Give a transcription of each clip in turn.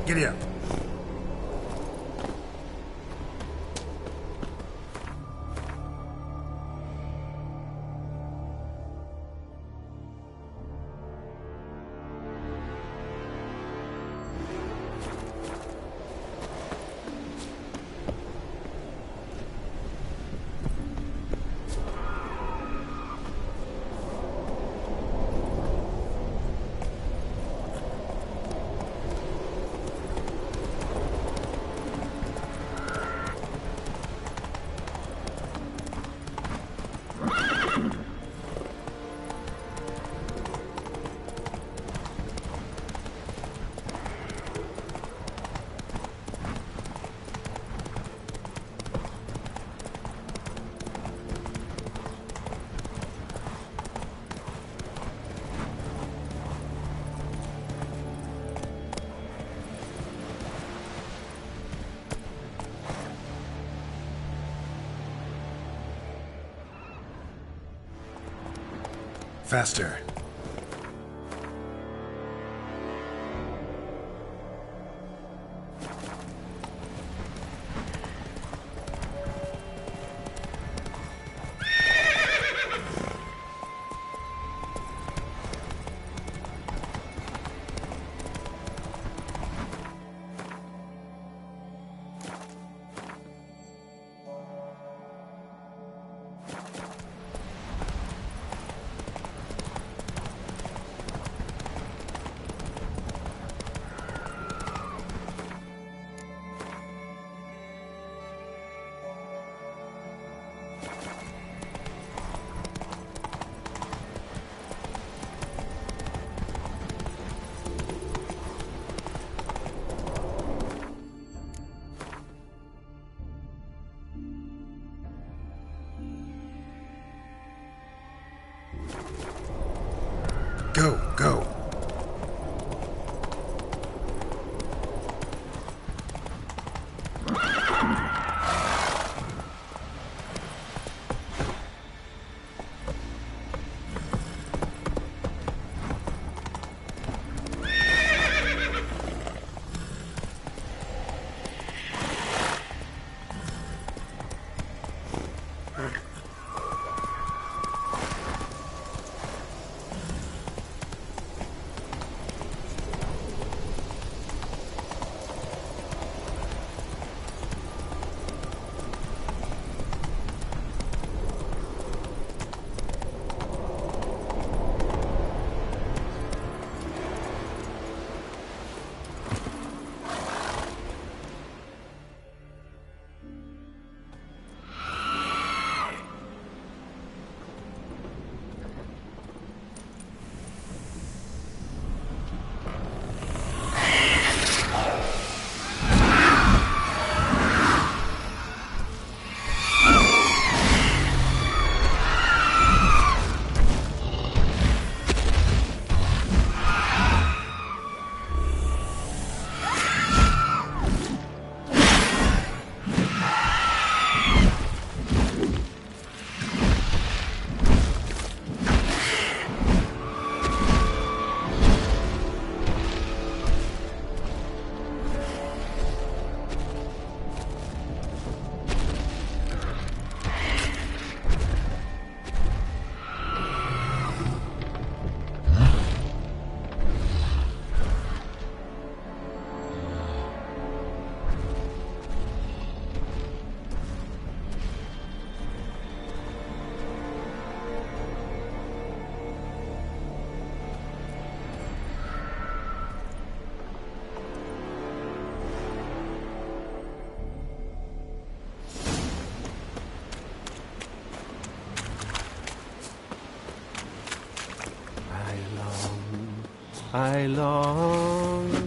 Giddy up. Faster. Go, go. I long.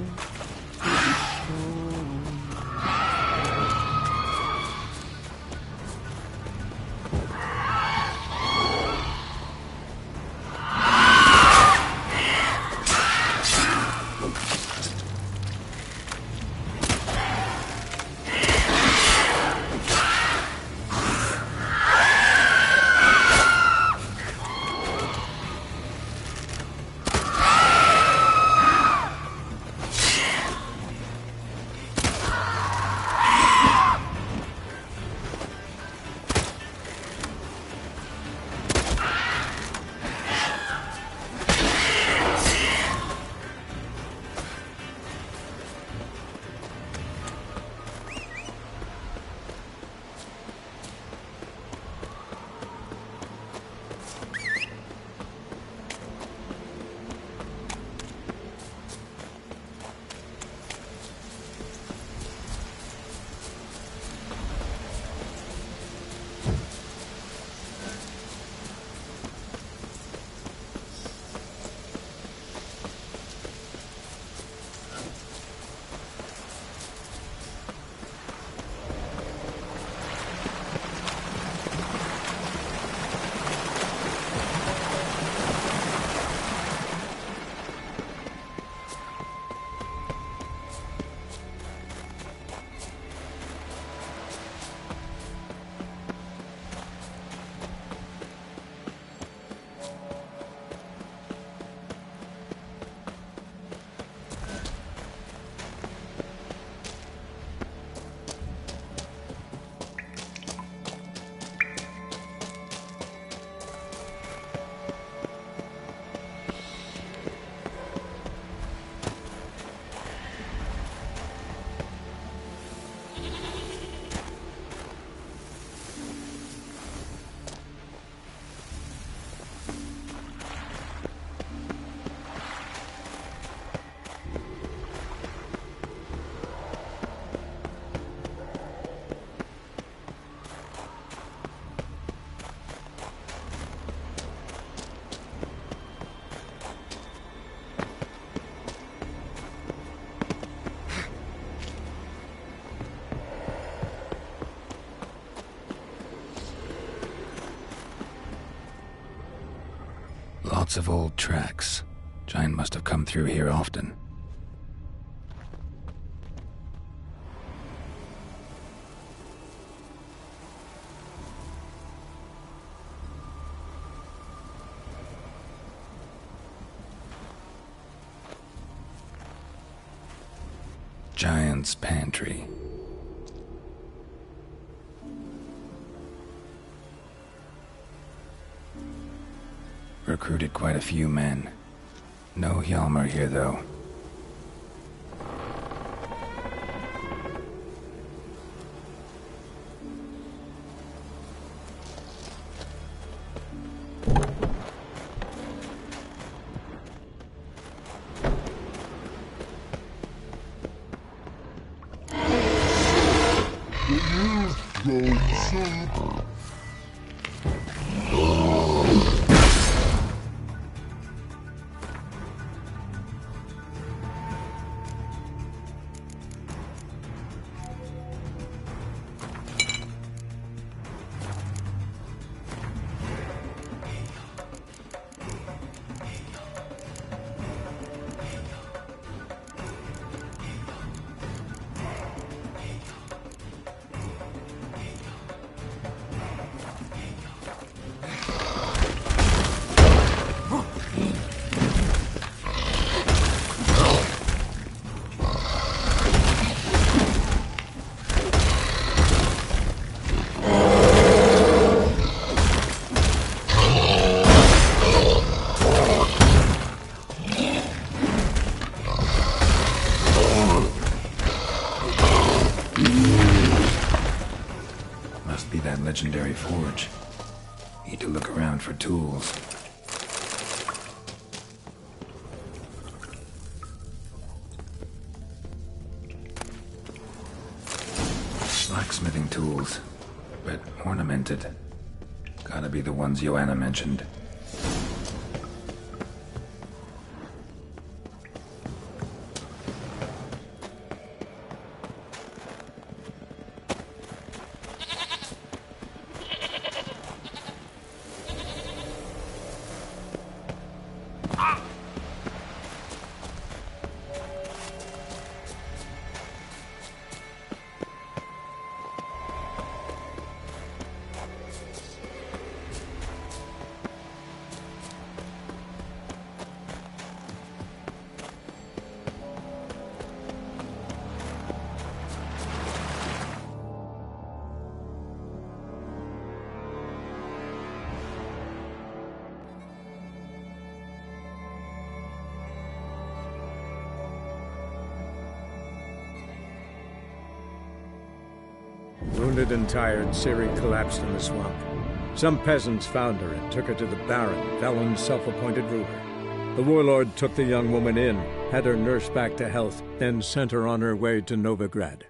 Lots of old tracks. Giant must have come through here often. Giant's Pantry. Recruited quite a few men. No Hjalmar here, though. Legendary forge. Need to look around for tools. Blacksmithing tools, but ornamented. Gotta be the ones Joanna mentioned. Wounded and tired, Ciri collapsed in the swamp. Some peasants found her and took her to the Baron, Velen's self-appointed ruler. The warlord took the young woman in, had her nursed back to health, then sent her on her way to Novigrad.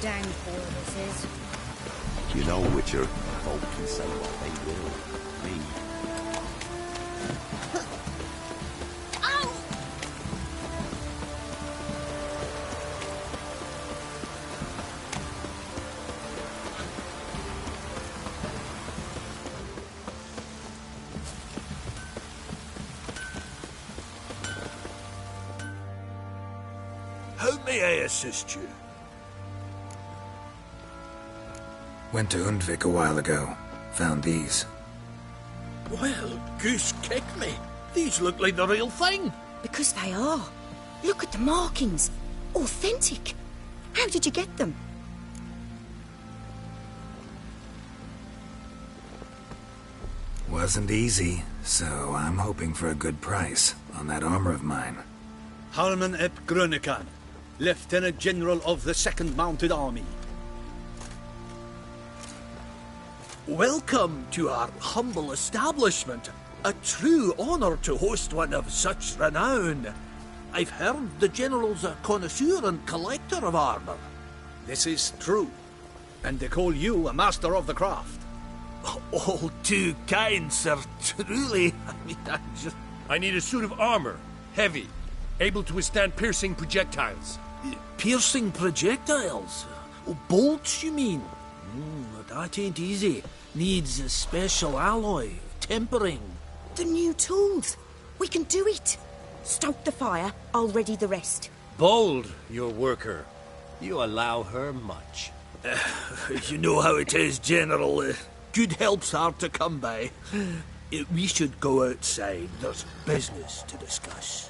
Downpour this is. You know, Witcher, folk can say what they will. Me. How may I assist you? Went to Undvik a while ago. Found these. Well, goose kick me. These look like the real thing. Because they are. Look at the markings. Authentic. How did you get them? Wasn't easy, so I'm hoping for a good price on that armor of mine. Harman ep Grönekan, Lieutenant General of the 2nd Mounted Army. Welcome to our humble establishment. A true honor to host one of such renown. I've heard the General's a connoisseur and collector of armor. This is true. And they call you a master of the craft. All too kind, sir. Truly. I need a suit of armor. Heavy. Able to withstand piercing projectiles. Piercing projectiles? Oh, bolts, you mean? That ain't easy. Needs a special alloy. Tempering. The new tools. We can do it. Stoke the fire, I'll ready the rest. Bold, your worker. You allow her much. You know how it is, General. Good help's hard to come by. We should go outside. There's business to discuss.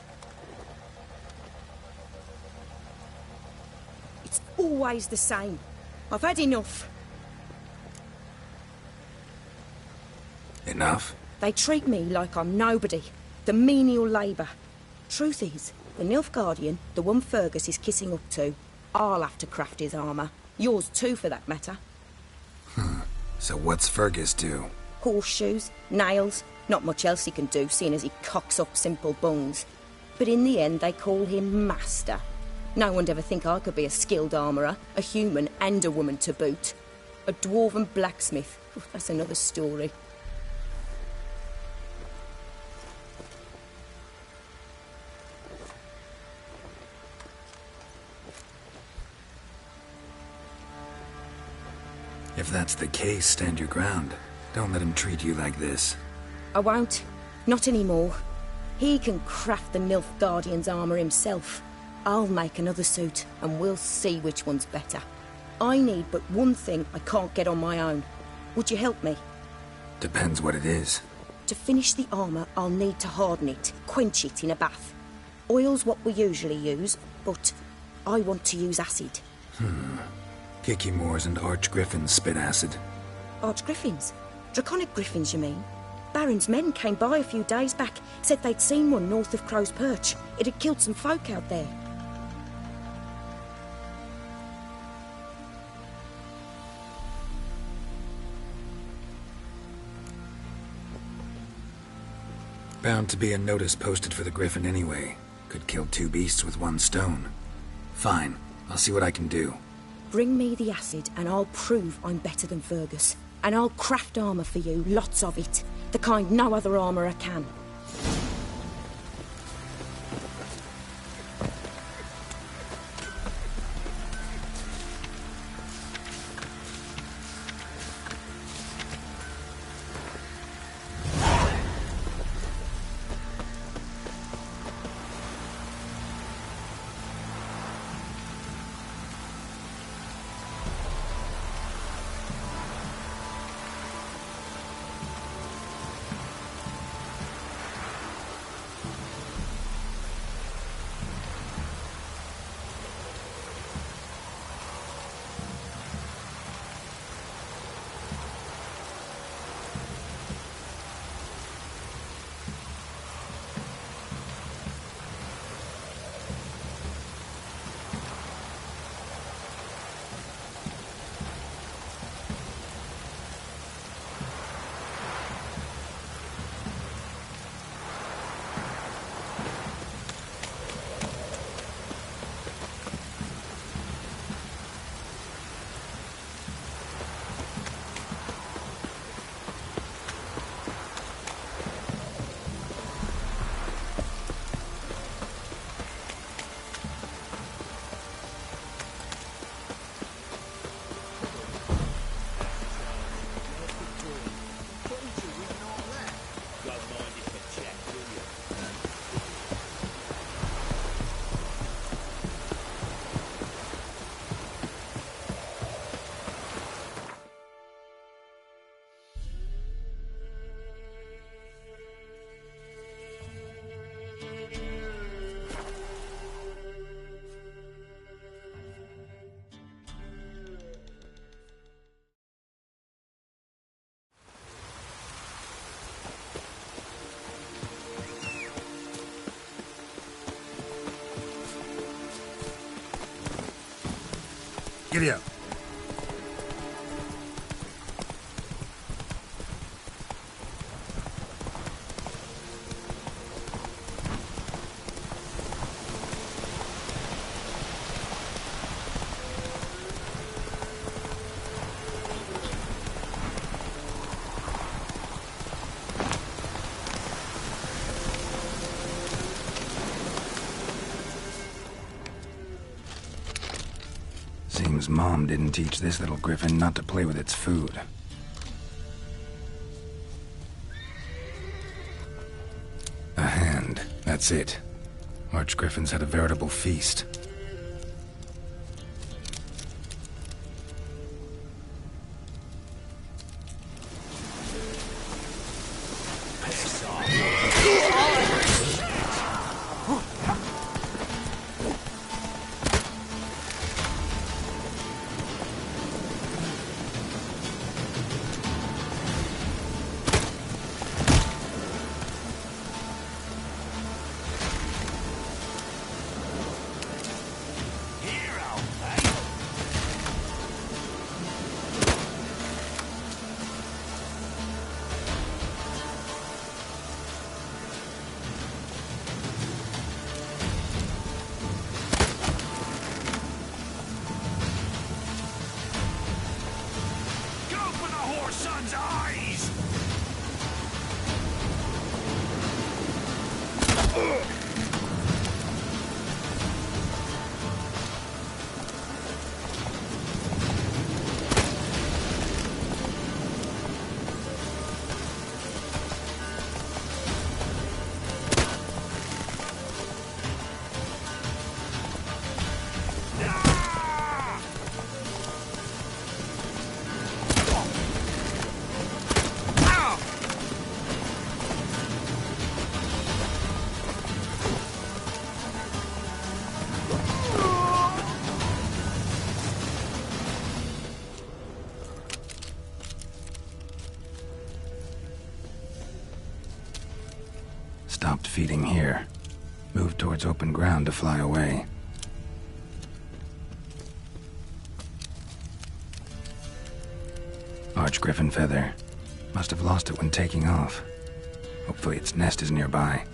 It's always the same. I've had enough. Enough? They treat me like I'm nobody. The menial labour. Truth is, the Nilfgaardian, the one Fergus is kissing up to, I'll have to craft his armour. Yours too, for that matter. So what's Fergus do? Horseshoes, nails, not much else he can do, seeing as he cocks up simple bungs. But in the end, they call him Master. No one'd ever think I could be a skilled armourer, a human and a woman to boot. A dwarven blacksmith, that's another story. If that's the case, stand your ground. Don't let him treat you like this. I won't. Not anymore. He can craft the Nilfgaardian's armour himself. I'll make another suit, and we'll see which one's better. I need but one thing I can't get on my own. Would you help me? Depends what it is. To finish the armour, I'll need to harden it, quench it in a bath. Oil's what we usually use, but I want to use acid. Kicky Moors and Archgriffins spit acid. Archgriffins? Draconic griffins, you mean? Baron's men came by a few days back, said they'd seen one north of Crow's Perch. It had killed some folk out there. Bound to be a notice posted for the Griffin anyway. Could kill 2 beasts with 1 stone. Fine, I'll see what I can do. Bring me the acid and I'll prove I'm better than Fergus. And I'll craft armour for you, lots of it. The kind no other armourer can. Giddy up. Seems Mom didn't teach this little griffin not to play with its food. A hand. That's it. Archgriffins had a veritable feast. Stopped feeding here. Moved towards open ground to fly away. Archgriffin feather. Must have lost it when taking off. Hopefully its nest is nearby.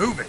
Move it!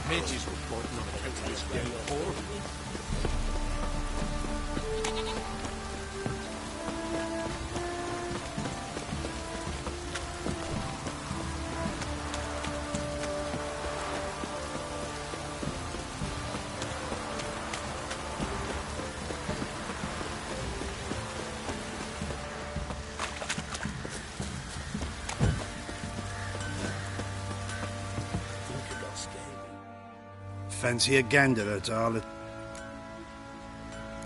Midges reporting on account of this damn whore. Fancy a gander at Arlet.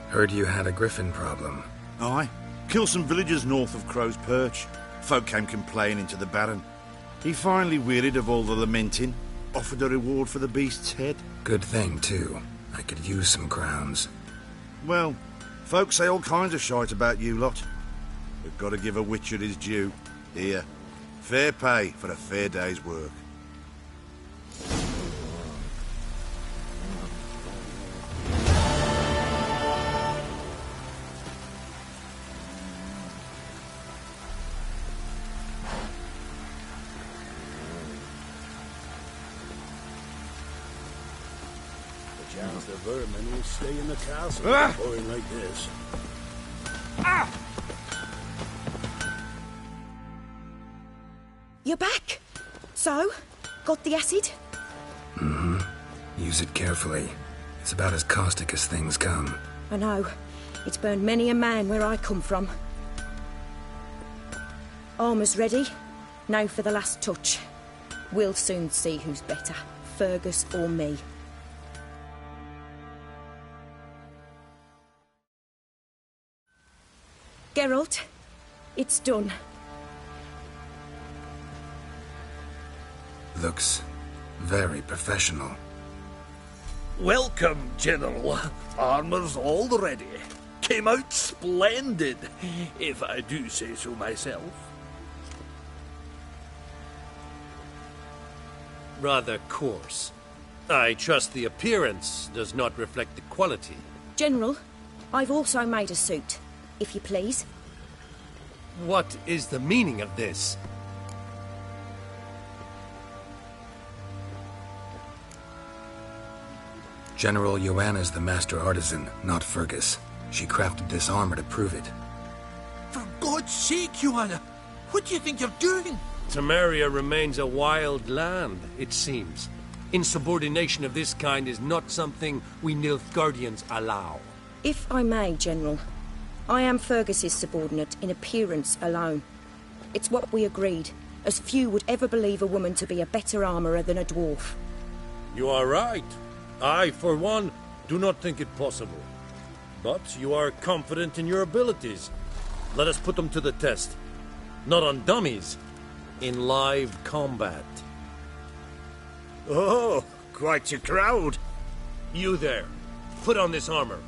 Heard you had a griffin problem. Aye. Killed some villagers north of Crow's Perch. Folk came complaining to the Baron. He finally wearied of all the lamenting, offered a reward for the beast's head. Good thing, too. I could use some crowns. Well, folks say all kinds of shite about you lot. We've got to give a witcher his due. Here, fair pay for a fair day's work. Chance the vermin will stay in the castle pouring like this. You're back. So, got the acid? Mm-hmm. Use it carefully. It's about as caustic as things come. I know. It's burned many a man where I come from. Armour's ready. Now for the last touch. We'll soon see who's better, Fergus or me. Geralt, it's done. Looks very professional. Welcome, General. Armour's all ready. Came out splendid, if I do say so myself. Rather coarse. I trust the appearance does not reflect the quality. General, I've also made a suit, if you please. What is the meaning of this? General Joanna's the master artisan, not Fergus. She crafted this armor to prove it. For God's sake, Joanna, what do you think you're doing? Temeria remains a wild land, it seems. Insubordination of this kind is not something we Nilfgaardians allow. If I may, General, I am Fergus's subordinate in appearance alone. It's what we agreed, as few would ever believe a woman to be a better armourer than a dwarf. You are right. I, for one, do not think it possible. But you are confident in your abilities. Let us put them to the test. Not on dummies, in live combat. Oh, quite a crowd. You there, put on this armor.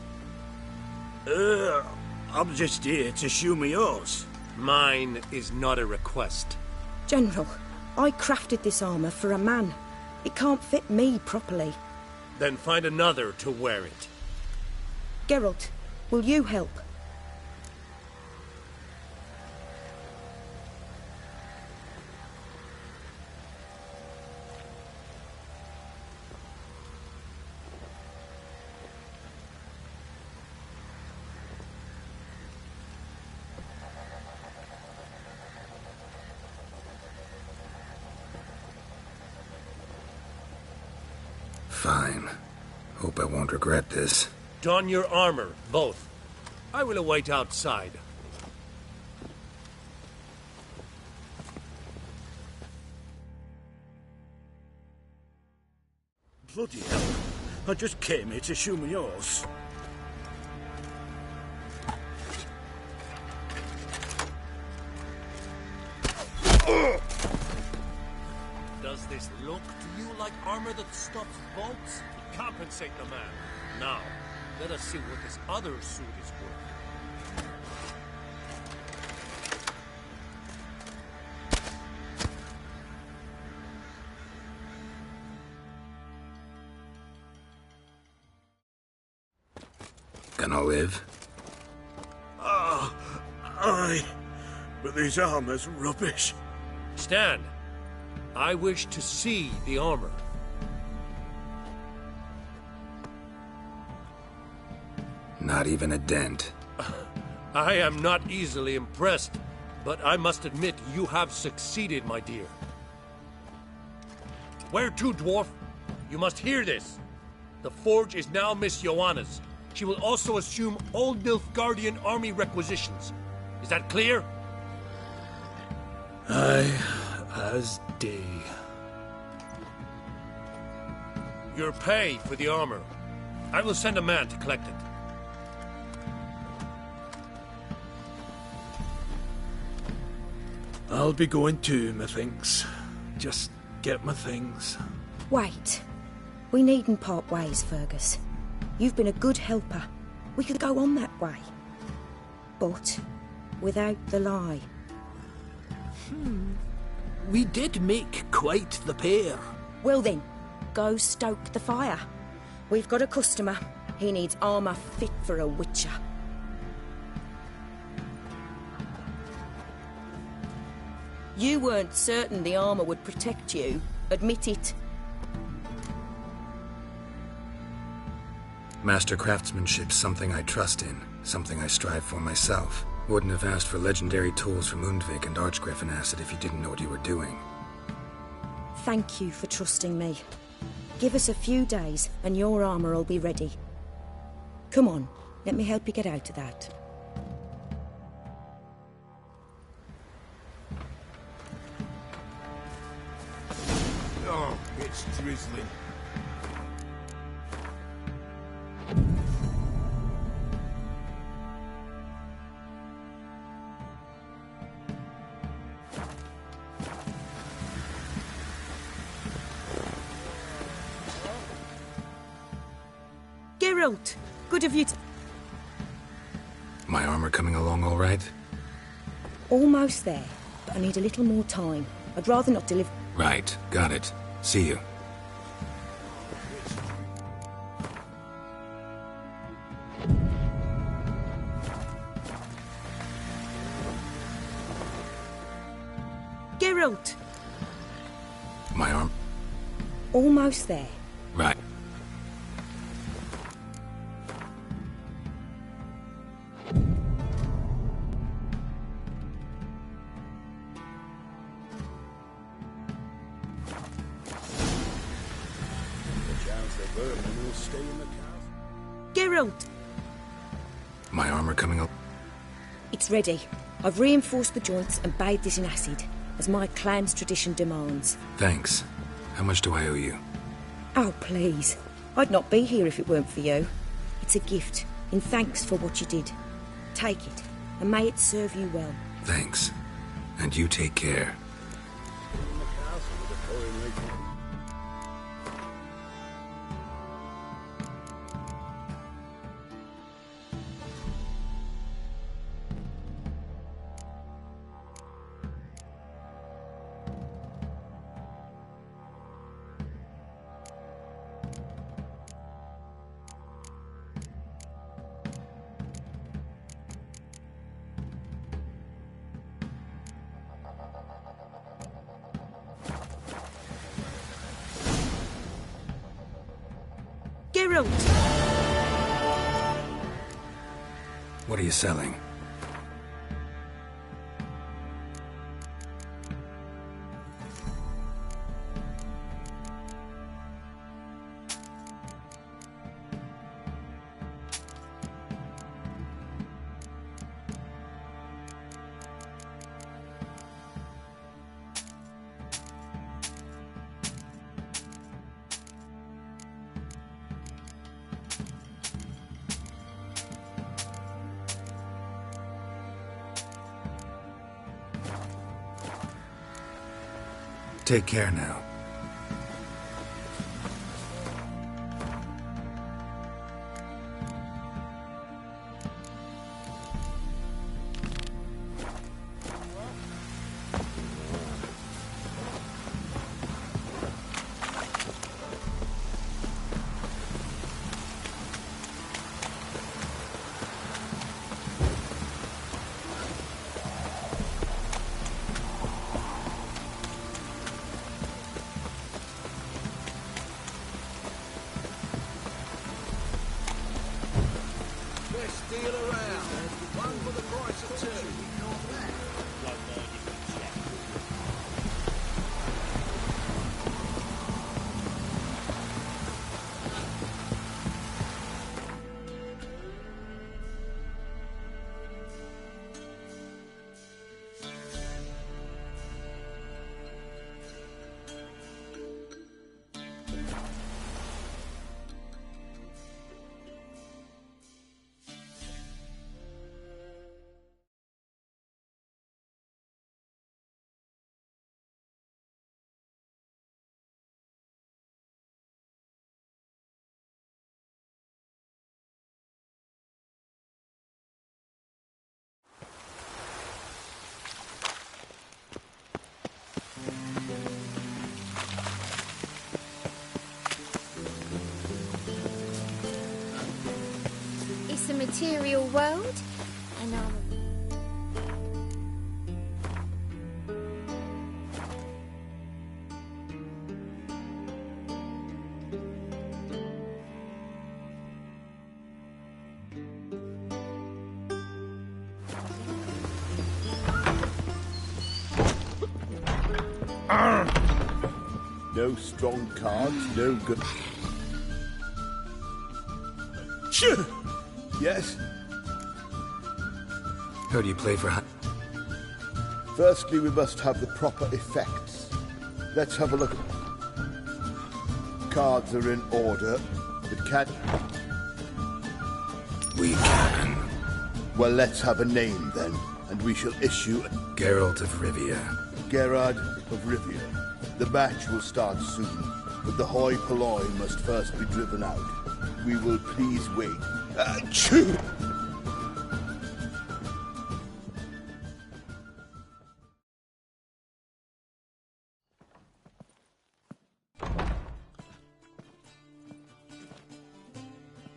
I'm just here to show me yours. Mine is not a request. General, I crafted this armor for a man. It can't fit me properly. Then find another to wear it. Geralt, will you help? Fine. Hope I won't regret this. Don your armor, both. I will await outside. Bloody hell. I just came here to show me yours. Does this look to you like armor that stops bolts? Compensate the man. Now, let us see what this other suit is worth. Gonna live? Aye. But this armor's rubbish. Stand. I wish to see the armor. Not even a dent. I am not easily impressed, but I must admit you have succeeded, my dear. Where to, dwarf? You must hear this. The forge is now Miss Joanna's. She will also assume all Nilfgaardian army requisitions. Is that clear? Aye, as day. Your pay for the armor. I will send a man to collect it. I'll be going too, methinks. Just get my things. Wait. We needn't part ways, Fergus. You've been a good helper. We could go on that way. But without the lie. We did make quite the pair. Well then, go stoke the fire. We've got a customer. He needs armour fit for a witcher. You weren't certain the armour would protect you. Admit it. Master craftsmanship's something I trust in, something I strive for myself. Wouldn't have asked for legendary tools from Undvik and Archgriffin Acid if you didn't know what you were doing. Thank you for trusting me. Give us a few days and your armour will be ready. Come on, let me help you get out of that. Oh, it's drizzling. Geralt, good of you to... My armor coming along all right? Almost there, but I need a little more time. I'd rather not deliver... Right, got it. See you. Geralt! My arm... Almost there. Right. Geralt! My armor coming up... It's ready. I've reinforced the joints and bathed it in acid, as my clan's tradition demands. Thanks. How much do I owe you? Oh, please. I'd not be here if it weren't for you. It's a gift, in thanks for what you did. Take it, and may it serve you well. Thanks. And you take care. Geralt! What are you selling? Take care now. It's a material world, and No strong cards, no good. Yes? Heard you play for Firstly, we must have the proper effects. Let's have a look. Cards are in order, but can't... We can. Well, let's have a name then, and we shall issue... Geralt of Rivia. Gerard of Rivia. The match will start soon, but the hoi polloi must first be driven out. We will please wait. Achoo!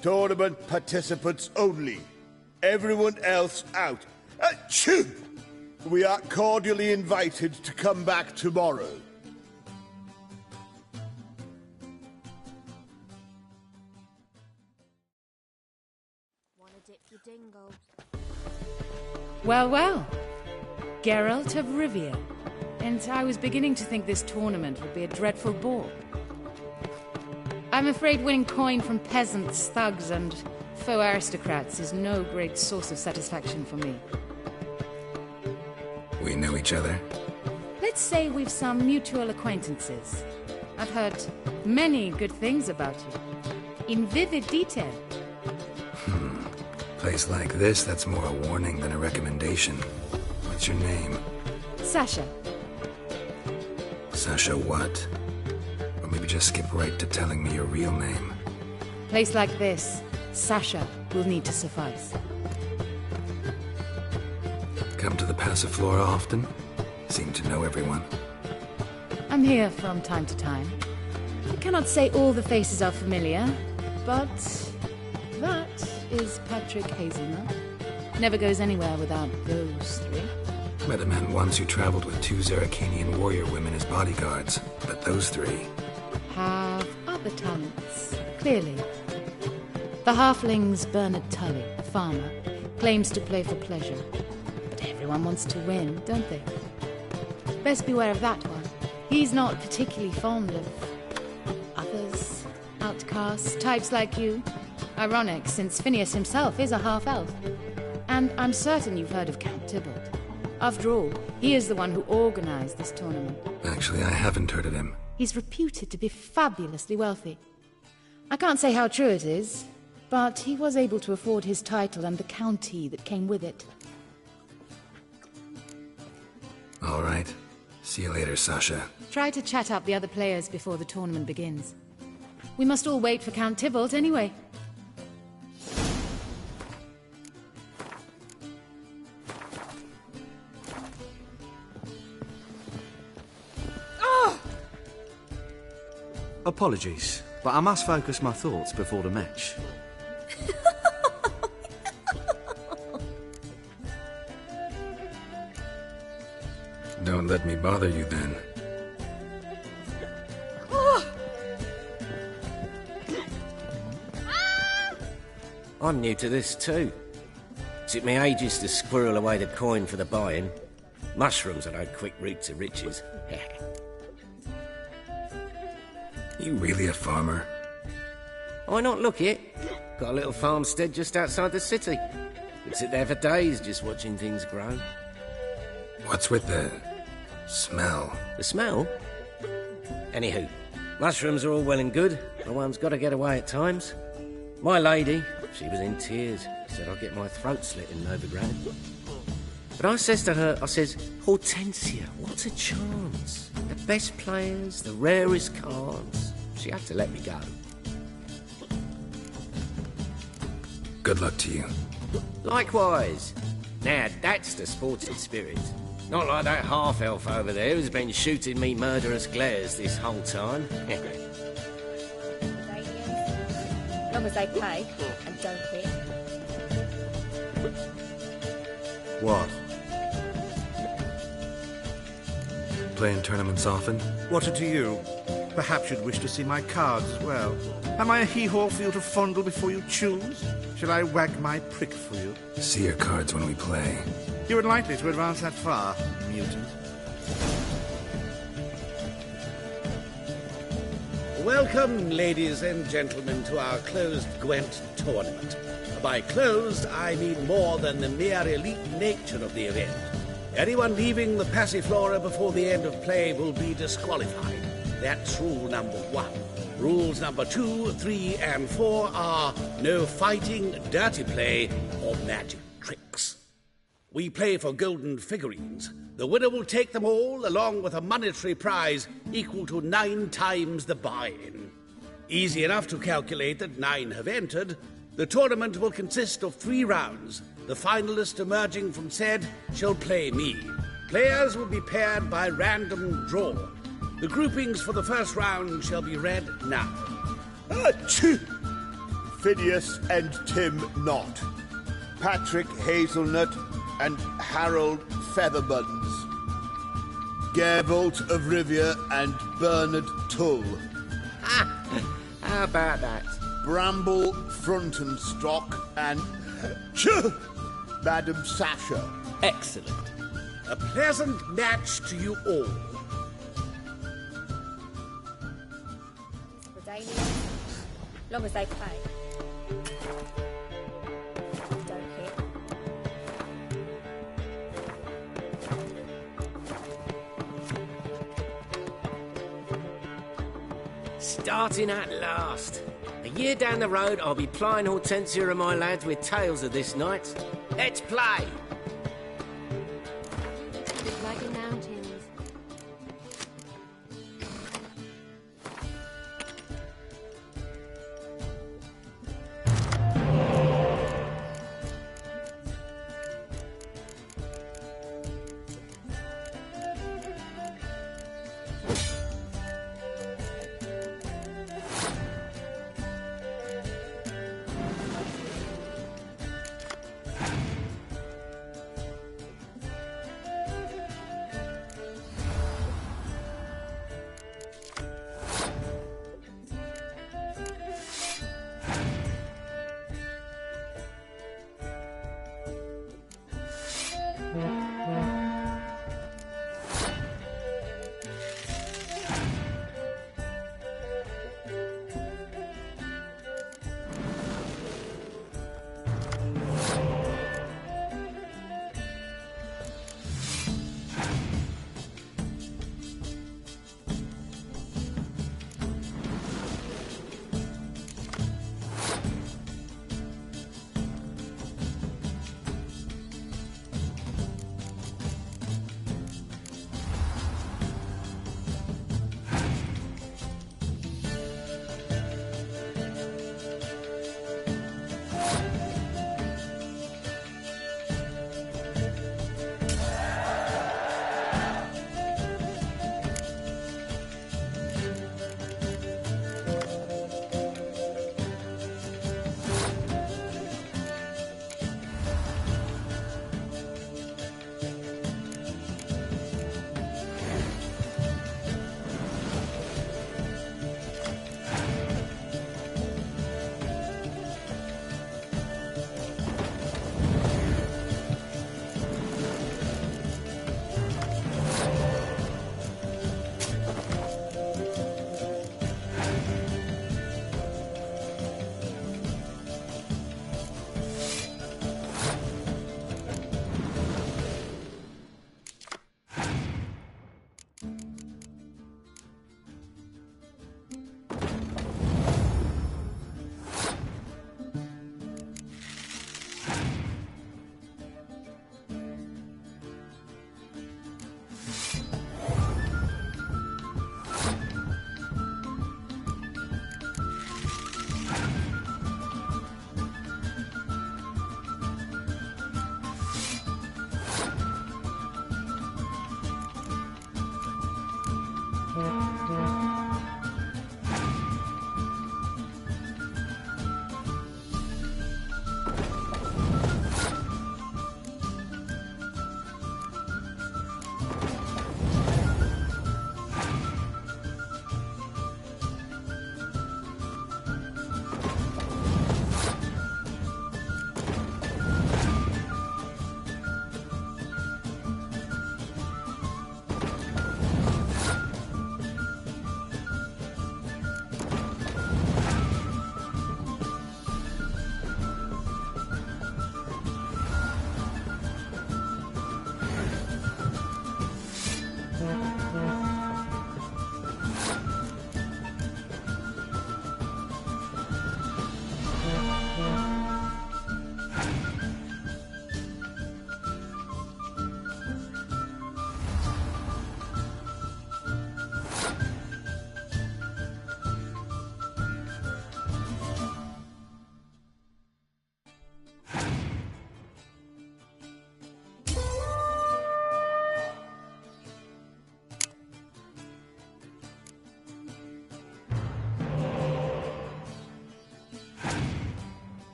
Tournament participants only. Everyone else out. Achoo! We are cordially invited to come back tomorrow. Well, well. Geralt of Rivia. And I was beginning to think this tournament would be a dreadful bore. I'm afraid winning coin from peasants, thugs, and faux aristocrats is no great source of satisfaction for me. We know each other? Let's say we've some mutual acquaintances. I've heard many good things about you. In vivid detail. Place like this, that's more a warning than a recommendation. What's your name? Sasha. Sasha what? Or maybe just skip right to telling me your real name. Place like this, Sasha will need to suffice. Come to the Passiflora often? Seem to know everyone. I'm here from time to time. I cannot say all the faces are familiar, but that is Patrick Hazelnut. Never goes anywhere without those three. Met a man once who traveled with 2 Zaracanian warrior women as bodyguards, but those 3... have other talents, clearly. The halfling's Bernard Tully, a farmer, claims to play for pleasure. But everyone wants to win, don't they? Best beware of that one. He's not particularly fond of others, outcasts, types like you. Ironic, since Phineas himself is a half-elf. And I'm certain you've heard of Count Tybalt. After all, he is the one who organized this tournament. Actually, I haven't heard of him. He's reputed to be fabulously wealthy. I can't say how true it is, but he was able to afford his title and the county that came with it. All right. See you later, Sasha. Try to chat up the other players before the tournament begins. We must all wait for Count Tybalt anyway. Apologies, but I must focus my thoughts before the match. Don't let me bother you then. I'm new to this too. Took me ages to squirrel away the coin for the buy-in. Mushrooms are no quick route to riches. You really a farmer? Why not look it? Got a little farmstead just outside the city. Could sit there for days just watching things grow. What's with the smell? The smell? Anywho, mushrooms are all well and good, but one's got to get away at times. My lady, she was in tears, said I'd get my throat slit in overground. But I says to her, I says, Hortensia, what a chance. The best players, the rarest cards. She had to let me go. Good luck to you. Likewise. Now, that's the sporting spirit. Not like that half-elf over there who's been shooting me murderous glares this whole time. As long as they pay and don't hit. What? Playing tournaments often? What to you? Perhaps you'd wish to see my cards as well. Am I a hee-haw for you to fondle before you choose? Shall I wag my prick for you? See your cards when we play. You were likely to advance that far, mutant. Welcome, ladies and gentlemen, to our closed Gwent tournament. By closed, I mean more than the mere elite nature of the event. Anyone leaving the Passiflora before the end of play will be disqualified. That's rule number 1. Rules number 2, 3, and 4 are no fighting, dirty play, or magic tricks. We play for golden figurines. The winner will take them all, along with a monetary prize equal to 9 times the buy-in. Easy enough to calculate that 9 have entered. The tournament will consist of 3 rounds. The finalist emerging from said shall play me. Players will be paired by random draw. The groupings for the first round shall be read now. Phineas and Tim Knott. Patrick Hazelnut and Harold Featherbuttons. Geralt of Rivia and Bernard Tull. How about that? Bramble Frontenstock and Madam Sasha. Excellent. A pleasant match to you all. As long as they pay. Don't hit. Starting at last. A year down the road, I'll be plying Hortensia and my lads with tales of this night. Let's play! Like in mountains.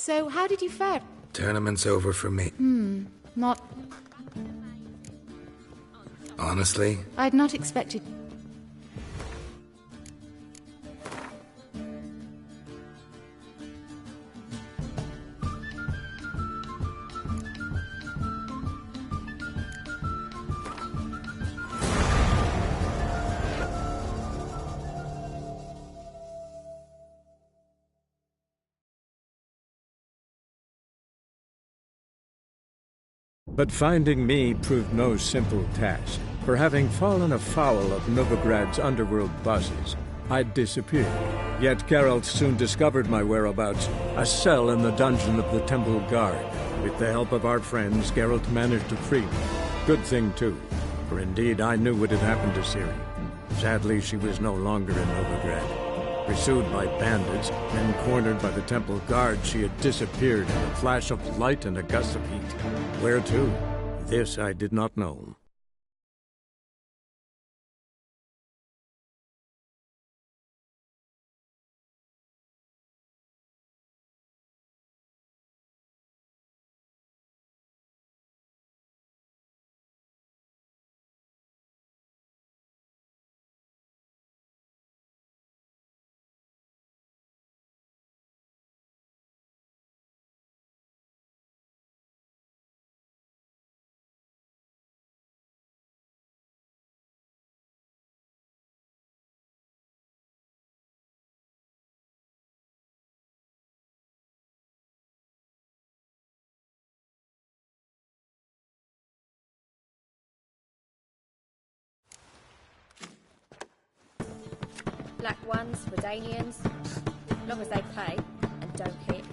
So, how did you fare? Tournament's over for me. Not... Honestly, I'd not expected... But finding me proved no simple task. For having fallen afoul of Novigrad's underworld bosses, I'd disappeared. Yet Geralt soon discovered my whereabouts, a cell in the dungeon of the Temple Guard. With the help of our friends, Geralt managed to free me. Good thing, too, for indeed I knew what had happened to Ciri. Sadly, she was no longer in Novigrad. Pursued by bandits, then cornered by the Temple Guard, she had disappeared in a flash of light and a gust of heat. Where to? This I did not know. Black ones, Redanians, long as they pay and don't hit.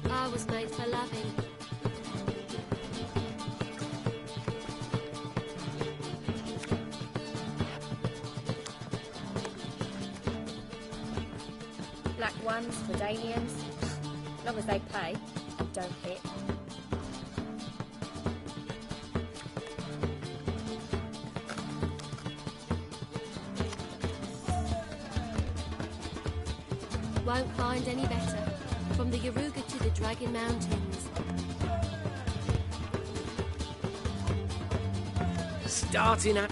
I was made for loving. Black ones, Redanians, long as they pay and don't hit. Won't find any better. From the Yaruga to the Dragon Mountains. Starting up.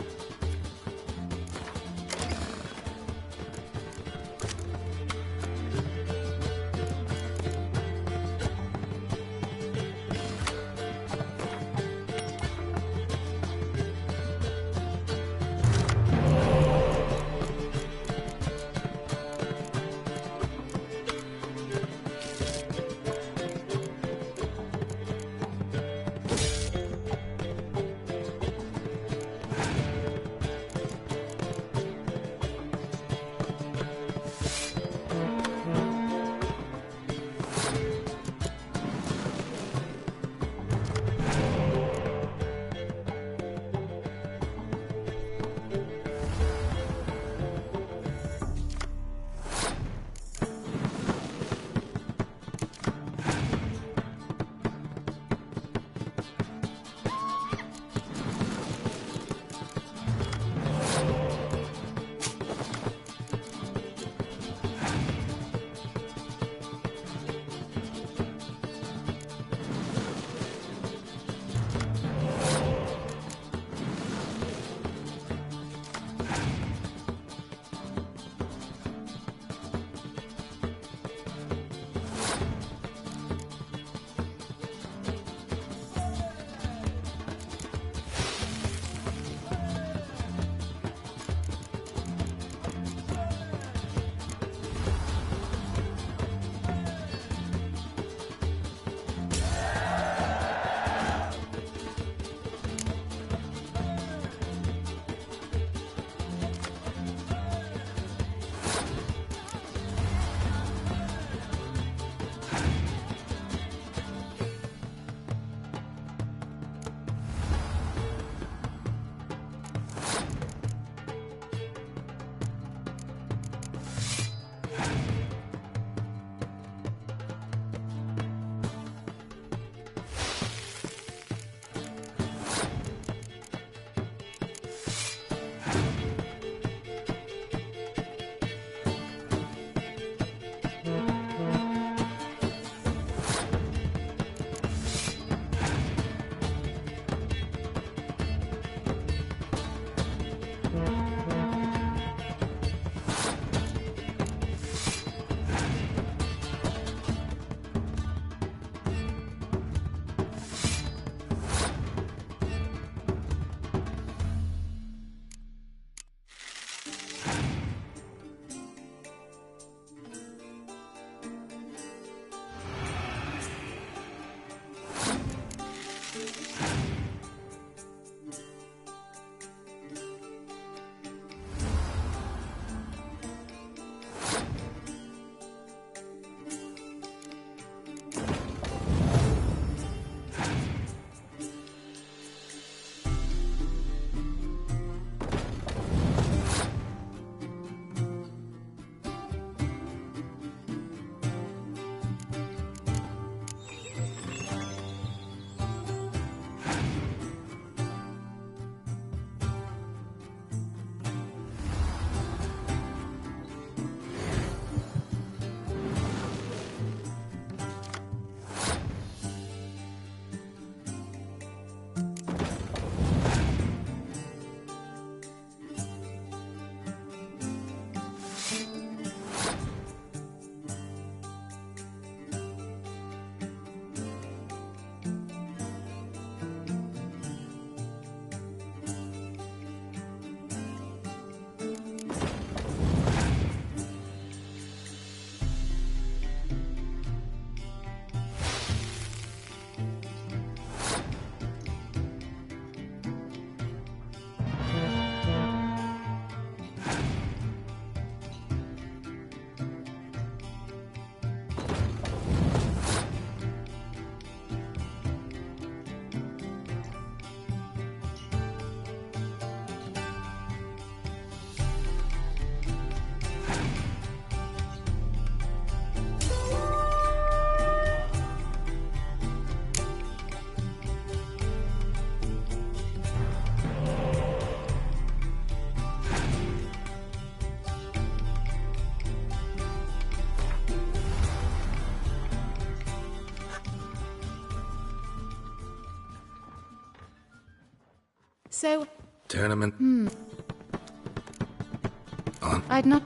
So, Tournament? On. I'd not...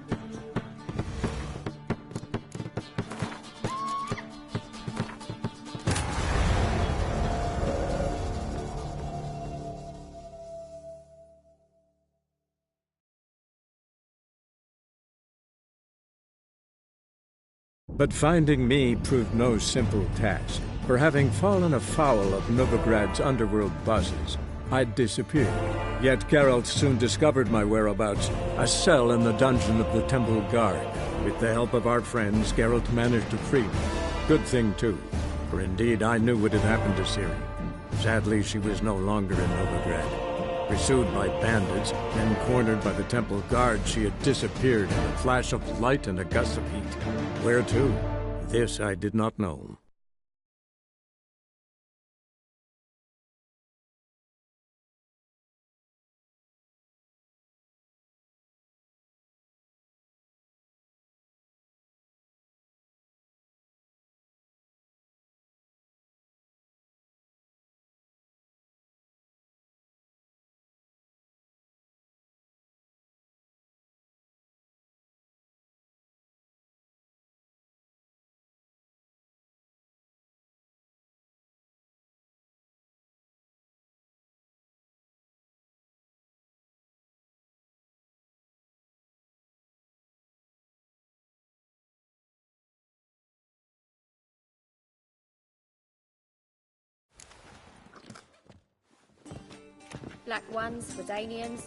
But finding me proved no simple task, for having fallen afoul of Novigrad's underworld bosses, I'd disappeared. Yet Geralt soon discovered my whereabouts, a cell in the dungeon of the Temple Guard. With the help of our friends, Geralt managed to free me. Good thing, too, for indeed I knew what had happened to Ciri. Sadly, she was no longer in Novigrad. Pursued by bandits, then cornered by the Temple Guard, she had disappeared in a flash of light and a gust of heat. Where to? This I did not know. Black ones, Redanians,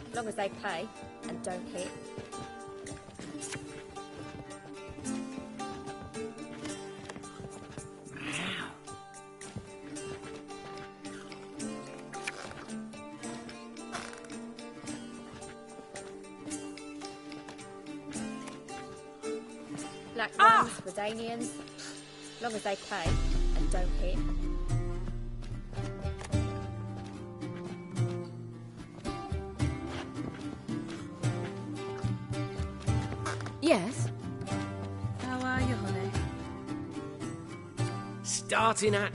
as long as they pay and don't hit. Black ones, Redanians, as long as they pay and don't hit. Yes? How are you, honey? Starting at...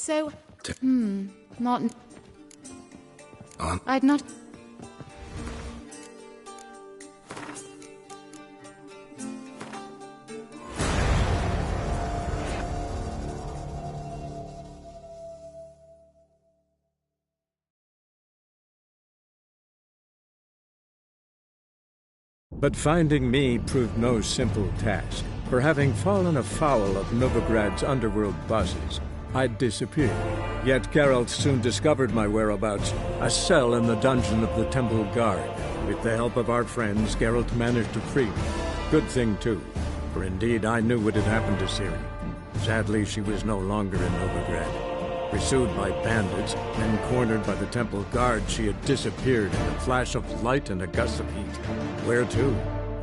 So, not... On. I'd not... But finding me proved no simple task. For having fallen afoul of Novigrad's underworld bosses, I'd disappeared. Yet Geralt soon discovered my whereabouts, a cell in the dungeon of the Temple Guard. With the help of our friends, Geralt managed to free me. Good thing, too, for indeed I knew what had happened to Ciri. Sadly, she was no longer in Novigrad. Pursued by bandits, then cornered by the Temple Guard, she had disappeared in a flash of light and a gust of heat. Where to?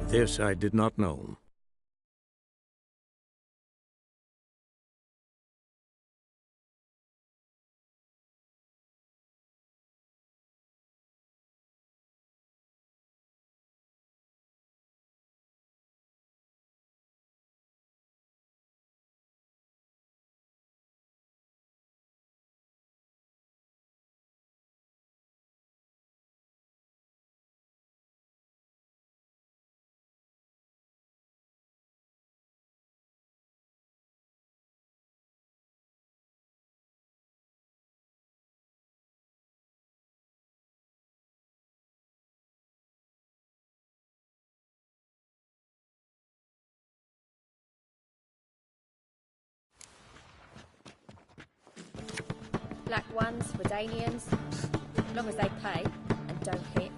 This I did not know. Black ones, Redanians, as long as they pay and don't hit.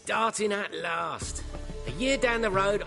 starting at last. A year down the road...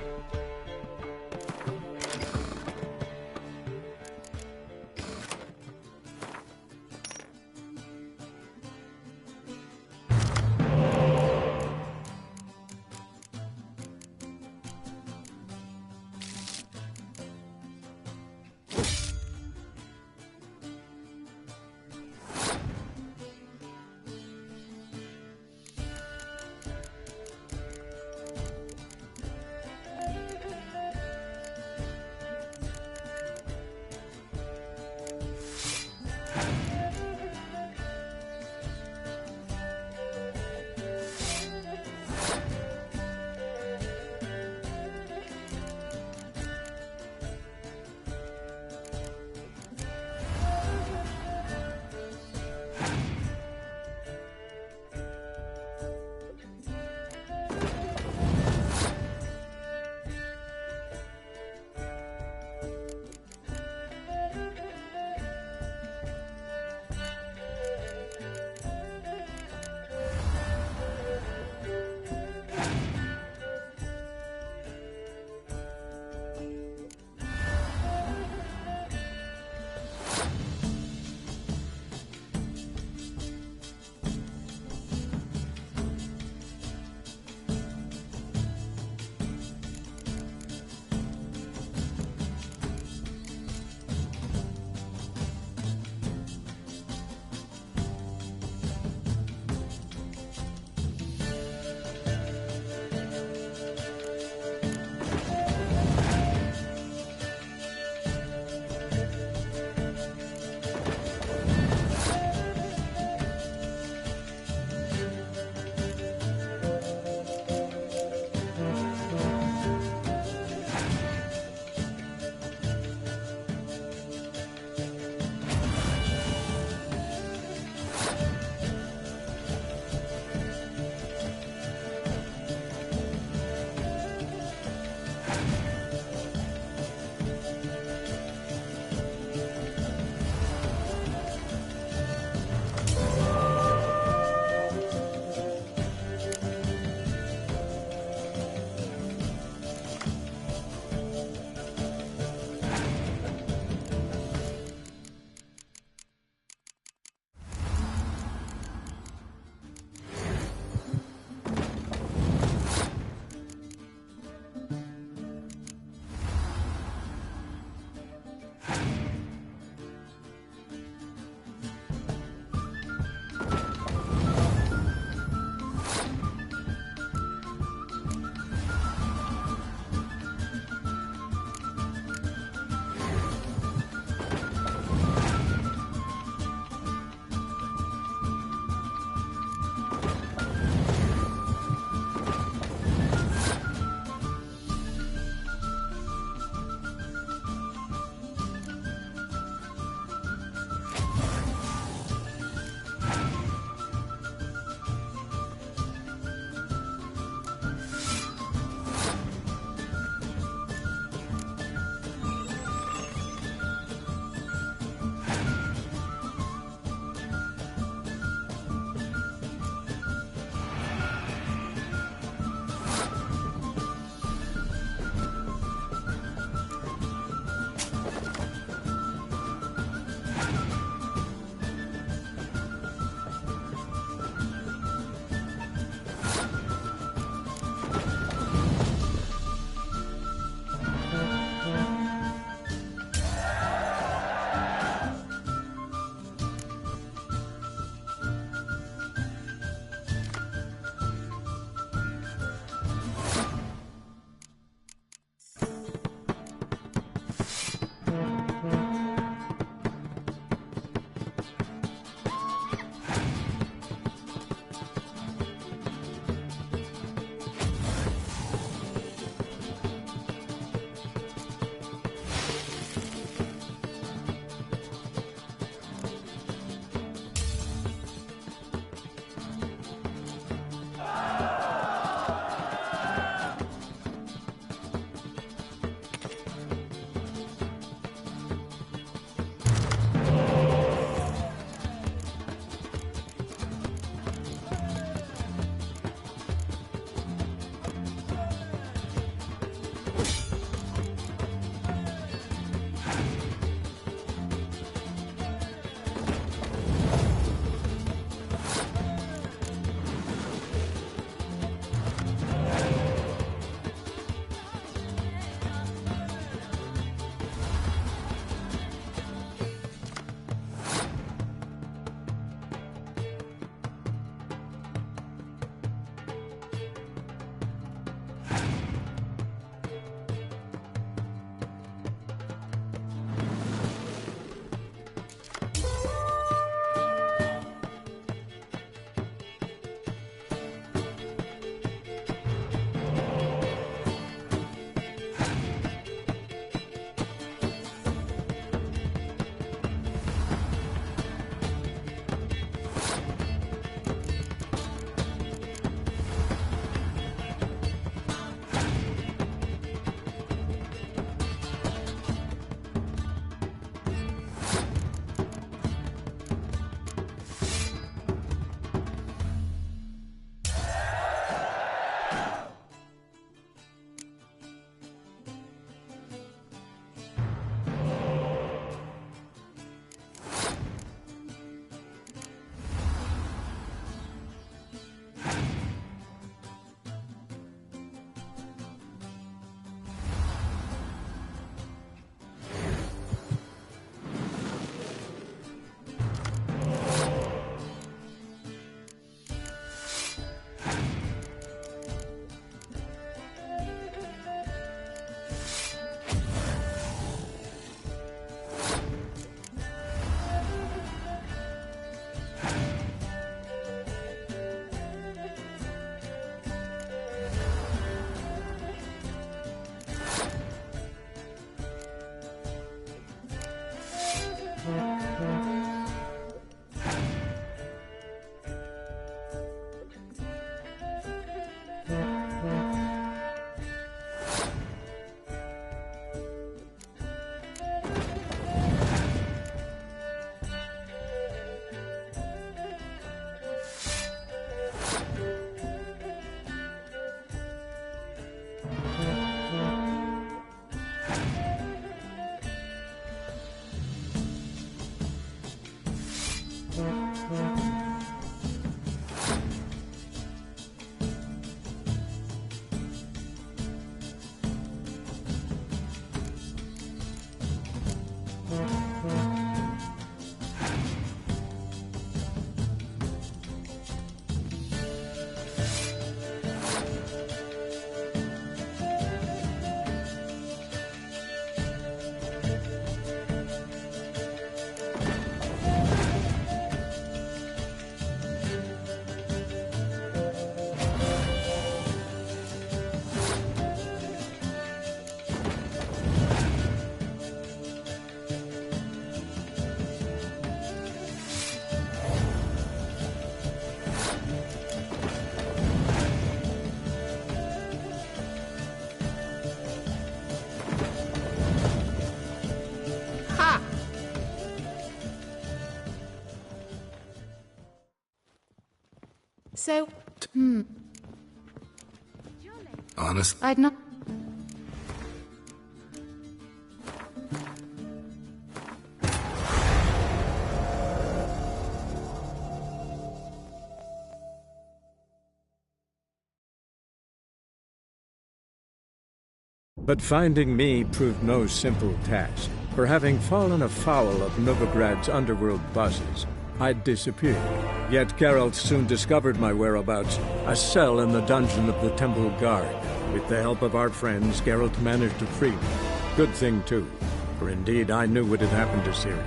So, Honest? I'd not... But finding me proved no simple task, for having fallen afoul of Novigrad's underworld bosses, I'd disappeared. Yet Geralt soon discovered my whereabouts, a cell in the dungeon of the Temple Guard. With the help of our friends, Geralt managed to free me. Good thing, too, for indeed I knew what had happened to Ciri.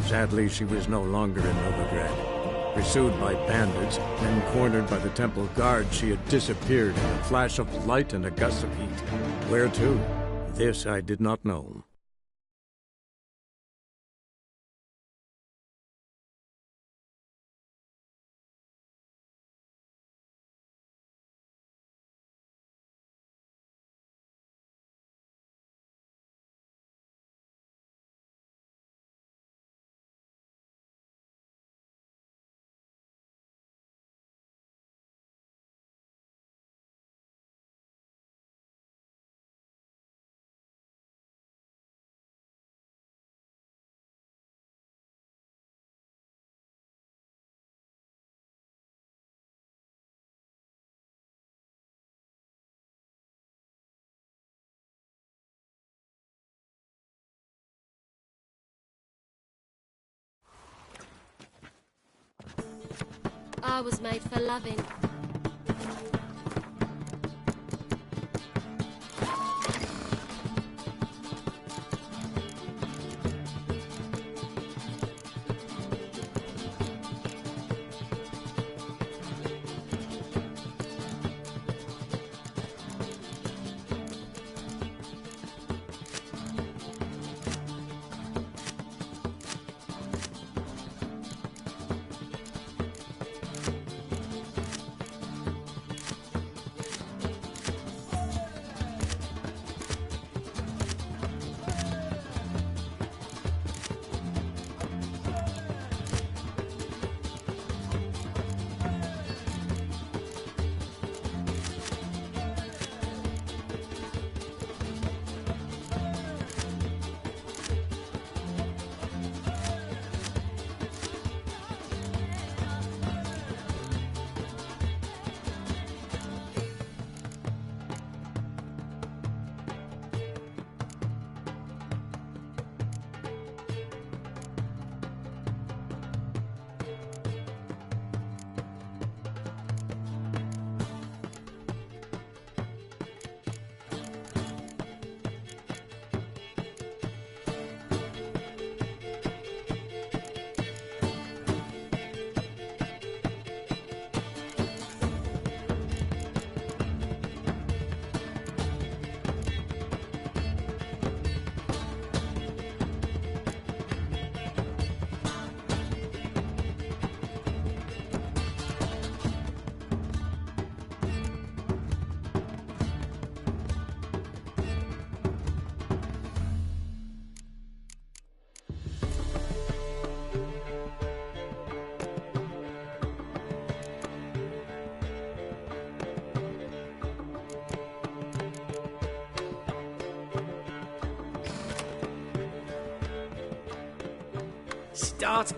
Sadly, she was no longer in Novigrad. Pursued by bandits, then cornered by the Temple Guard, she had disappeared in a flash of light and a gust of heat. Where to? This I did not know. I was made for loving. Start.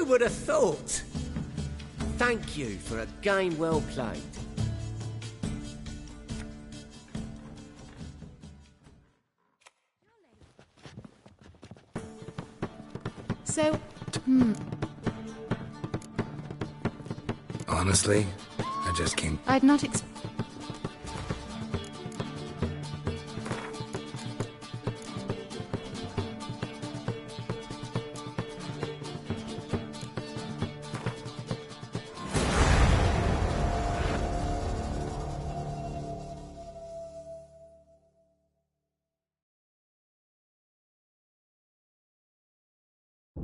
Who would have thought? Thank you for a game well played. So, Honestly, I just came... I'd not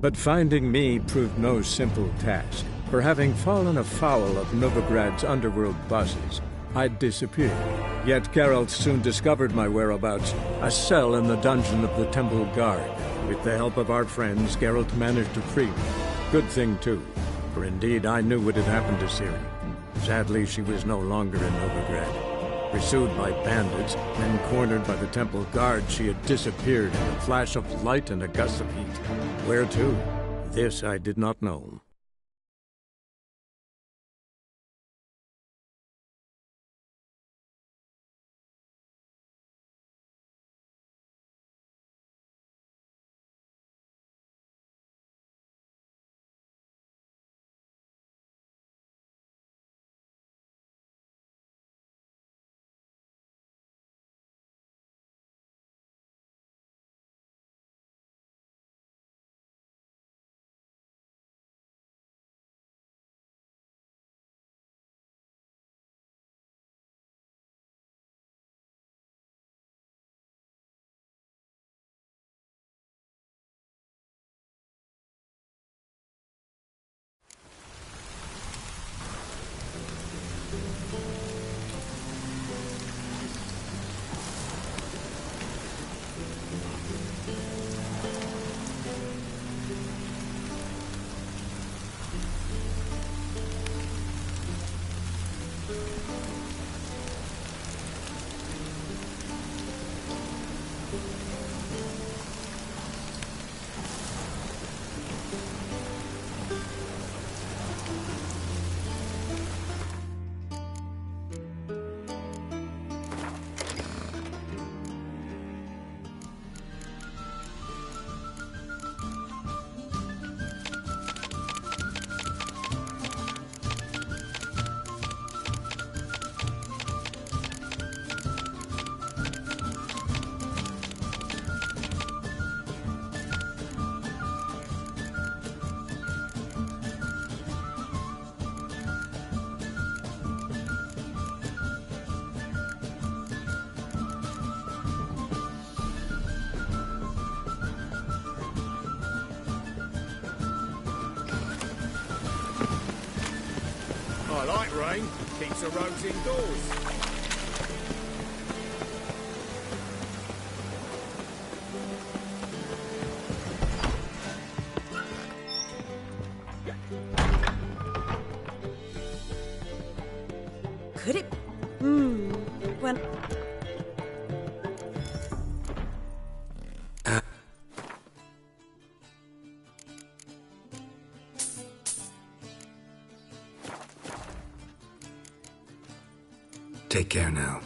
But finding me proved no simple task. For having fallen afoul of Novigrad's underworld bosses, I'd disappeared. Yet Geralt soon discovered my whereabouts, a cell in the dungeon of the Temple Guard. With the help of our friends, Geralt managed to free me. Good thing, too, for indeed I knew what had happened to Ciri. Sadly, she was no longer in Novigrad. Pursued by bandits, then cornered by the Temple Guard, she had disappeared in a flash of light and a gust of heat. Where to? This I did not know. I like rain. Keeps the roads indoors. Could it... when... Take care now.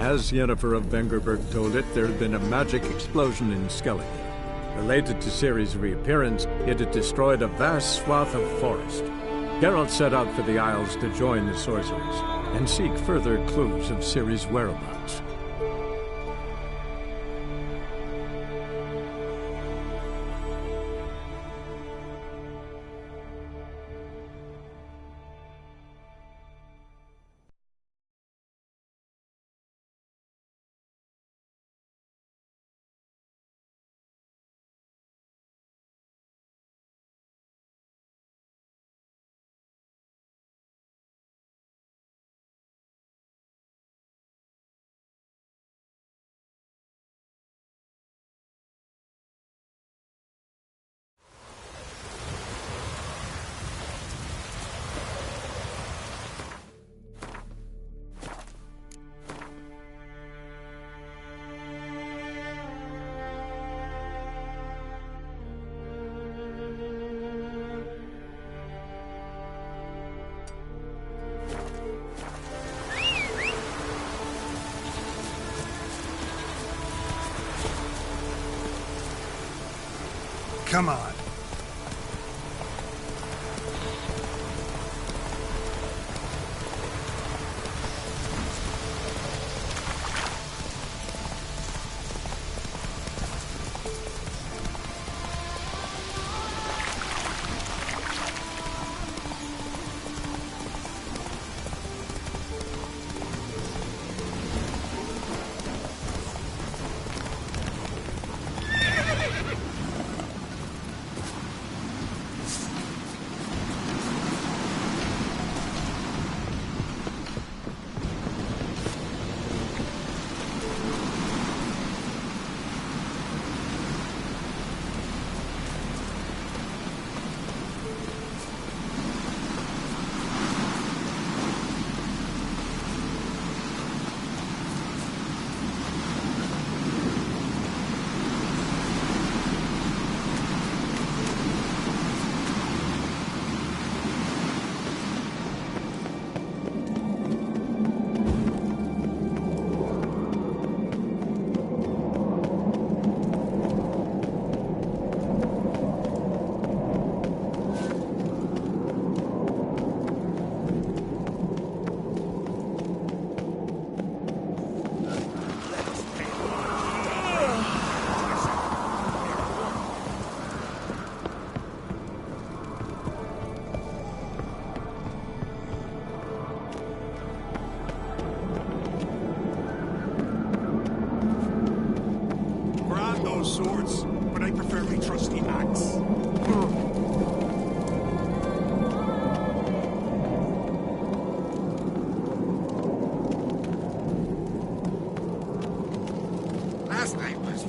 As Yennefer of Vengerberg told it, there had been a magic explosion in Skellige. Related to Ciri's reappearance, it had destroyed a vast swath of forest. Geralt set out for the Isles to join the sorcerers and seek further clues of Ciri's whereabouts. Come on. Swords, but I prefer my trusty axe. Last night was...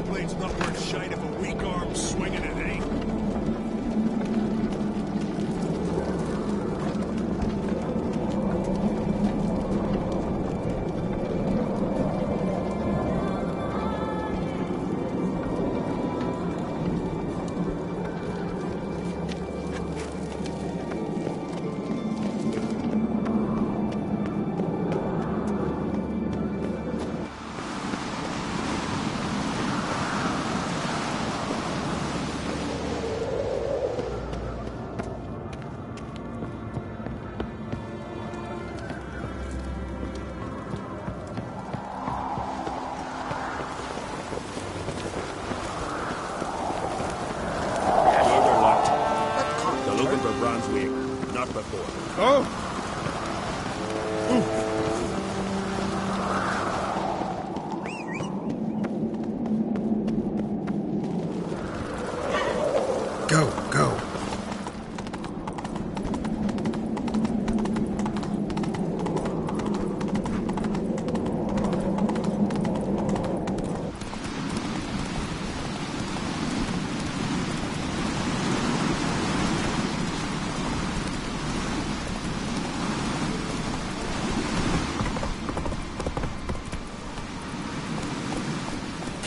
Blade's not worth shite if a weak arm swinging it, eh?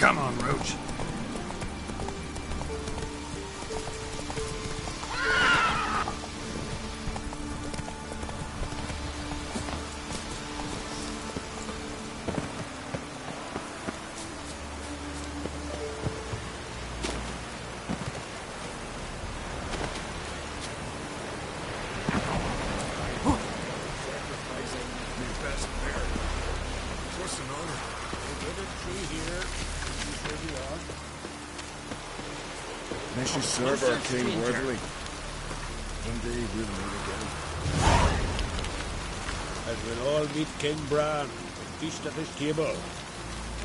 Come on, Roach. May she serve our king worthily. One day we'll meet again. As we'll all meet King Bran and feast at his table.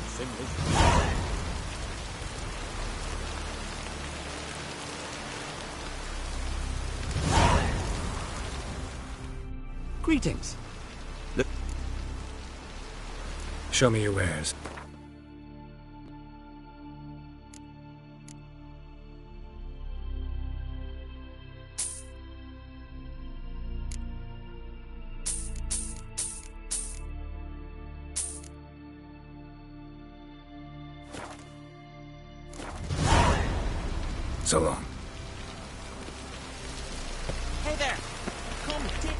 Sing his Greetings. Look. Show me your wares. So long. Hey there! Come, take it.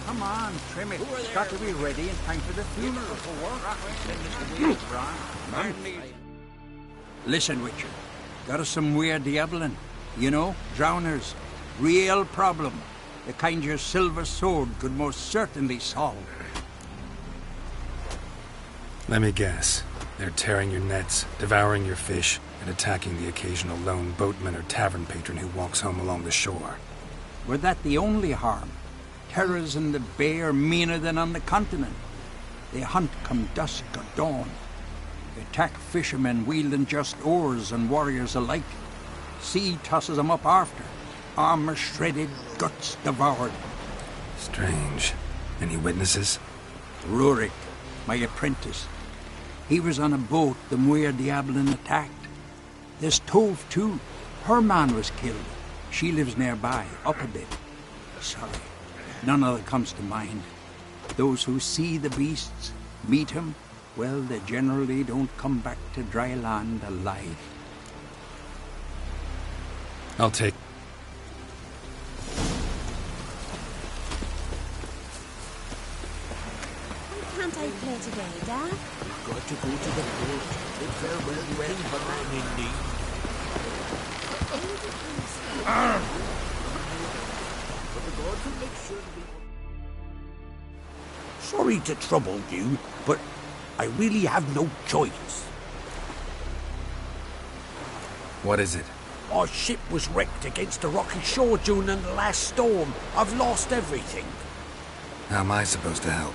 Come on, trim it. Got to be ready in time for the funeral. Listen, Richard. Got us some weird diabling. You know, drowners. Real problem. The kind your silver sword could most certainly solve. Let me guess. They're tearing your nets, devouring your fish, and attacking the occasional lone boatman or tavern patron who walks home along the shore. Were that the only harm? Terrors in the bay are meaner than on the continent. They hunt come dusk or dawn. They attack fishermen wielding just oars and warriors alike. Sea tosses them up after. Armor shredded, guts devoured. Strange. Any witnesses? Rurik, my apprentice. He was on a boat the Muir Diablin attacked. There's Tove, too. Her man was killed. She lives nearby, up a bit. Sorry. None of it comes to mind. Those who see the beasts, meet him, well, they generally don't come back to dry land alive. I'll take... Can't I play today, Dad? We've got to go to the port. Bid farewell to any man in need. But the gods will make sure to be... Sorry to trouble you, but I really have no choice. What is it? Our ship was wrecked against a rocky shore during the last storm. I've lost everything. How am I supposed to help?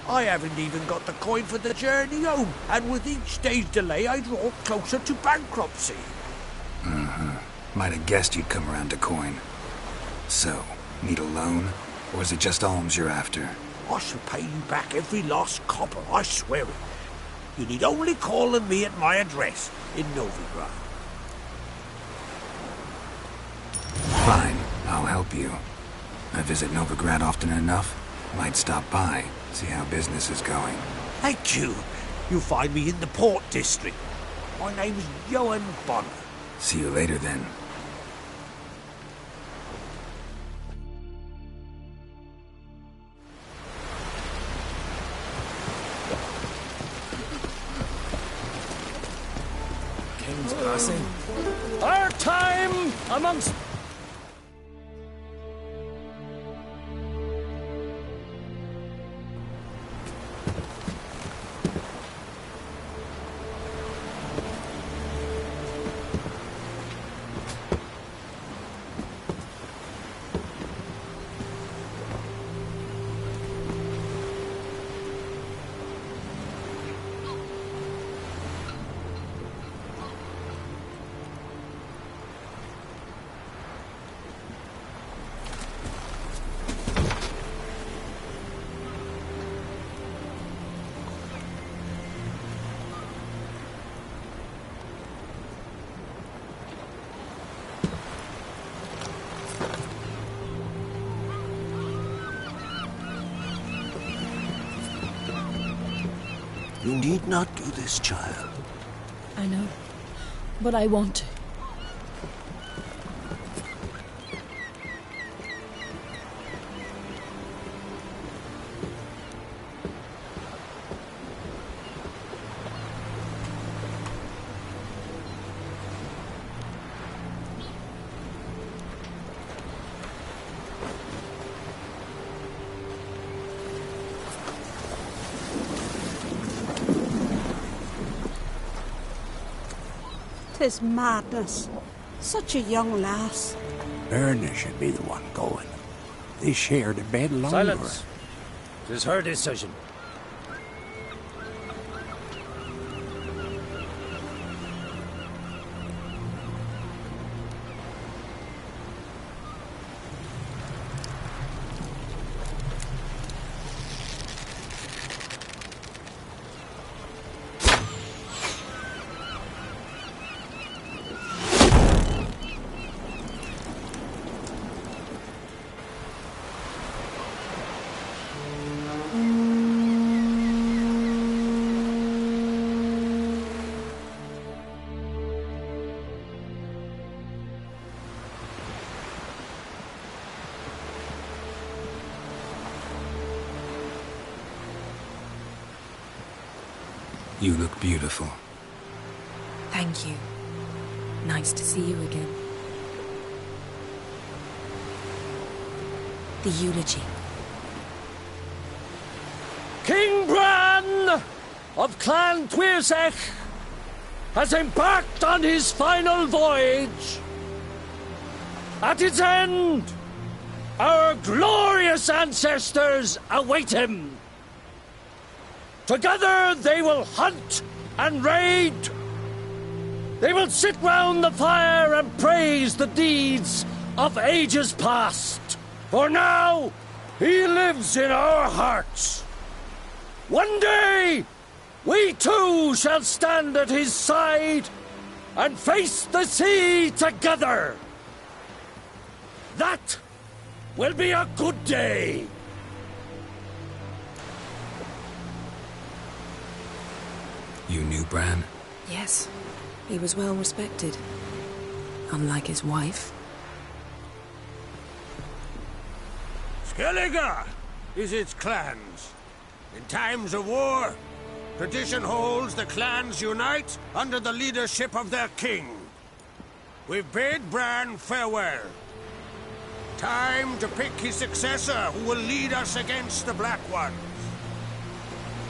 I haven't even got the coin for the journey home, and with each day's delay I draw closer to bankruptcy. Might have guessed you'd come around to coin. So, need a loan? Or is it just alms you're after? I shall pay you back every last copper, I swear it. You need only call on me at my address in Novigrad. Fine, I'll help you. I visit Novigrad often enough. Might stop by, see how business is going. Thank you. You'll find me in the Port District. My name's Johan Bonner. See you later then. King's Crossing. Our time amongst... You need not do this, child. I know, but I want to. Tis madness. Such a young lass. Erna should be the one going. They shared a bed longer. Silence! 'Tis her decision. You look beautiful. Thank you. Nice to see you again. The eulogy. King Bran of Clan Tuirsech has embarked on his final voyage. At its end, our glorious ancestors await him. Together they will hunt and raid. They will sit round the fire and praise the deeds of ages past. For now, he lives in our hearts. One day, we too shall stand at his side and face the sea together. That will be a good day. You knew Bran? Yes, he was well respected. Unlike his wife. Skellige is its clans. In times of war, tradition holds the clans unite under the leadership of their king. We've bid Bran farewell. Time to pick his successor who will lead us against the Black Ones.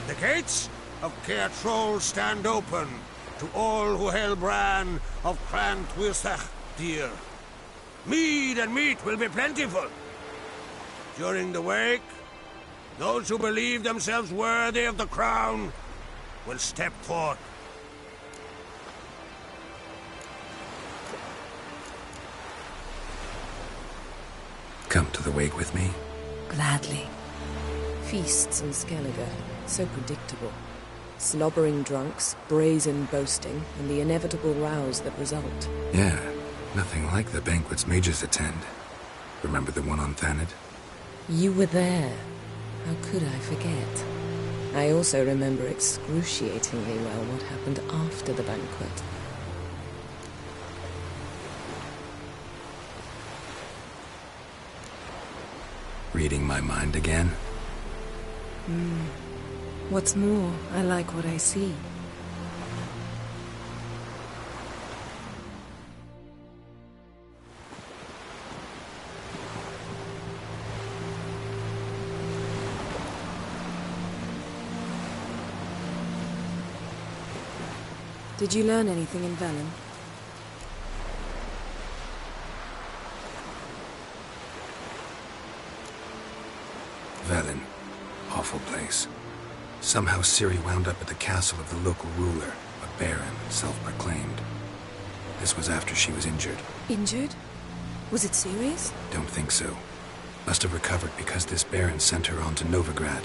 The gates of Caer Troll stand open to all who held Bran of Clan Tuirsech dear. Mead and meat will be plentiful. During the wake, those who believe themselves worthy of the crown will step forth. Come to the wake with me? Gladly. Feasts in Skellige, so predictable. Slobbering drunks, brazen boasting, and the inevitable rows that result. Yeah, nothing like the banquets mages attend. Remember the one on Thanedd? You were there. How could I forget? I also remember excruciatingly well what happened after the banquet. Reading my mind again? What's more, I like what I see. Did you learn anything in Velen? Velen. Awful place. Somehow Ciri wound up at the castle of the local ruler, a baron, self-proclaimed. This was after she was injured. Injured? Was it serious? Don't think so. Must have recovered because this baron sent her on to Novigrad.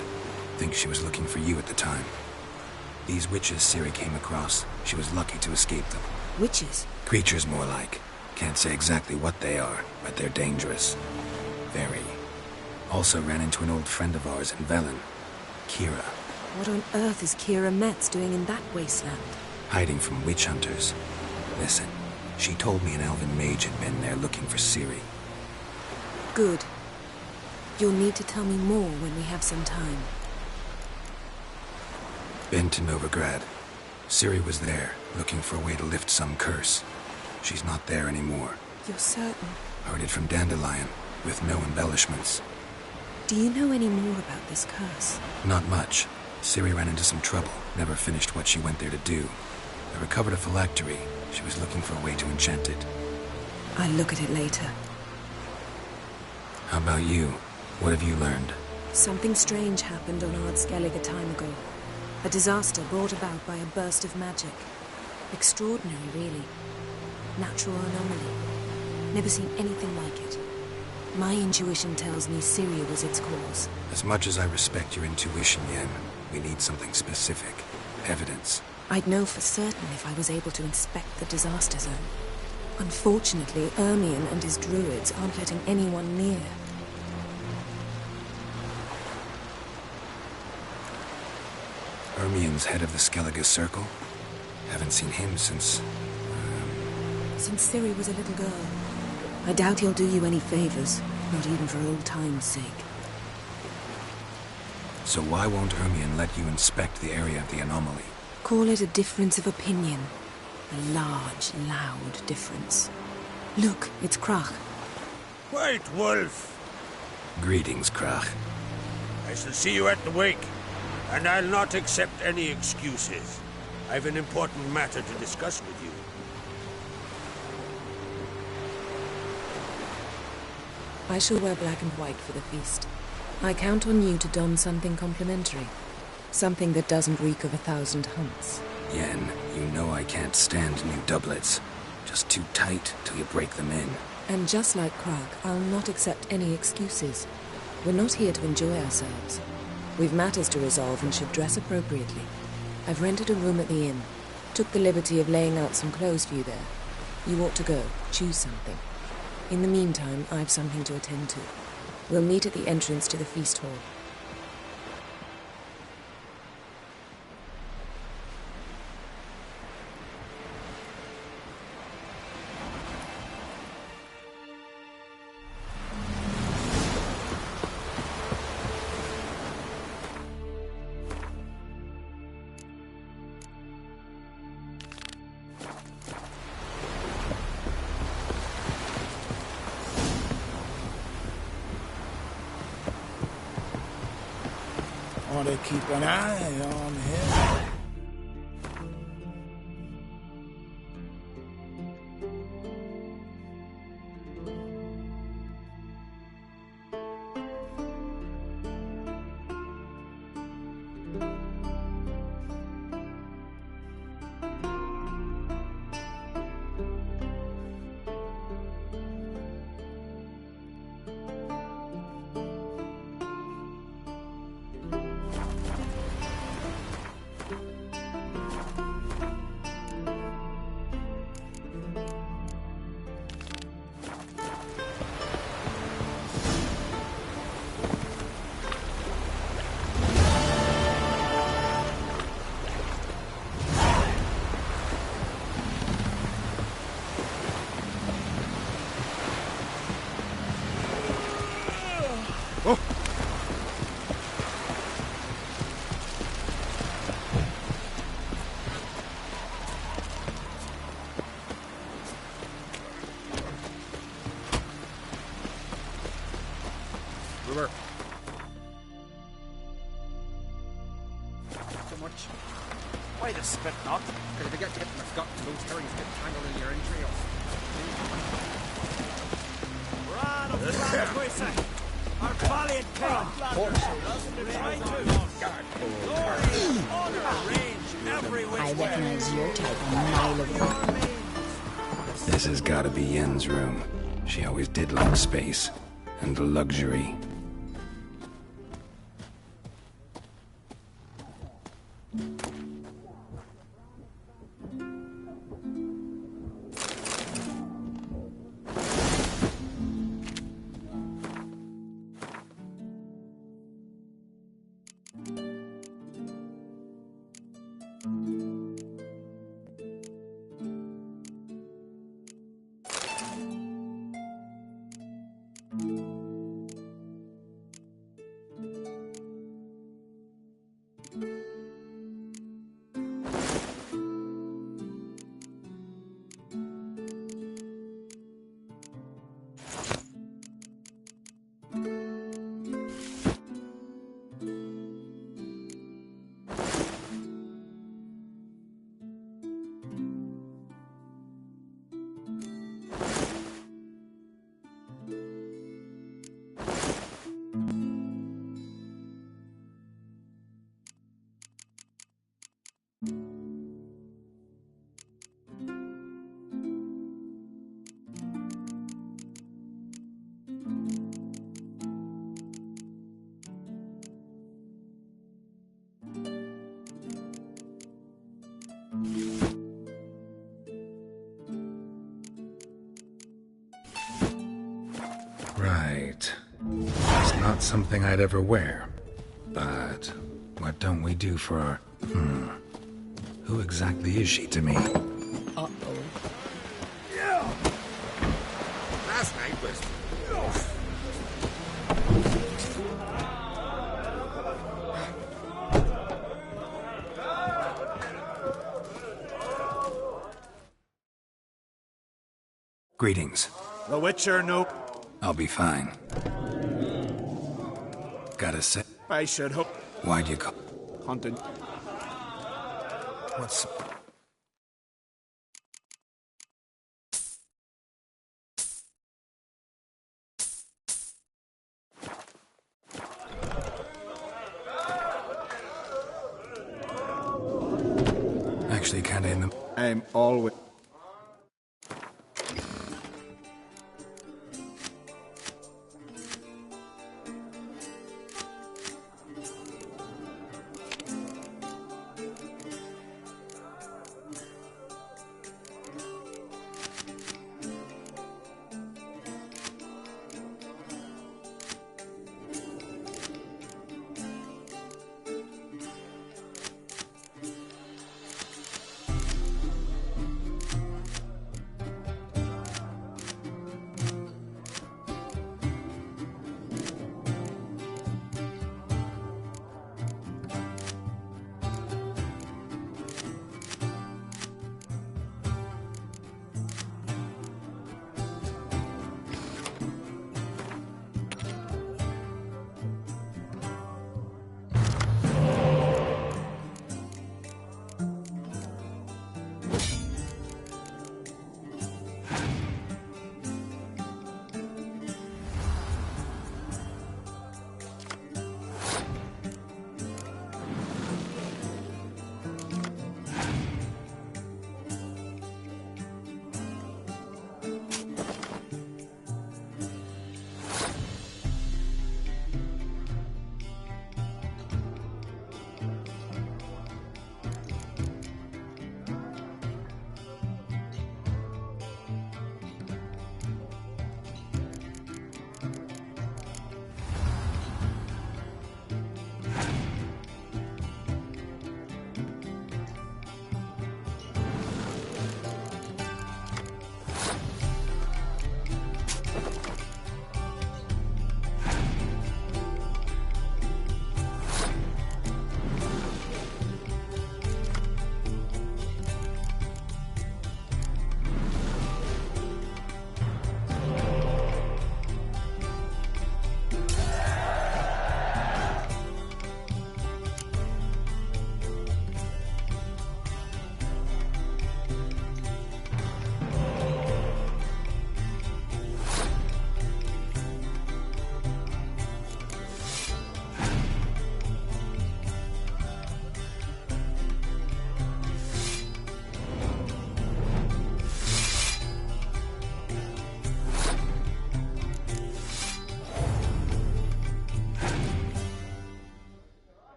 Think she was looking for you at the time. These witches Ciri came across, she was lucky to escape them. Witches? Creatures more like. Can't say exactly what they are, but they're dangerous. Very. Also ran into an old friend of ours in Velen, Kira. What on earth is Kira Metz doing in that wasteland? Hiding from witch hunters. Listen, she told me an elven mage had been there looking for Ciri. Good. You'll need to tell me more when we have some time. Been to Novigrad. Ciri was there, looking for a way to lift some curse. She's not there anymore. You're certain? Heard it from Dandelion, with no embellishments. Do you know any more about this curse? Not much. Ciri ran into some trouble, never finished what she went there to do. I recovered a phylactery. She was looking for a way to enchant it. I'll look at it later. How about you? What have you learned? Something strange happened on Ard Skellig a time ago. A disaster brought about by a burst of magic. Extraordinary, really. Natural anomaly. Never seen anything like it. My intuition tells me Ciri was its cause. As much as I respect your intuition, Yen, we need something specific. Evidence. I'd know for certain if I was able to inspect the disaster zone. Unfortunately, Ermion and his druids aren't letting anyone near. Ermion's head of the Skellige Circle? Haven't seen him since... Since Ciri was a little girl. I doubt he'll do you any favors, not even for old time's sake. So why won't Ermion let you inspect the area of the anomaly? Call it a difference of opinion. A large, loud difference. Look, it's Crach. White Wolf! Greetings, Crach. I shall see you at the wake, and I'll not accept any excuses. I've an important matter to discuss with you. I shall wear black and white for the feast. I count on you to don something complimentary. Something that doesn't reek of 1,000 hunts. Yen, you know I can't stand new doublets. Just too tight till you break them in. And just like Crach, I'll not accept any excuses. We're not here to enjoy ourselves. We've matters to resolve and should dress appropriately. I've rented a room at the inn. Took the liberty of laying out some clothes for you there. You ought to go. Choose something. In the meantime, I've something to attend to. We'll meet at the entrance to the feast hall. Want to keep an eye on him. Why the spit not? Because if you get hit in the gut, those herrings get tangled in your entrails. Run up the quick. Our valiant king. Trying to. Glory, honor, range, every which way. I recognize your type a mile away. This has got to be Yen's room. She always did like space and luxury. not something I'd ever wear. But what don't we do for our... Who exactly is she to me? Uh-oh. Yeah. Last night was... Greetings. The Witcher, no. I'll be fine. Gotta say... I should hope. Why'd you call... Hunted. What's... Actually, kinda in the... I'm always...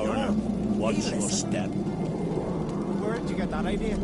foreigner. Watch your step. Where'd you get that idea?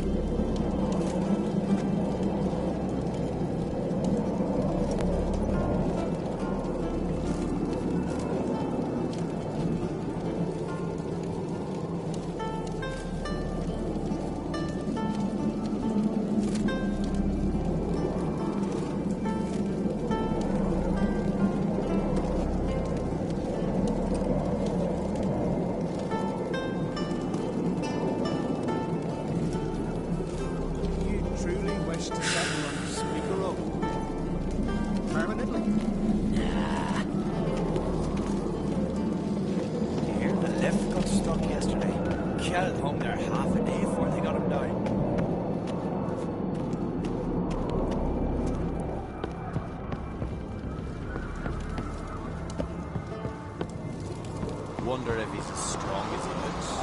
Wonder if he's as strong as he looks.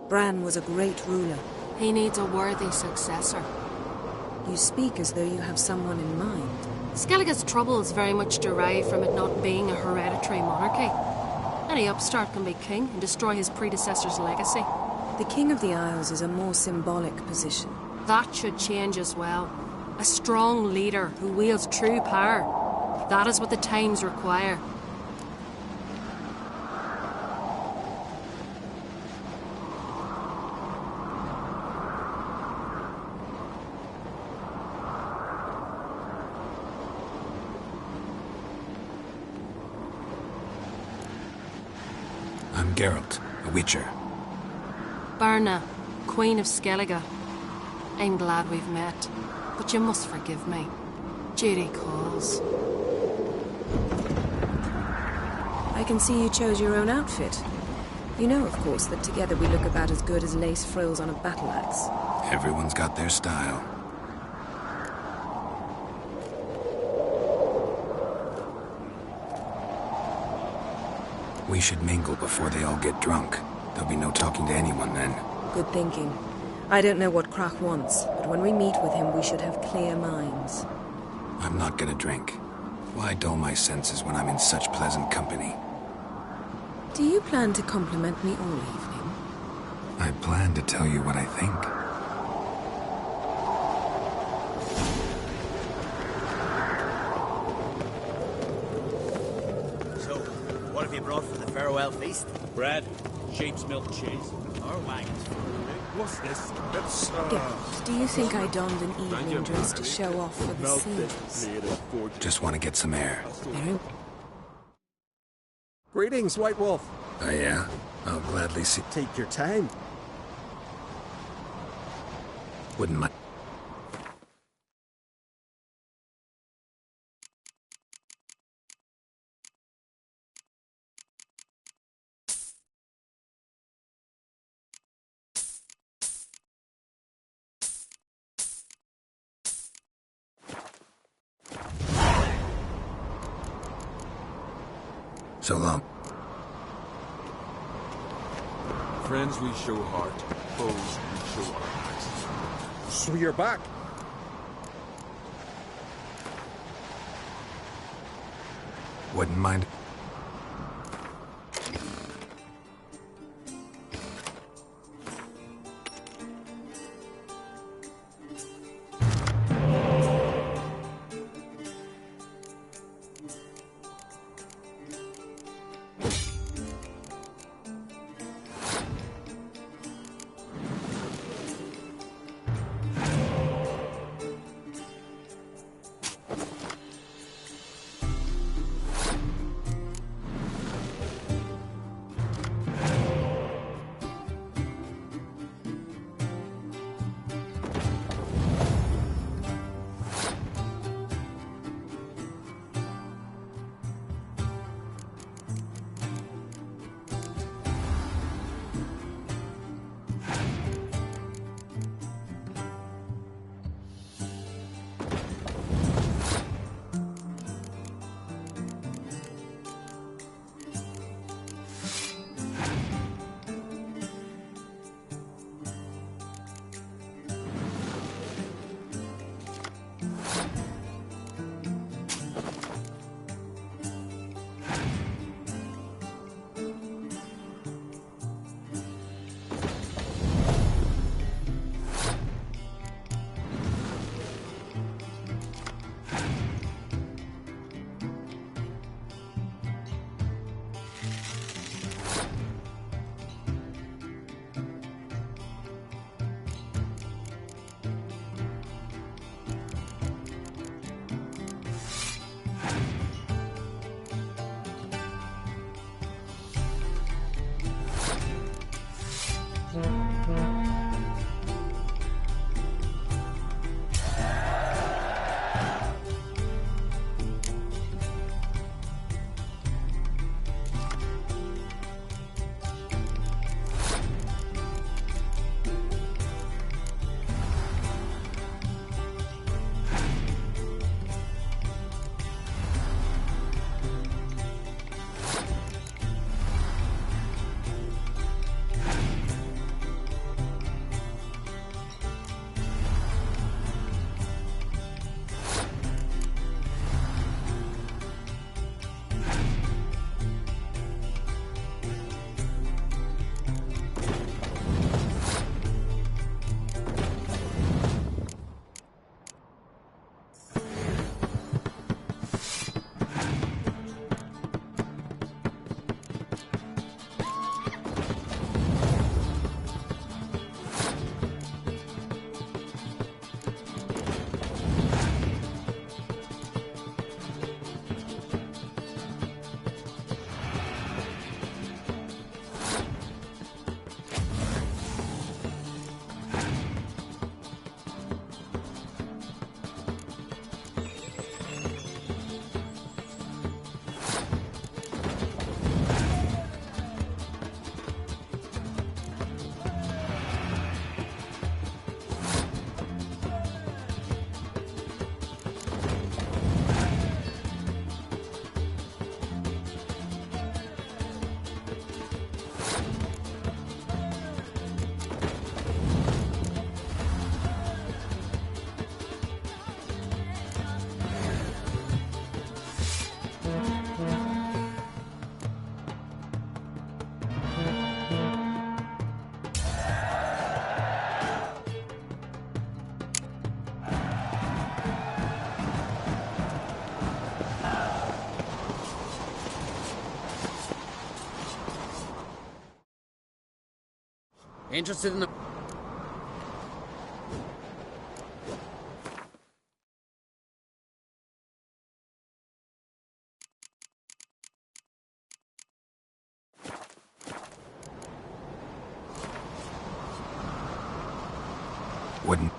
Bran was a great ruler. He needs a worthy successor. You speak as though you have someone in mind. Skellige's troubles very much derive from it not being a hereditary monarchy. Any upstart can be king and destroy his predecessor's legacy. The King of the Isles is a more symbolic position. That should change as well. A strong leader who wields true power. That is what the times require. I'm Geralt, a Witcher. Birna, Queen of Skellige. I'm glad we've met, but you must forgive me. Duty calls. I can see you chose your own outfit. You know, of course, that together we look about as good as lace frills on a battle axe. Everyone's got their style. We should mingle before they all get drunk. There'll be no talking to anyone then. Good thinking. I don't know what Crach wants, but when we meet with him, we should have clear minds. I'm not gonna drink. Why dull my senses when I'm in such pleasant company? Do you plan to compliment me all evening? I plan to tell you what I think. So, what have you brought for the farewell feast? Bread, sheep's milk cheese, or wagons. What's this? It's, Geralt, do you think I donned an evening dress to show off for the scene? Just want to get some air. Greetings, White Wolf. Oh yeah? I'll gladly see. Take your time. Wouldn't mind. So long. Friends we show heart, foes we show our hearts. So you're back. Wouldn't mind. Interested in the... Wouldn't.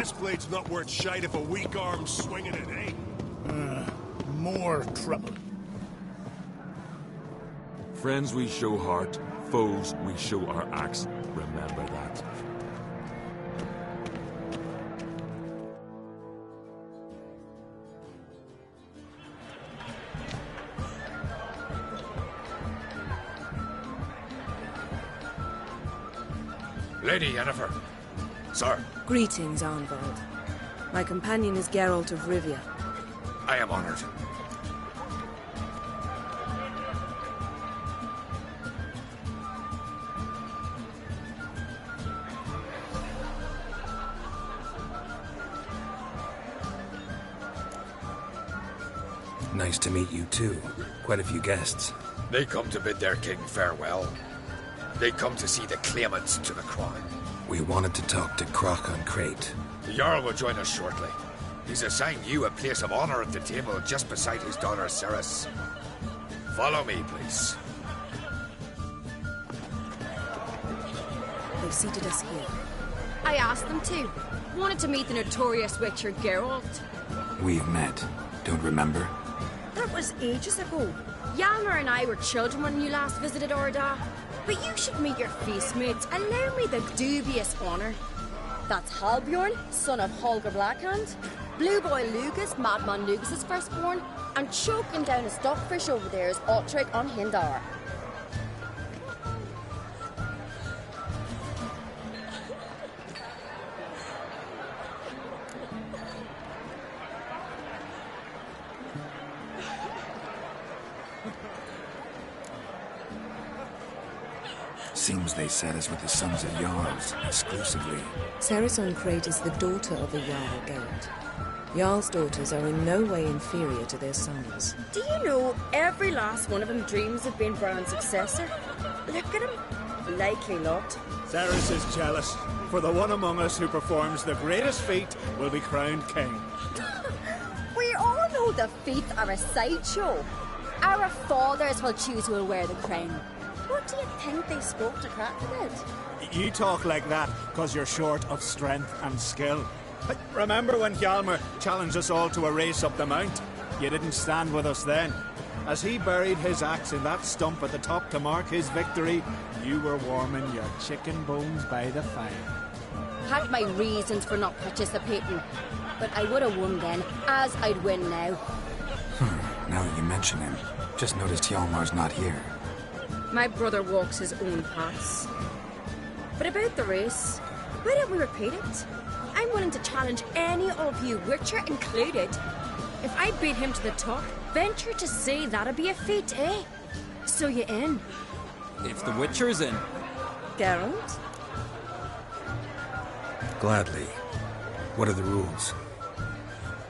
breastplate's not worth shite if a weak arm's swinging it, eh? More trouble. Friends we show heart, foes we show our axe. Remember that. Lady Yennefer. Sir. Greetings, Arnvald. My companion is Geralt of Rivia. I am honored. Nice to meet you, too. Quite a few guests. They come to bid their king farewell. They come to see the claimants to the crown. We wanted to talk to Croc on Crate. The Jarl will join us shortly. He's assigned you a place of honor at the table just beside his daughter Cerys. Follow me, please. They've seated us here. I asked them to. Wanted to meet the notorious witcher Geralt. We've met. Don't remember? That was ages ago. Hjalmar and I were children when you last visited Orda. But you should meet your feast mates. Allow me the dubious honor. That's Halbjorn, son of Holger Blackhand. Blue Boy Lugus, Madman Lugus' firstborn. And choking down a stockfish over there is Otrek on Hindar. Seems they set us with the sons of Jarls, exclusively. Cerys on Crate is the daughter of a Jarl Geralt. Jarl's daughters are in no way inferior to their sons. Do you know every last one of them dreams of being Bran's successor? Look at him. Likely lot. Cerys is jealous, for the one among us who performs the greatest feat will be crowned king. We all know the feats are a sideshow. Our fathers will choose who will wear the crown. What do you think they spoke to Crack about? You talk like that because you're short of strength and skill. But remember when Hjalmar challenged us all to a race up the mount? You didn't stand with us then. As he buried his axe in that stump at the top to mark his victory, you were warming your chicken bones by the fire. Had my reasons for not participating, but I would have won then, as I'd win now. Now that you mention him, just noticed Hjalmar's not here. My brother walks his own paths. But about the race, why don't we repeat it? I'm willing to challenge any of you, Witcher included. If I beat him to the top, venture to say that'd be a feat, eh? So you in? If the Witcher's in. Geralt? Gladly. What are the rules?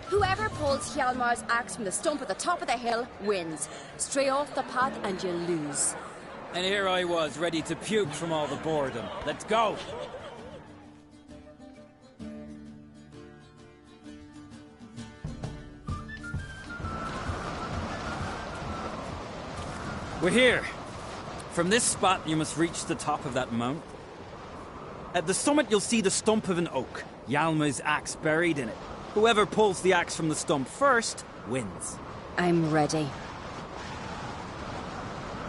Whoever pulls Hjalmar's axe from the stump at the top of the hill wins. Stray off the path and you lose. And here I was, ready to puke from all the boredom. Let's go! We're here. From this spot, you must reach the top of that mount. At the summit, you'll see the stump of an oak. Hjalmar's axe buried in it. Whoever pulls the axe from the stump first, wins. I'm ready.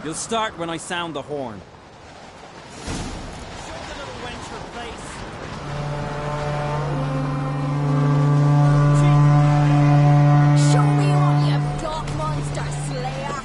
You'll start when I sound the horn. Show me what you've got, monster slayer!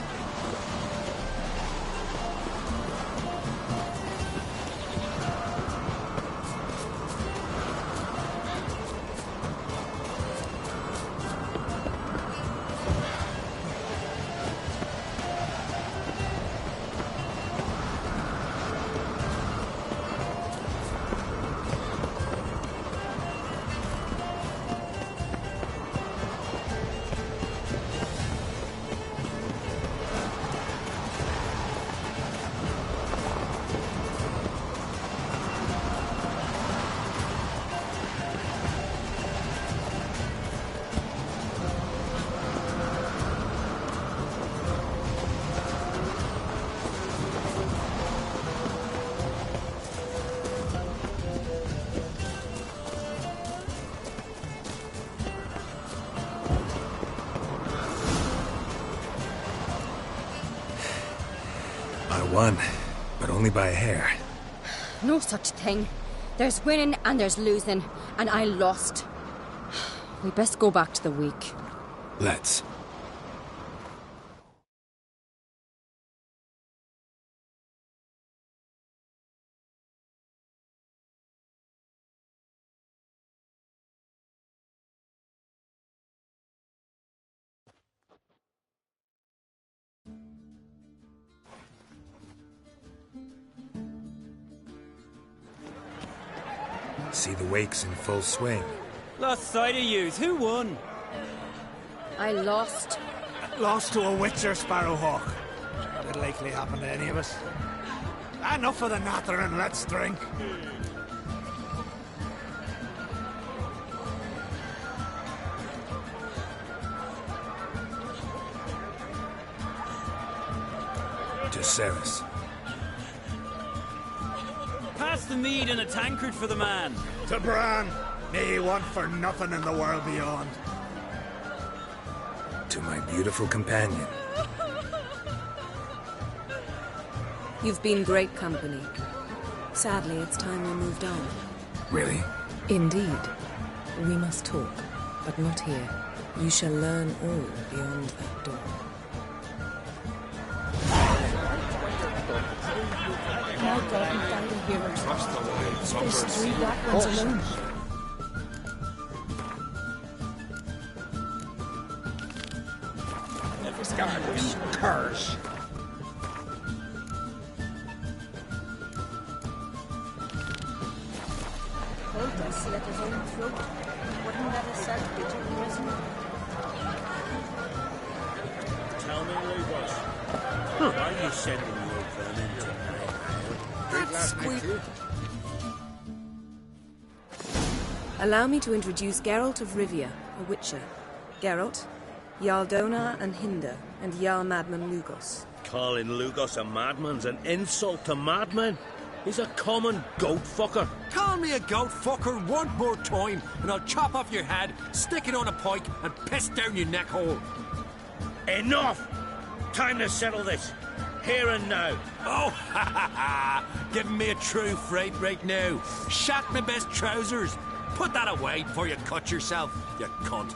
won, but only by a hair. No such thing. There's winning and there's losing, and I lost. We best go back to the week. Let's. See the wakes in full swing. Lost sight of yous. Who won? I lost. Lost to a Witcher, Sparrowhawk. That'd likely happen to any of us. Enough of the nattering, let's drink. To Cerys. Pass the mead in a tankard for the man. To Bran. May he want for nothing in the world beyond. To my beautiful companion. You've been great company. Sadly, it's time we moved on. Really? Indeed. We must talk, but not here. You shall learn all beyond that door. My God, we died a hero. There's 3 black ones alone. Scarlet curse. Proteus slit his own throat. Wouldn't let his self be taken prisoner. Tell me, Lucas. Why are you sending your vermin to me? That's sweet. Allow me to introduce Geralt of Rivia, a Witcher. Geralt, Jarl Donar and Hinder, and Jarl Madman Lugos. Calling Lugos a madman's an insult to madmen. He's a common goat fucker. Call me a goat fucker one more time, and I'll chop off your head, stick it on a pike, and piss down your neck hole. Enough! Time to settle this. Here and now. Oh, ha ha ha! Giving me a true fright right now. Shat my best trousers. Put that away before you cut yourself, you cunt.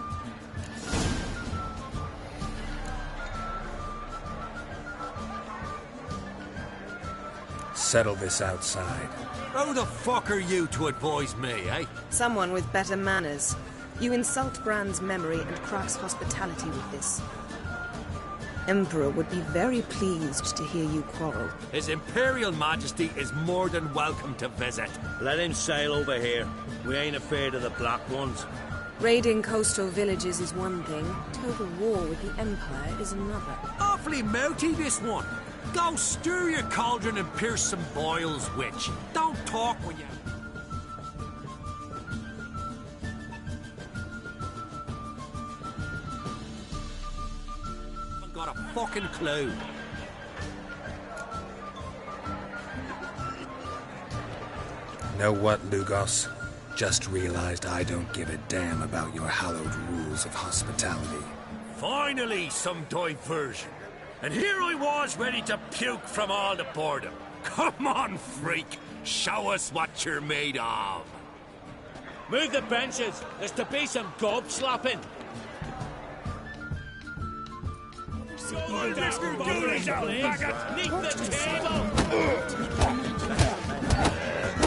Settle this outside. Who the fuck are you to advise me, eh? Someone with better manners. You insult Bran's memory and Crach's hospitality with this. Emperor would be very pleased to hear you quarrel. His Imperial Majesty is more than welcome to visit. Let him sail over here. We ain't afraid of the Black Ones. Raiding coastal villages is one thing. Total war with the Empire is another. Awfully mouty, this one. Go stir your cauldron and pierce some boils, witch. Don't talk when you... haven't got a fucking clue. Know what, Lugos? Just realized I don't give a damn about your hallowed rules of hospitality. Finally, some diversion. And here I was ready to puke from all the boredom. Come on, freak. Show us what you're made of. Move the benches. There's to be some gob slapping.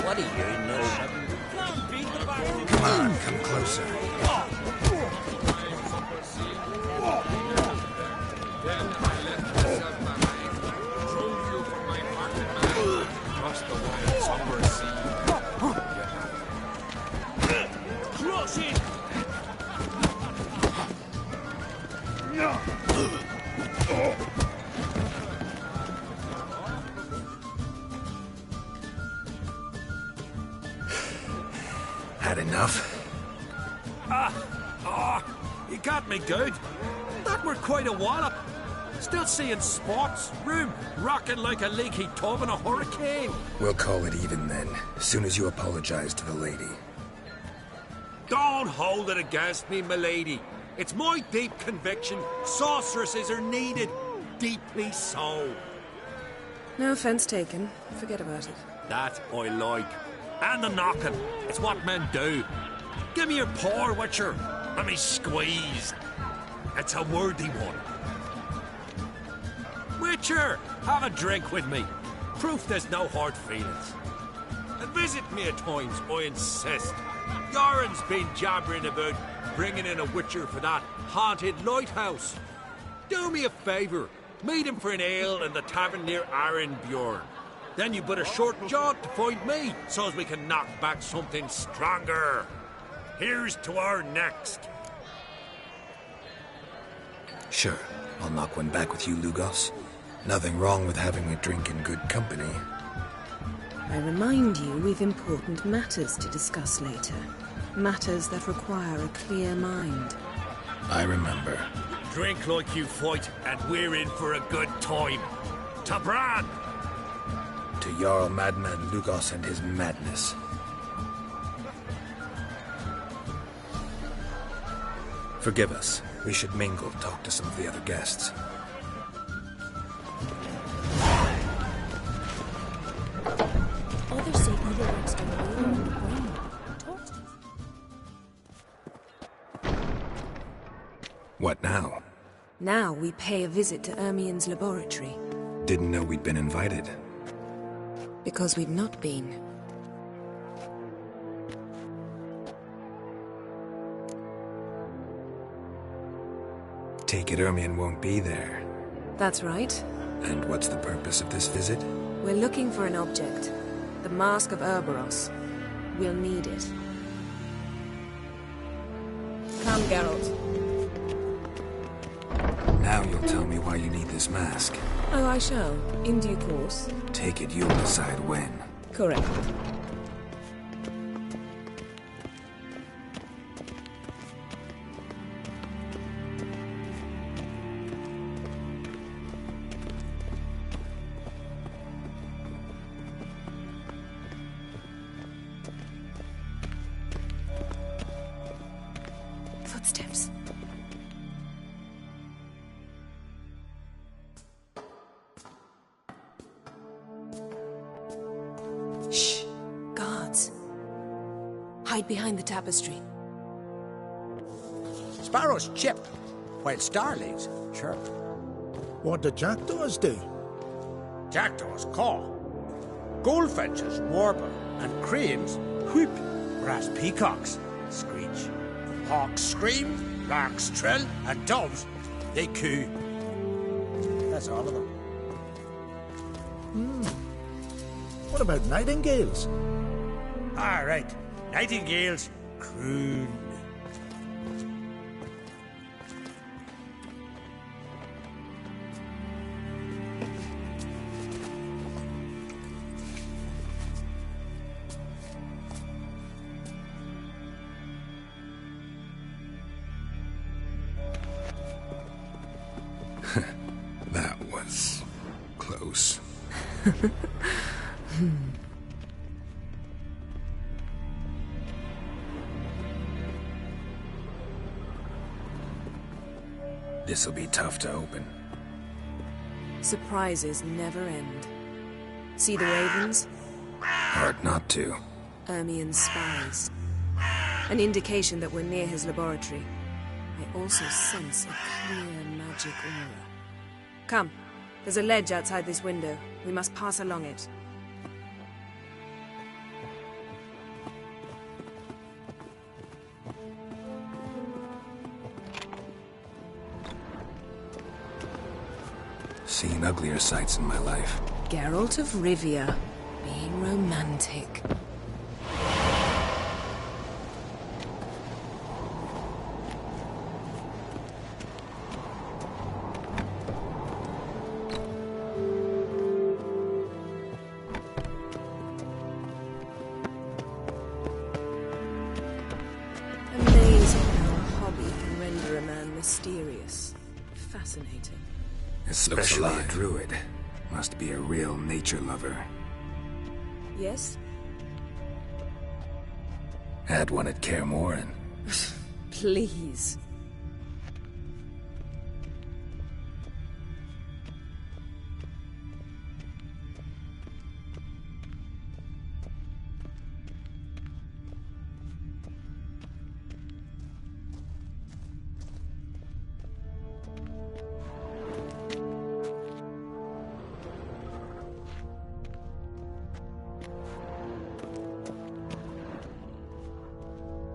What do you know? Come on, come closer. Crush it! Had enough? You got me good. That were quite a wallop. Still seeing spots, room rocking like a leaky tub in a hurricane. We'll call it even then, as soon as you apologize to the lady. Don't hold it against me, milady. It's my deep conviction sorceresses are needed. Deeply so. No offense taken. Forget about it. That I like. And the knocking. It's what men do. Give me your paw, Witcher. Let me squeeze. It's a worthy one. Witcher, have a drink with me. Proof there's no hard feelings. And visit me at times, I insist. Yoren's been jabbering about bringing in a Witcher for that haunted lighthouse. Do me a favour. Meet him for an ale in the tavern near Arenbjorn. Then you but a short jaunt to find me, so as we can knock back something stronger. Here's to our next. Sure, I'll knock one back with you, Lugos. Nothing wrong with having a drink in good company. I remind you we've important matters to discuss later. Matters that require a clear mind. I remember. Drink like you fight, and we're in for a good time. To Bran! To Jarl Madman Lugos and his madness. Forgive us. We should mingle, talk to some of the other guests. Others say evil works are later in the brain. Talk to them. What now? Now we pay a visit to Ermien's laboratory. Didn't know we'd been invited. Because we've not been. Take it Ermien won't be there. That's right. And what's the purpose of this visit? We're looking for an object. The Mask of Ouroboros. We'll need it. Come, Geralt. Now you'll tell me why you need this mask. Oh, I shall. In due course. Take it you'll decide when. Correct. Footsteps. Shh. Guards. Hide behind the tapestry. Sparrows chip, while starlings chirp. What do jackdaws do? Jackdaws caw. Goldfinches warble, and cranes whoop, whereas peacocks screech. Hawks scream, larks trill, and doves, they coo. That's all of them. What about nightingales? All right, nightingales croon. That was close. This'll be tough to open. Surprises never end. See the ravens? Hard not to. Ermien's spies. An indication that we're near his laboratory. I also sense a clear magic aura. Come. There's a ledge outside this window. We must pass along it. Seen uglier sights in my life. Geralt of Rivia. Being romantic. Amazing how a hobby can render a man mysterious. Fascinating. Especially a druid. Must be a real nature lover. Yes? Had one at Kaer Morhen. Please.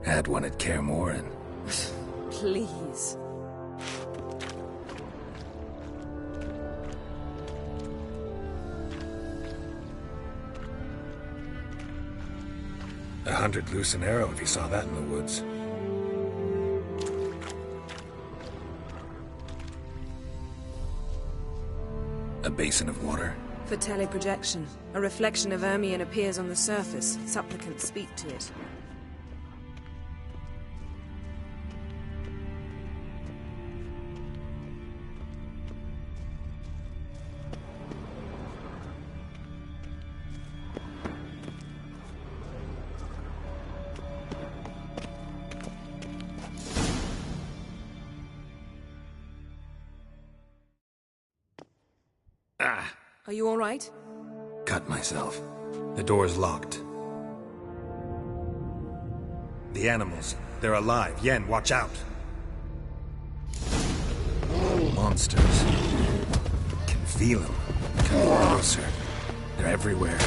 Had one at Kaer Morhen. Please. $100 loose an arrow if you saw that in the woods. A basin of water. For teleprojection. A reflection of Ermion appears on the surface. Supplicants speak to it. Are you all right? Cut myself. The door's locked. The animals. They're alive. Yen, watch out. Monsters. Can feel them. Come closer. They're everywhere.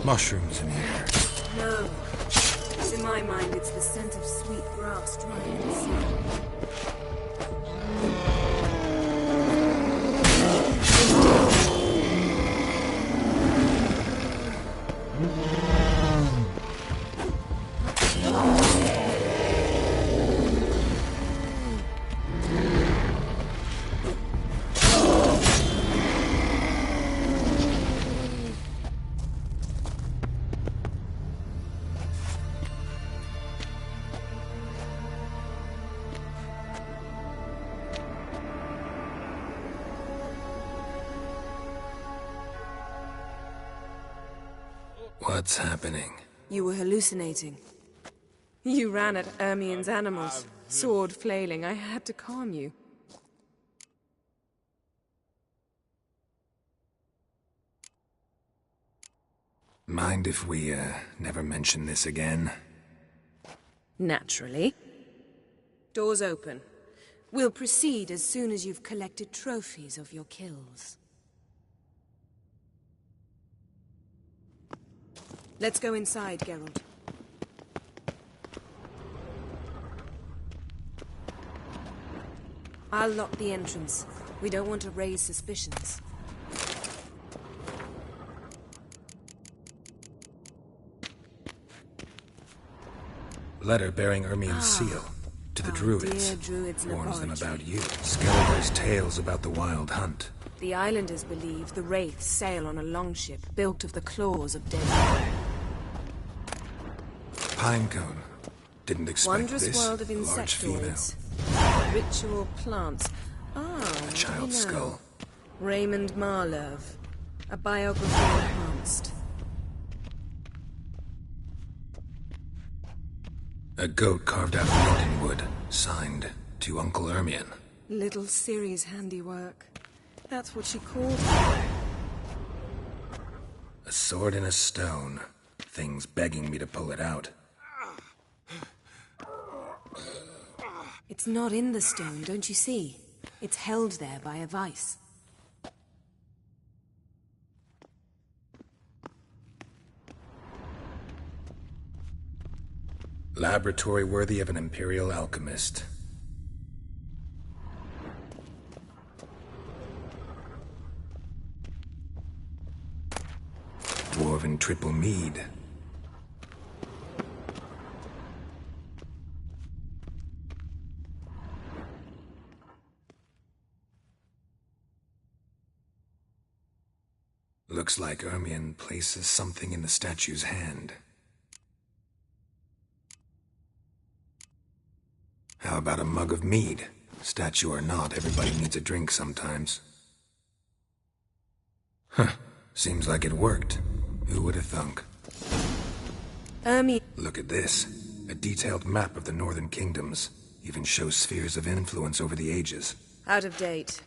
Mushrooms in here. No. In my mind, it's the scent of sweet grass drying in the sun. What's happening? You were hallucinating. You ran at Ermion's animals, sword flailing. I had to calm you. Mind if we, never mention this again? Naturally. Doors open. We'll proceed as soon as you've collected trophies of your kills. Let's go inside, Geralt. I'll lock the entrance. We don't want to raise suspicions. Letter bearing Ermion's seal to the druids. Dear druids' Warns them laboratory. about you. Skellige's tales about the wild hunt. The islanders believe the wraiths sail on a longship built of the claws of dead. Pinecone. Didn't expect Wondrous this. world of Large female. insectoids. Ritual plants. A child's skull. Raymond Marlove. A biography enhanced. A goat carved out of lindenwood. Signed to Uncle Ermion. Little Ciri's handiwork. That's what she called it. A sword in a stone. Thing's begging me to pull it out. It's not in the stone, don't you see? It's held there by a vice. Laboratory worthy of an imperial alchemist. Dwarven triple mead. Looks like Ermion places something in the statue's hand. How about a mug of mead? Statue or not, everybody needs a drink sometimes. Huh. Seems like it worked. Who would have thunk? Ermion. Look at this. A detailed map of the Northern Kingdoms. Even shows spheres of influence over the ages. Out of date.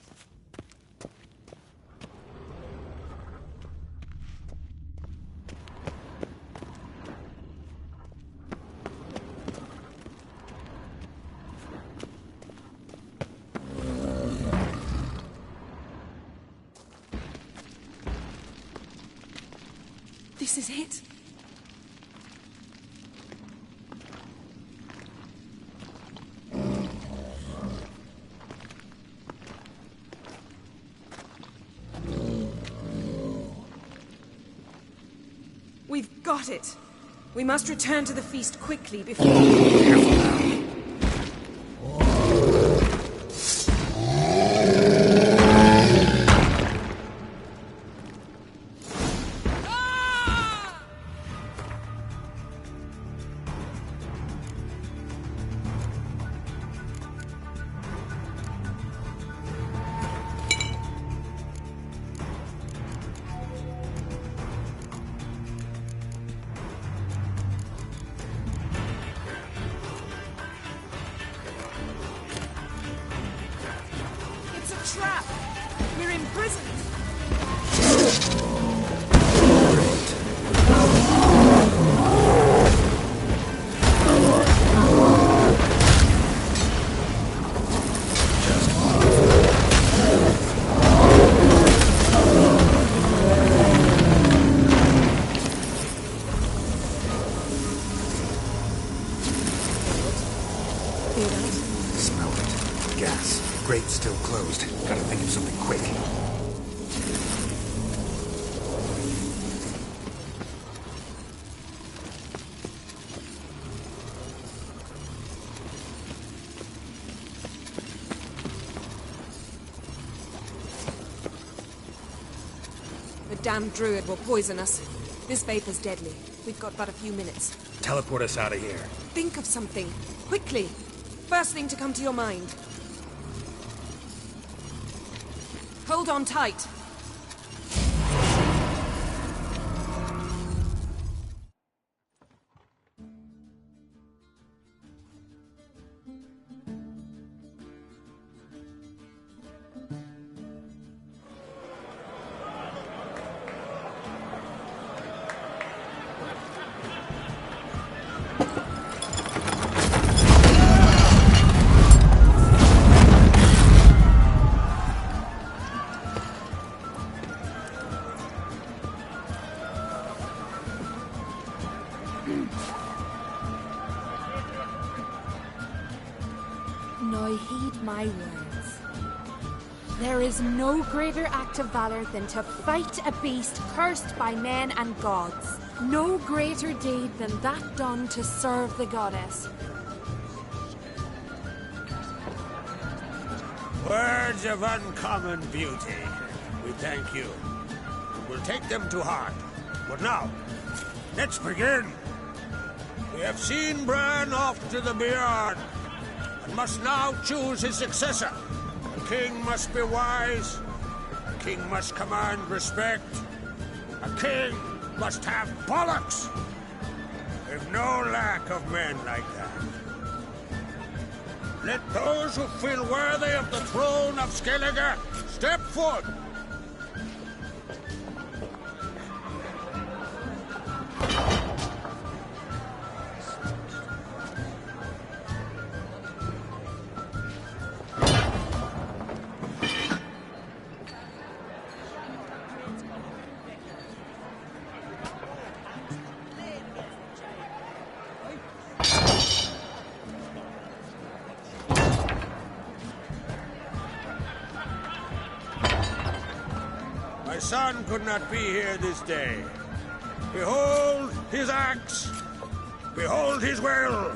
This is it. We've got it. We must return to the feast quickly before... Careful now. Trap! We're imprisoned! Smell it. Gas. Grate still closed. Gotta think of something quick. The damned druid will poison us. This vapor's deadly. We've got but a few minutes. Teleport us out of here. Think of something. Quickly. First thing to come to your mind. Hold on tight. Now heed my words. There is no greater act of valor than to fight a beast cursed by men and gods. No greater deed than that done to serve the goddess. Words of uncommon beauty. We thank you. We'll take them to heart. But now, let's begin. We have seen Bran off to the Beyond, and must now choose his successor. A king must be wise. A king must command respect. A king must have bollocks. We've no lack of men like that. Let those who feel worthy of the throne of Skellige step forth. My son could not be here this day. Behold his axe. Behold his will.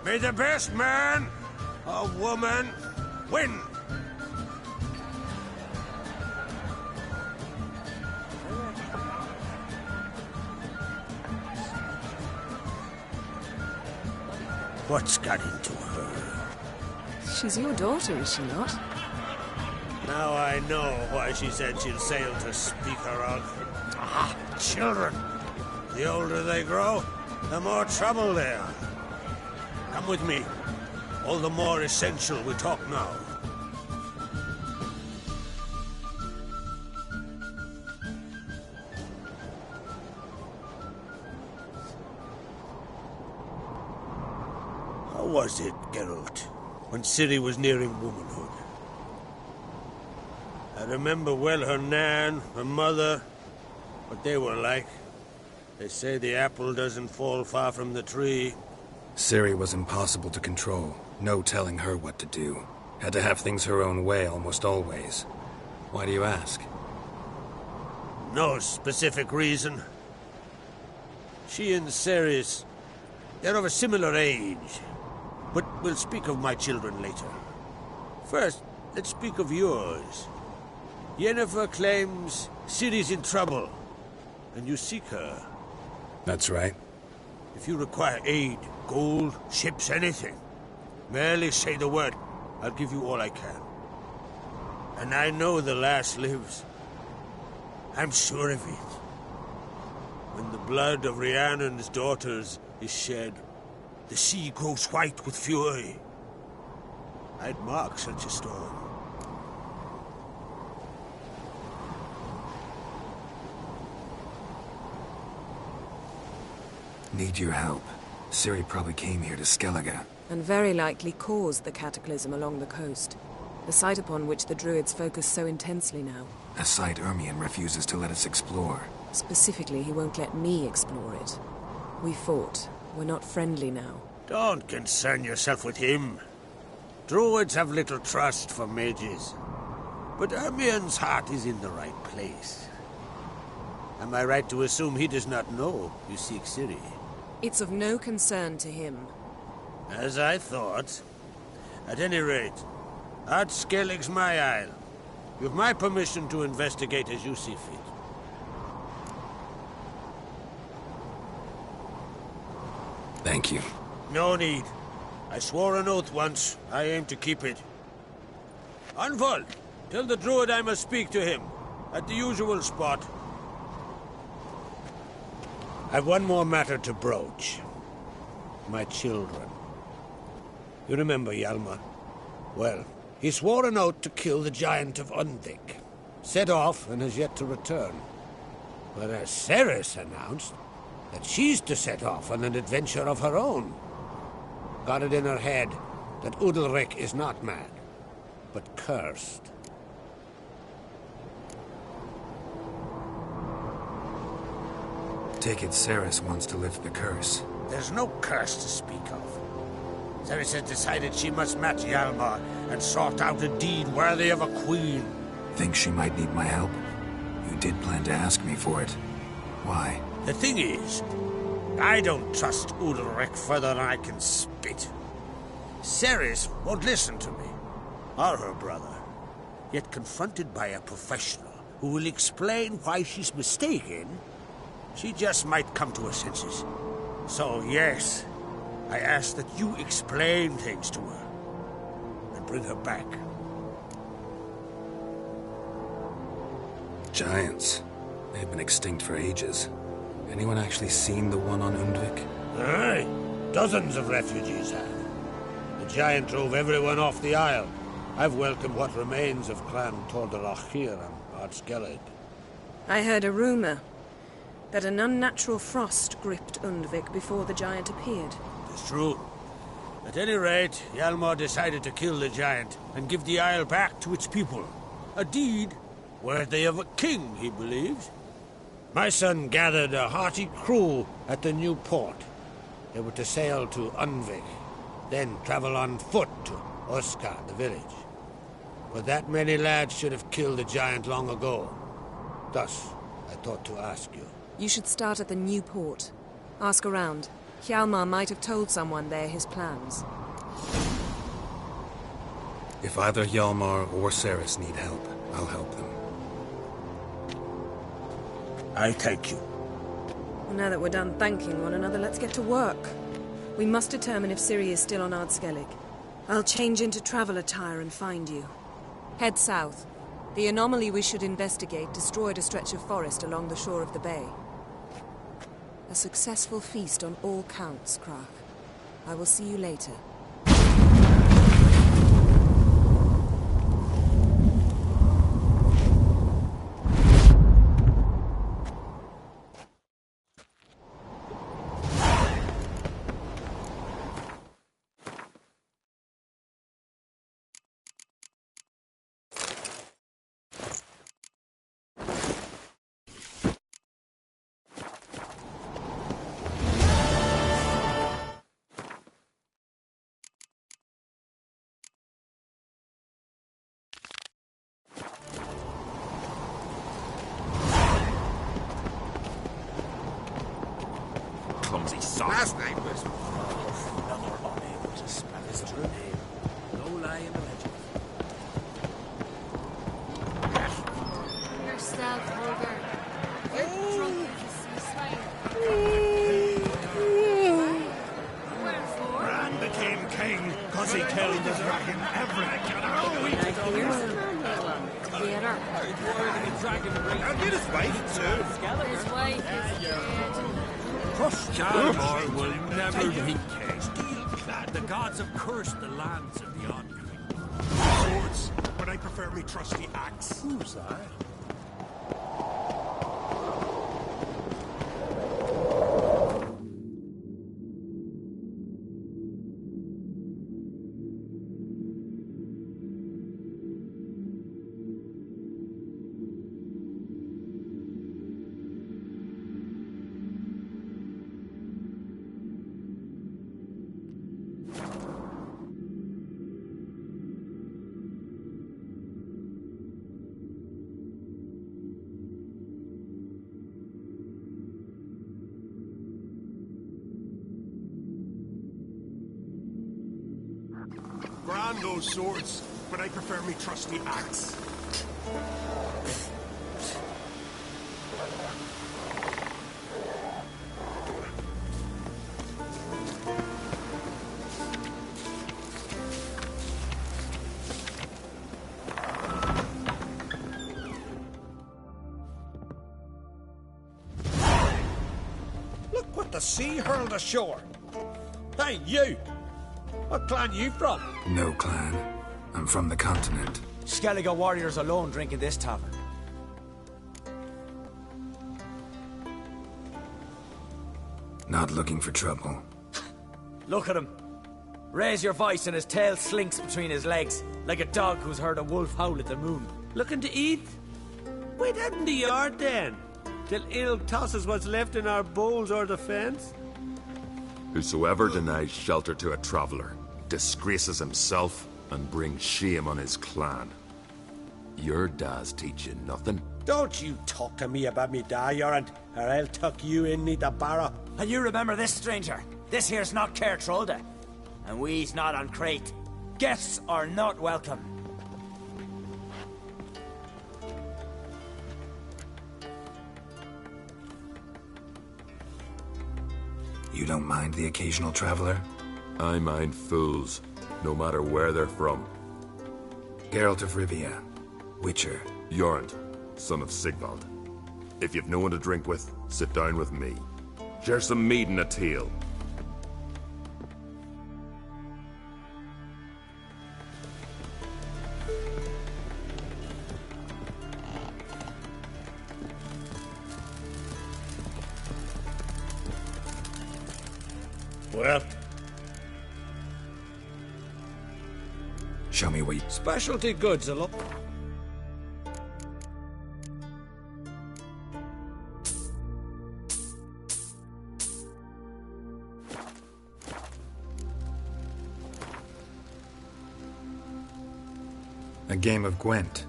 May the best man or woman win. What's got into her? She's your daughter, is she not? Now I know why she said she'll sail to speak her of. Ah, children. The older they grow, the more trouble they are. Come with me. All the more essential we talk now. How was it, Geralt, when Ciri was nearing womanhood? I remember well her nan, her mother, what they were like. They say the apple doesn't fall far from the tree. Ciri was impossible to control. No telling her what to do. Had to have things her own way almost always. Why do you ask? No specific reason. She and Ceres, they're of a similar age. But we'll speak of my children later. First, let's speak of yours. Yennefer claims Ciri's in trouble, and you seek her. That's right. If you require aid, gold, ships, anything, merely say the word. I'll give you all I can. And I know the lass lives. I'm sure of it. When the blood of Rhiannon's daughters is shed, the sea grows white with fury. I'd mark such a storm. Need your help. Ciri probably came here to Skellige. And very likely caused the cataclysm along the coast. The site upon which the Druids focus so intensely now. A site Ermion refuses to let us explore. Specifically, he won't let me explore it. We fought. We're not friendly now. Don't concern yourself with him. Druids have little trust for mages. But Ermion's heart is in the right place. Am I right to assume he does not know you seek Ciri? It's of no concern to him. As I thought. At any rate, Ard Skellig's my isle. You have my permission to investigate as you see fit. Thank you. No need. I swore an oath once. I aim to keep it. Anvald, tell the druid I must speak to him. At the usual spot. I've one more matter to broach. My children. You remember Hjalmar? Well, he swore an oath to kill the Giant of Undvik. Set off and has yet to return. Whereas Ceres announced that she's to set off on an adventure of her own. Got it in her head that Udalryk is not mad, but cursed. Take it Ceres wants to lift the curse. There's no curse to speak of. Ceres has decided she must match Hjalmar and sort out a deed worthy of a queen. Think she might need my help? You did plan to ask me for it. Why? The thing is, I don't trust Udalryk further than I can spit. Ceres won't listen to me, or her brother. Yet confronted by a professional who will explain why she's mistaken, she just might come to her senses. So yes, I ask that you explain things to her and bring her back. Giants. They've been extinct for ages. Anyone actually seen the one on Undvik? Aye. Dozens of refugees have. The giant drove everyone off the isle. I've welcomed what remains of Clan Tordorachir and Ard Skellig. I heard a rumor that an unnatural frost gripped Undvik before the giant appeared. It's true. At any rate, Hjalmar decided to kill the giant and give the isle back to its people. A deed worthy of a king, he believes. My son gathered a hearty crew at the new port. They were to sail to Undvik, then travel on foot to Oskar, the village. But that many lads should have killed the giant long ago. Thus, I thought to ask you. You should start at the new port. Ask around. Hjalmar might have told someone there his plans. If either Hjalmar or Ceres need help, I'll help them. I thank you. Well, now that we're done thanking one another, let's get to work. We must determine if Ciri is still on Ard Skellig. I'll change into travel attire and find you. Head south. The anomaly we should investigate destroyed a stretch of forest along the shore of the bay. A successful feast on all counts, Crach. I will see you later. Clumsy son. Last name was... Another unable to spell his true name. No lie in the legend. Yourself, Holger. You're drunk as a sea slime. Wherefore? Bran became king because he killed the dragon Everett. Theater. And get his wife too. His wife is dead. Calmar will never be king. The gods have cursed the lands of the Unking. Swords, but I prefer me trusty axe. Who's that? Grand those swords, but I prefer me trusty axe. Look what the sea hurled ashore. Hey, you! What clan you from? No clan. I'm from the continent. Skellige warriors alone drink in this tavern. Not looking for trouble. Look at him. Raise your voice and his tail slinks between his legs, like a dog who's heard a wolf howl at the moon. Looking to eat? Wait out in the yard then, till ill tosses what's left in our bowls or the fence. Whosoever denies shelter to a traveller disgraces himself and brings shame on his clan. Your da's teach you nothing? Don't you talk to me about me da, Yorant, or I'll tuck you in the barrow. And you remember this, stranger. This here's not Caer Trolde, and we's not on Crate. Guests are not welcome. You don't mind the occasional traveler? I mind fools, no matter where they're from. Geralt of Rivia, Witcher. Jorund, son of Sigvald. If you've no one to drink with, sit down with me. Share some mead and a tale. Well, show me what you... Specialty goods, a lot. A game of Gwent.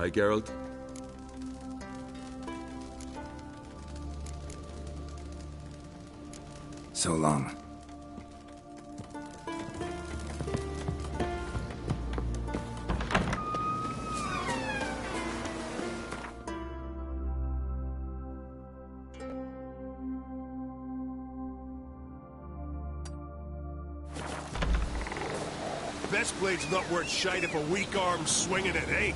Aye, Geralt? So long. Best blade's not worth shite if a weak arm's swinging it, eh?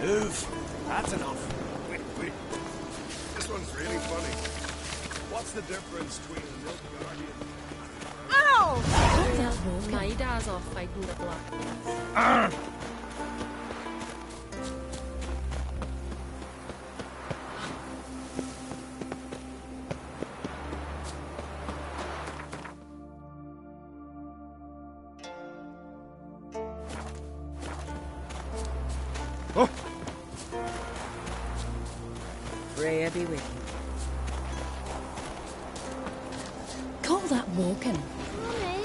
Move. That's enough. Wait. This one's really funny. What's the difference between a milk guardian? Ow! My dad's off fighting the black. Freya be with you. Call that walking. Mommy,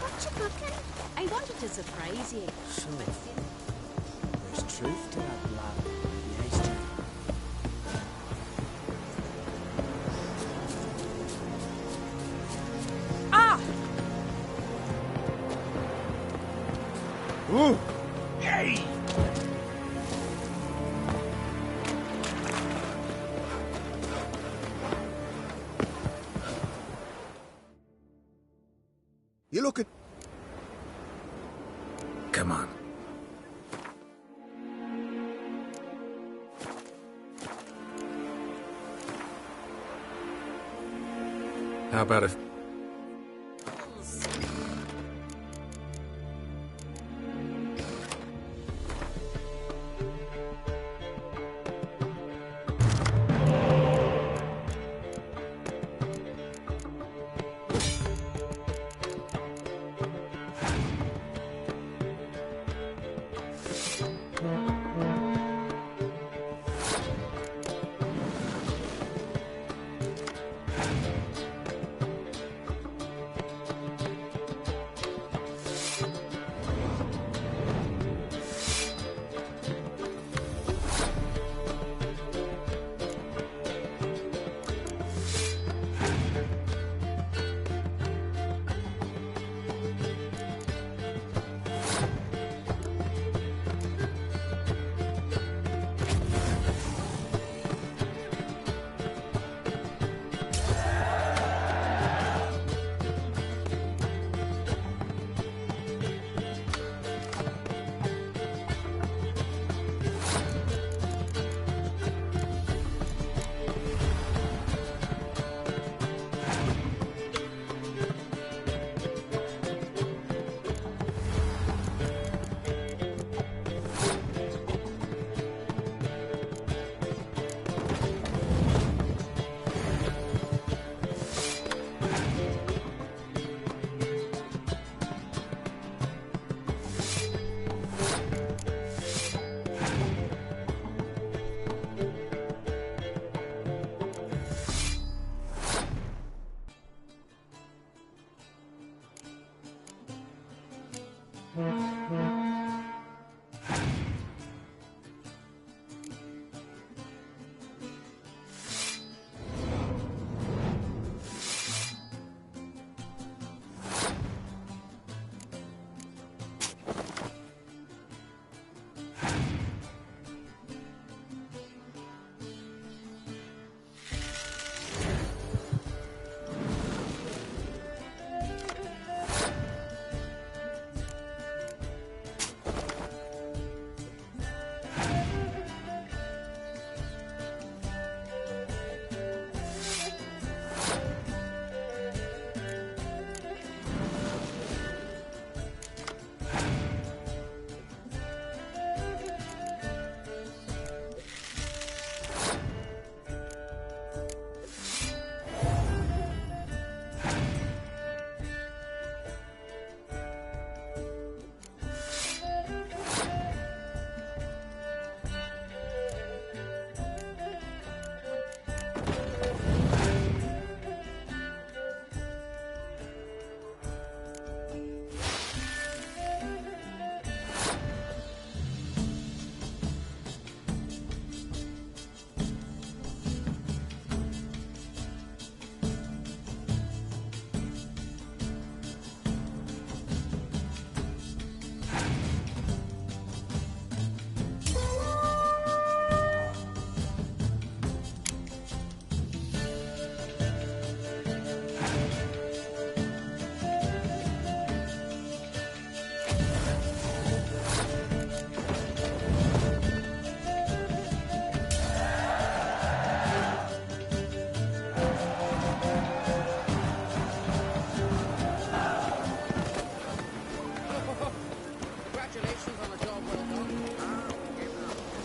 what you cooking? I wanted to surprise you. So, there's truth to that blab. Yes, Jim. Ah! Ooh! Hey! You look at... Come on. How about if...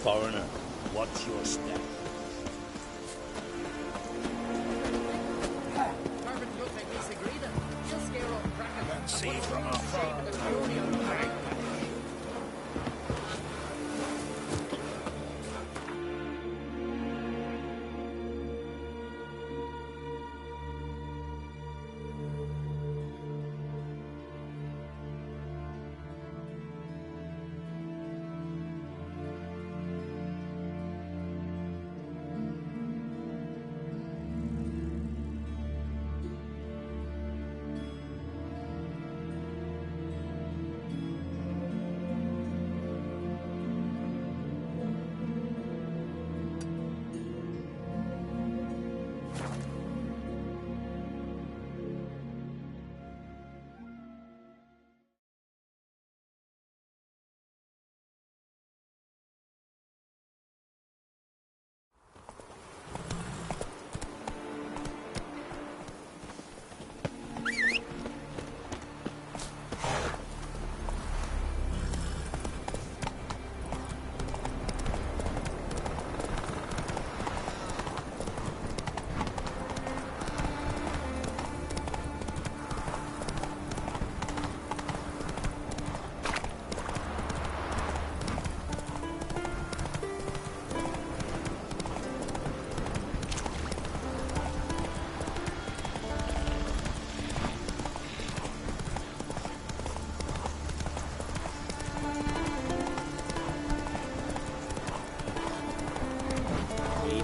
foreigner. What's your step? Let's see from afar.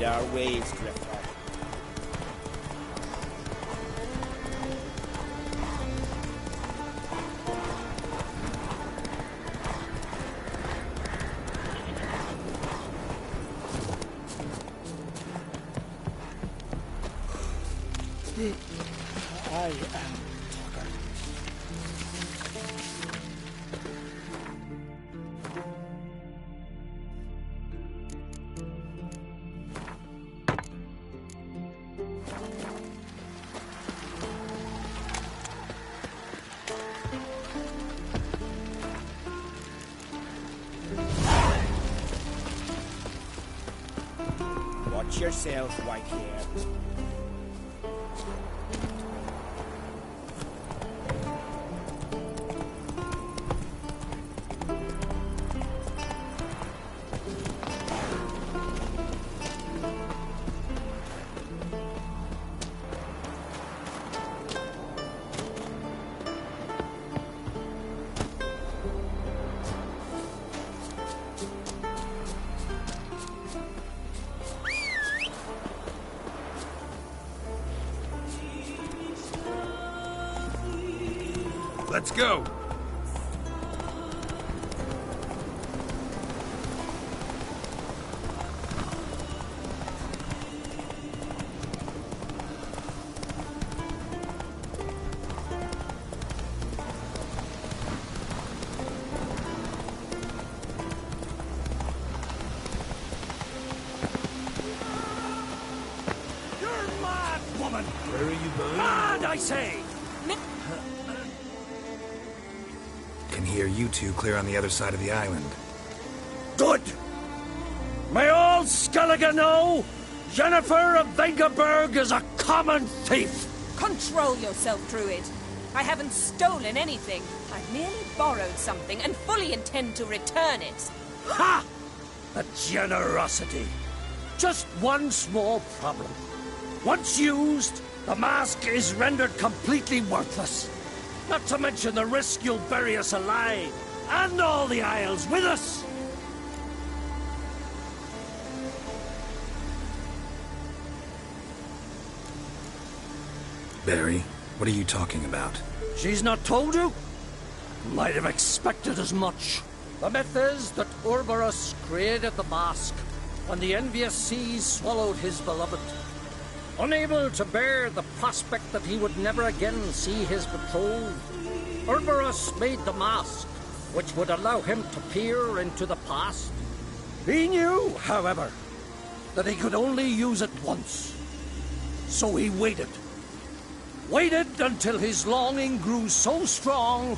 Our waves, Drifter. I am Tucker. Watch yourself, Whitehair. Let's go! You're mad, woman! Where are you going? Mad, I say! Can hear you two clear on the other side of the island. Good! May all Skellige know Jennifer of Vengerberg is a common thief! Control yourself, Druid. I haven't stolen anything. I've merely borrowed something and fully intend to return it. Ha! A generosity. Just one small problem. Once used, the mask is rendered completely worthless. Not to mention the risk you'll bury us alive, and all the Isles with us! Barry, what are you talking about? She's not told you? Might have expected as much. The myth is that Urberus created the mask when the envious seas swallowed his beloved. Unable to bear the prospect that he would never again see his betrothed, Urberus made the mask, which would allow him to peer into the past. He knew, however, that he could only use it once. So he waited. Waited until his longing grew so strong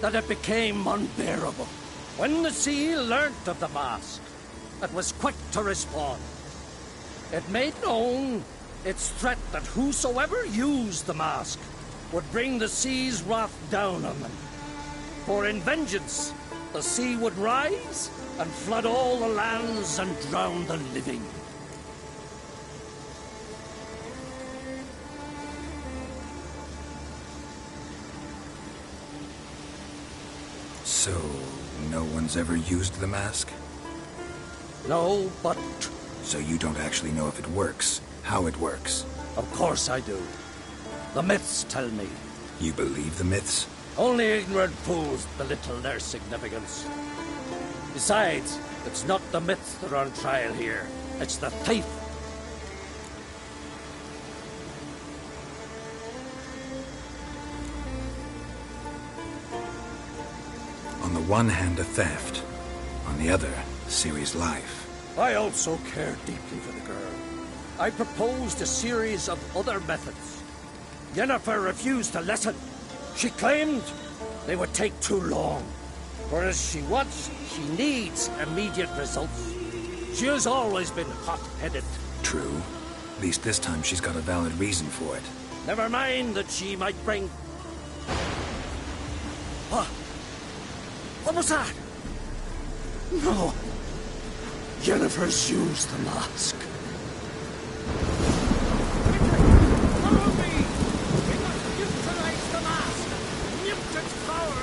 that it became unbearable. When the seal learnt of the mask, and was quick to respond. It made known its threat that whosoever used the mask would bring the sea's wrath down on them. For in vengeance, the sea would rise and flood all the lands and drown the living. So, no one's ever used the mask? No, but... So you don't actually know if it works, how it works? Of course I do. The myths tell me. You believe the myths? Only ignorant fools belittle their significance. Besides, it's not the myths that are on trial here. It's the thief. On the one hand, a theft. On the other, Ciri's life. I also care deeply for the girl. I proposed a series of other methods. Yennefer refused to listen. She claimed they would take too long. Whereas she needs immediate results. She has always been hot-headed. True. At least this time she's got a valid reason for it. Never mind that she might bring... What was that? No. Yennefer's used the mask. Follow me! We must neutralize the mask! Mute its power!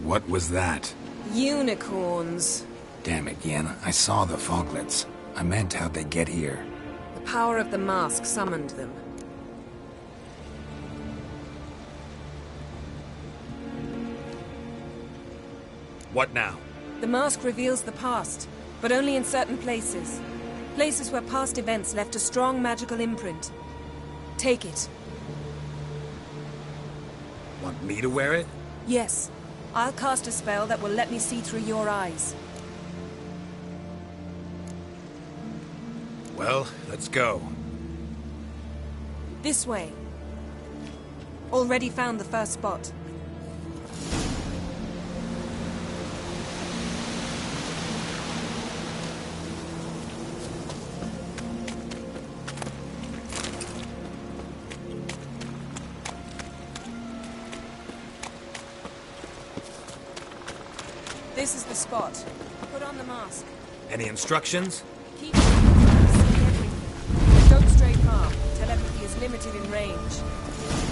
What was that? Unicorns. Damn it, Yen. I saw the foglets. I meant how'd they get here. The power of the mask summoned them. What now? The mask reveals the past, but only in certain places. Places where past events left a strong magical imprint. Take it. Want me to wear it? Yes. I'll cast a spell that will let me see through your eyes. Well, let's go. This way. Already found the first spot. This is the spot. Put on the mask. Any instructions? Keep see everything. Don't stray far. Telepathy is limited in range.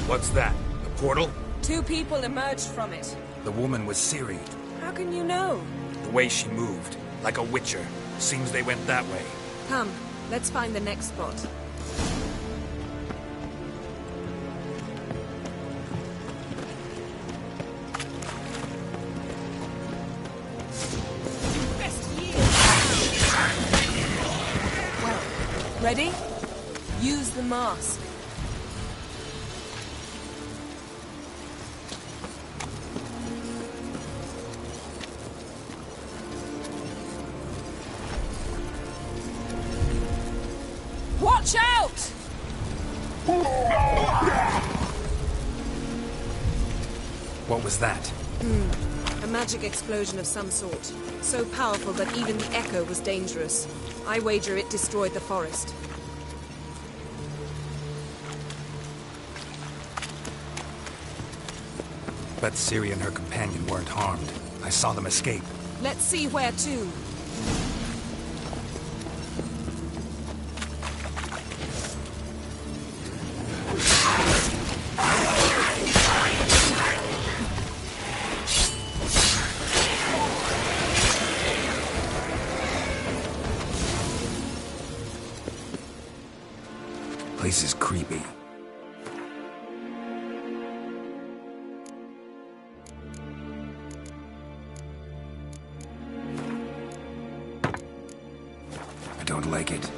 What's that? A portal? 2 people emerged from it. The woman was Ciri. How can you know? The way she moved. Like a witcher. Seems they went that way. Come, let's find the next spot. Ready? Use the mask. Watch out! What was that? A magic explosion of some sort. So powerful that even the echo was dangerous. I wager it destroyed the forest. Bet Ciri and her companion weren't harmed. I saw them escape. Let's see where to. place is creepy. I don't like it.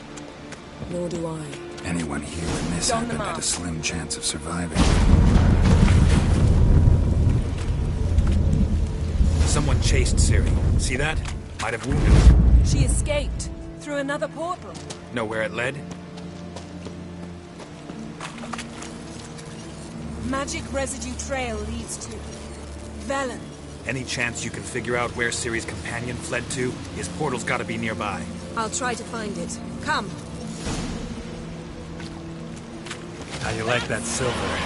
Nor do I. Anyone here when this happened had a slim chance of surviving. Someone chased Ciri. See that? Might have wounded her. She escaped through another portal. Know where it led? Magic residue trail leads to Velen. Any chance you can figure out where Ciri's companion fled to? His portal's gotta be nearby. I'll try to find it. Come. How you like that silver?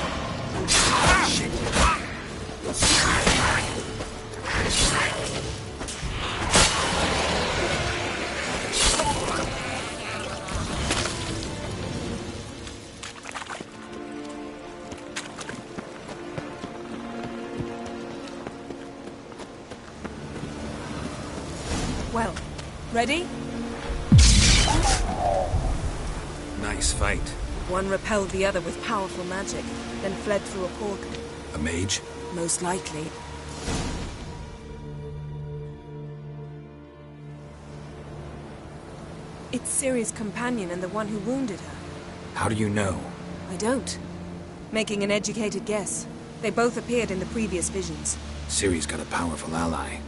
Shit. Well, ready? Nice fight. One repelled the other with powerful magic, then fled through a portal. A mage? Most likely. It's Ciri's companion and the one who wounded her. How do you know? I don't. Making an educated guess. They both appeared in the previous visions. Ciri's got a powerful ally.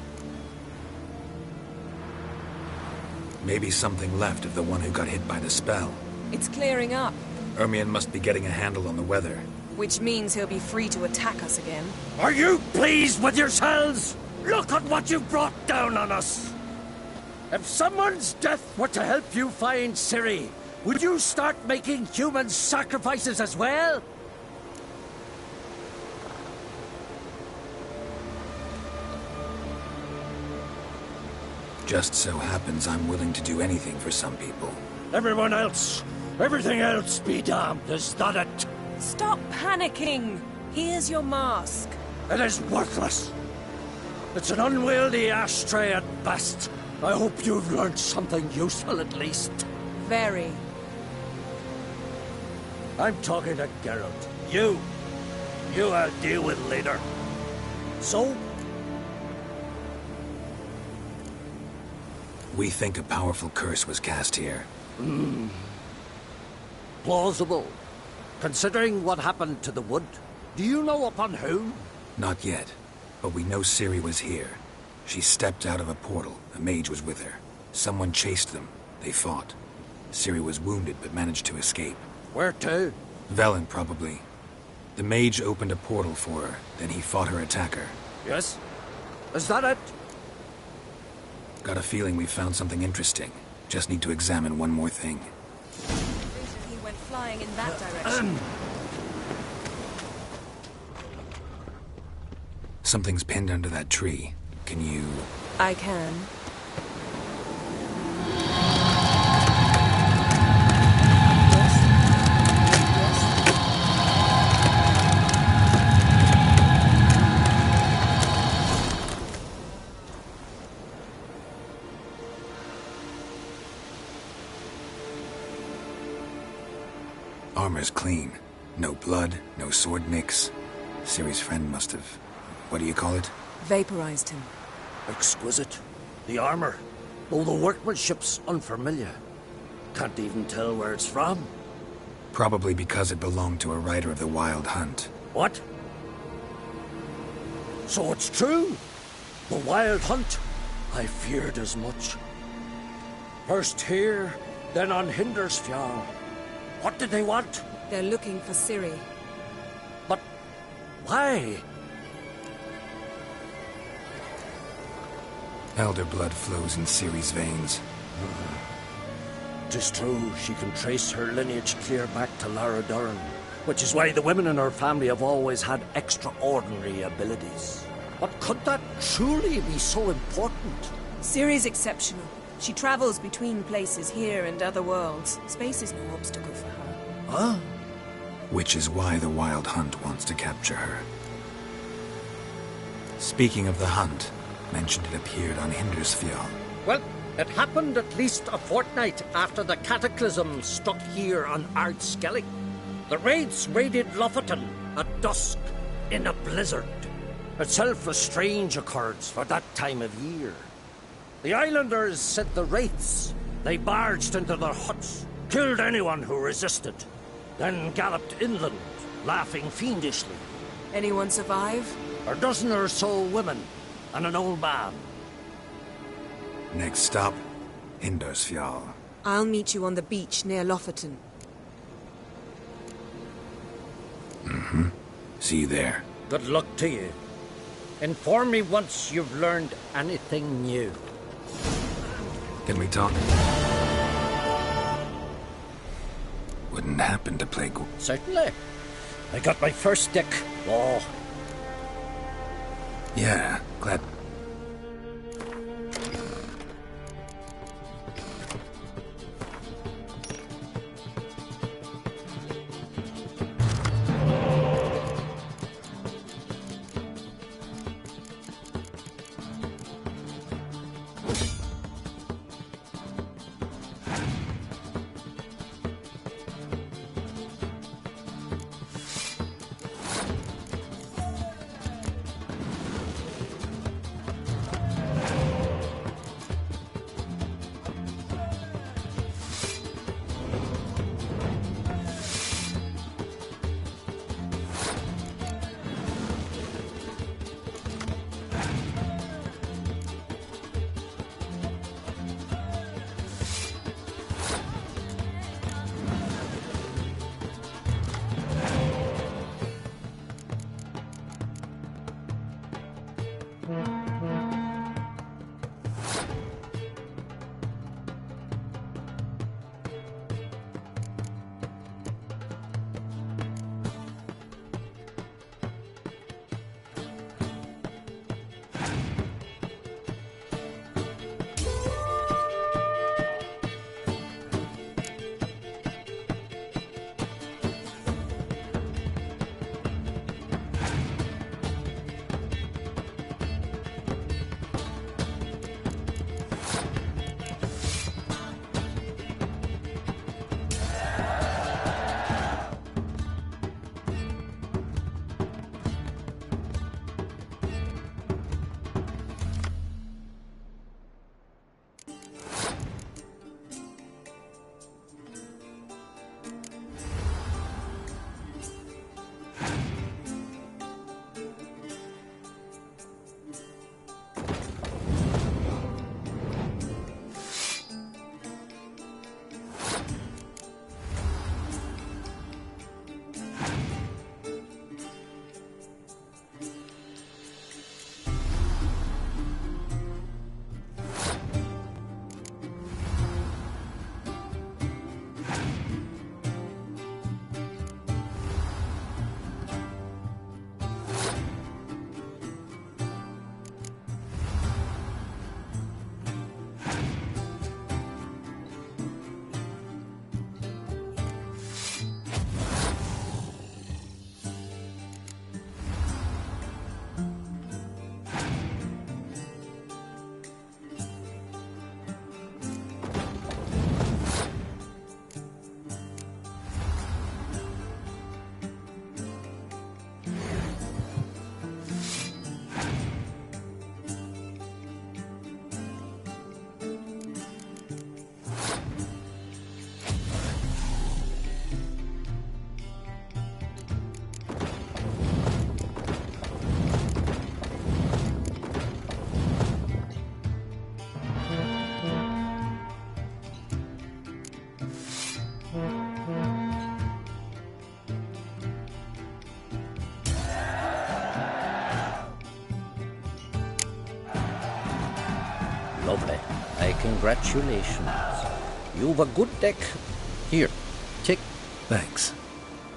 Maybe something left of the one who got hit by the spell. It's clearing up. Ermion must be getting a handle on the weather. Which means he'll be free to attack us again. Are you pleased with yourselves? Look at what you brought down on us! If someone's death were to help you find Ciri, would you start making human sacrifices as well? Just so happens I'm willing to do anything for some people. Everyone else, everything else be damned, is that it? Stop panicking! Here's your mask. It is worthless. It's an unwieldy ashtray at best. I hope you've learned something useful at least. Very. I'm talking to Geralt. You I'll deal with later. So? We think a powerful curse was cast here. Plausible. Considering what happened to the wood, do you know upon whom? Not yet, but we know Ciri was here. She stepped out of a portal. A mage was with her. Someone chased them. They fought. Ciri was wounded but managed to escape. Where to? Velen, probably. The mage opened a portal for her, then he fought her attacker. Yes? Is that it? Got a feeling we found something interesting. Just need to examine one more thing. He went flying in that direction. Something's pinned under that tree. Can you... I can. Armor's clean. No blood, no sword nicks. Ciri's friend must have... what do you call it? Vaporized him. Exquisite. The armor, though the workmanship's unfamiliar. Can't even tell where it's from. Probably because it belonged to a rider of the Wild Hunt. What? So it's true? The Wild Hunt? I feared as much. First here, then on Hindersfjall. What did they want? They're looking for Ciri. But why? Elder blood flows in Ciri's veins. 'Tis true, she can trace her lineage clear back to Lara Duran, which is why the women in her family have always had extraordinary abilities. But could that truly be so important? Ciri's exceptional. She travels between places here and other worlds. Space is no obstacle for her. Huh? Which is why the Wild Hunt wants to capture her. Speaking of the hunt, mentioned it appeared on Hindersfjall. Well, it happened at least a fortnight after the cataclysm struck here on Ard Skellig. The Wraiths raided Lofoten at dusk in a blizzard. Itself a strange occurrence for that time of year. The islanders said the Wraiths. They barged into their huts, killed anyone who resisted, then galloped inland, laughing fiendishly. Anyone survive? A dozen or so women and an old man. Next stop, Hindarsfjall. I'll meet you on the beach near Lofoten. Mm-hmm. See you there. Good luck to you. Inform me once you've learned anything new. Can we talk? Wouldn't happen to play Certainly. I got my first stick. Oh. Yeah, glad. Lovely. Congratulations. You've a good deck. Here, take. Thanks.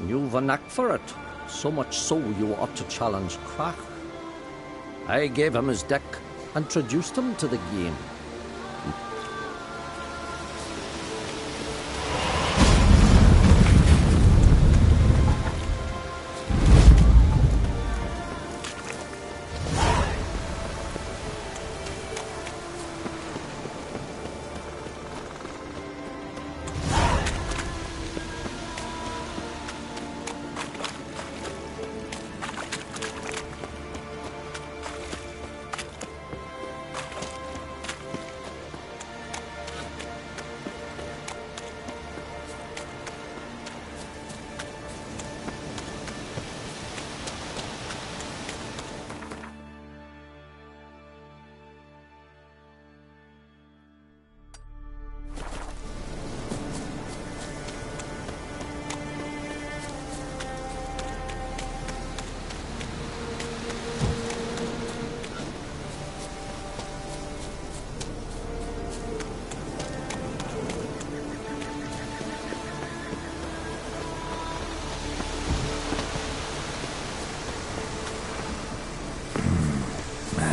You've a knack for it. So much so you ought to challenge Crach. I gave him his deck, introduced him to the game.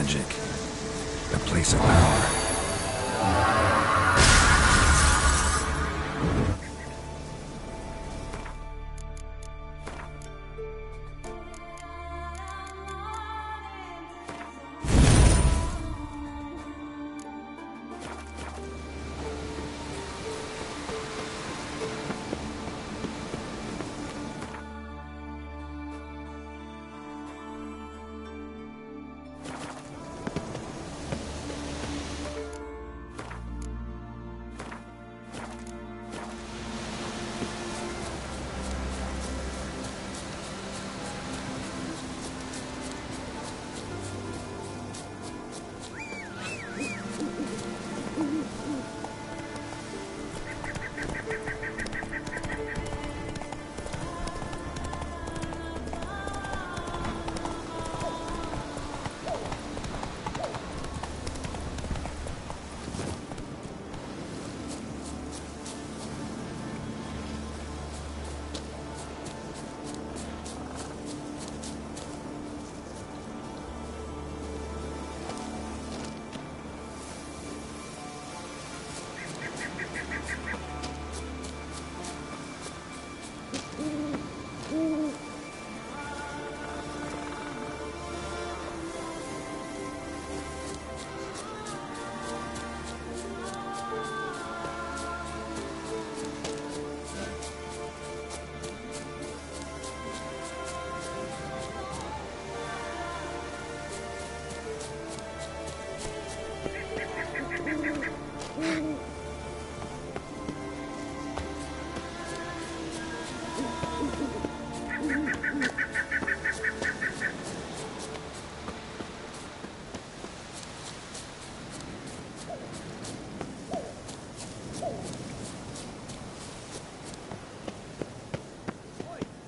magic. The place of power.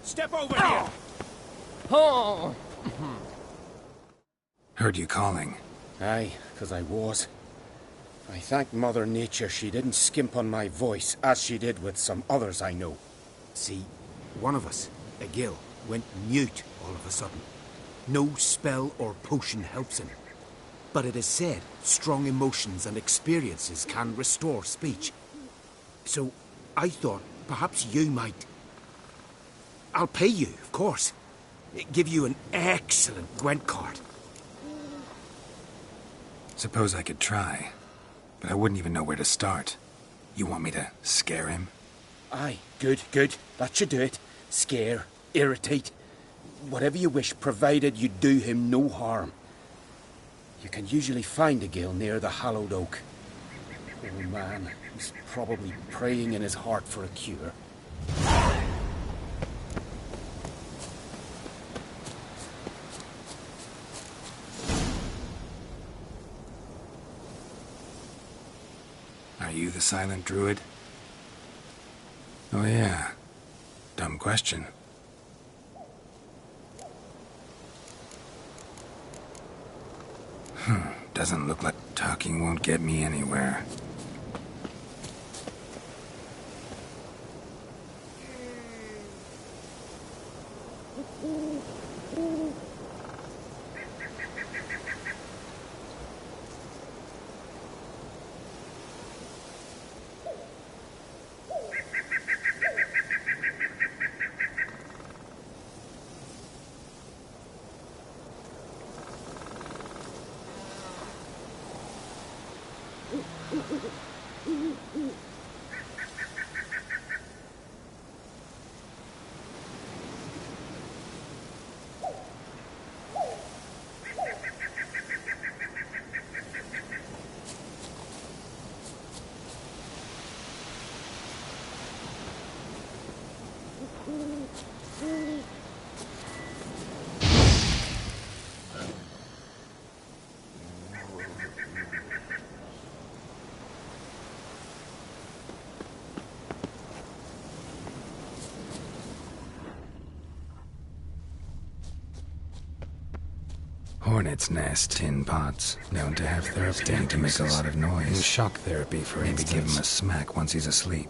Step over here! Oh! Heard you calling. Aye, 'cause I was. I thank Mother Nature she didn't skimp on my voice, as she did with some others I know. See, one of us, a Gil, went mute all of a sudden. No spell or potion helps him. But it is said strong emotions and experiences can restore speech. So, I thought perhaps you might... I'll pay you, of course. Give you an excellent Gwent card. Suppose I could try, but I wouldn't even know where to start. You want me to scare him? Aye, good, good. That should do it. Scare, irritate, whatever you wish, provided you do him no harm. You can usually find a Gil near the Hallowed Oak. Oh man, he's probably praying in his heart for a cure. Are you the silent druid? Oh yeah. Dumb question. Doesn't look like talking won't get me anywhere. Hornet's nest, tin pots, known to have therapy to make a lot of noise. And shock therapy, for instance. Maybe give him a smack once he's asleep.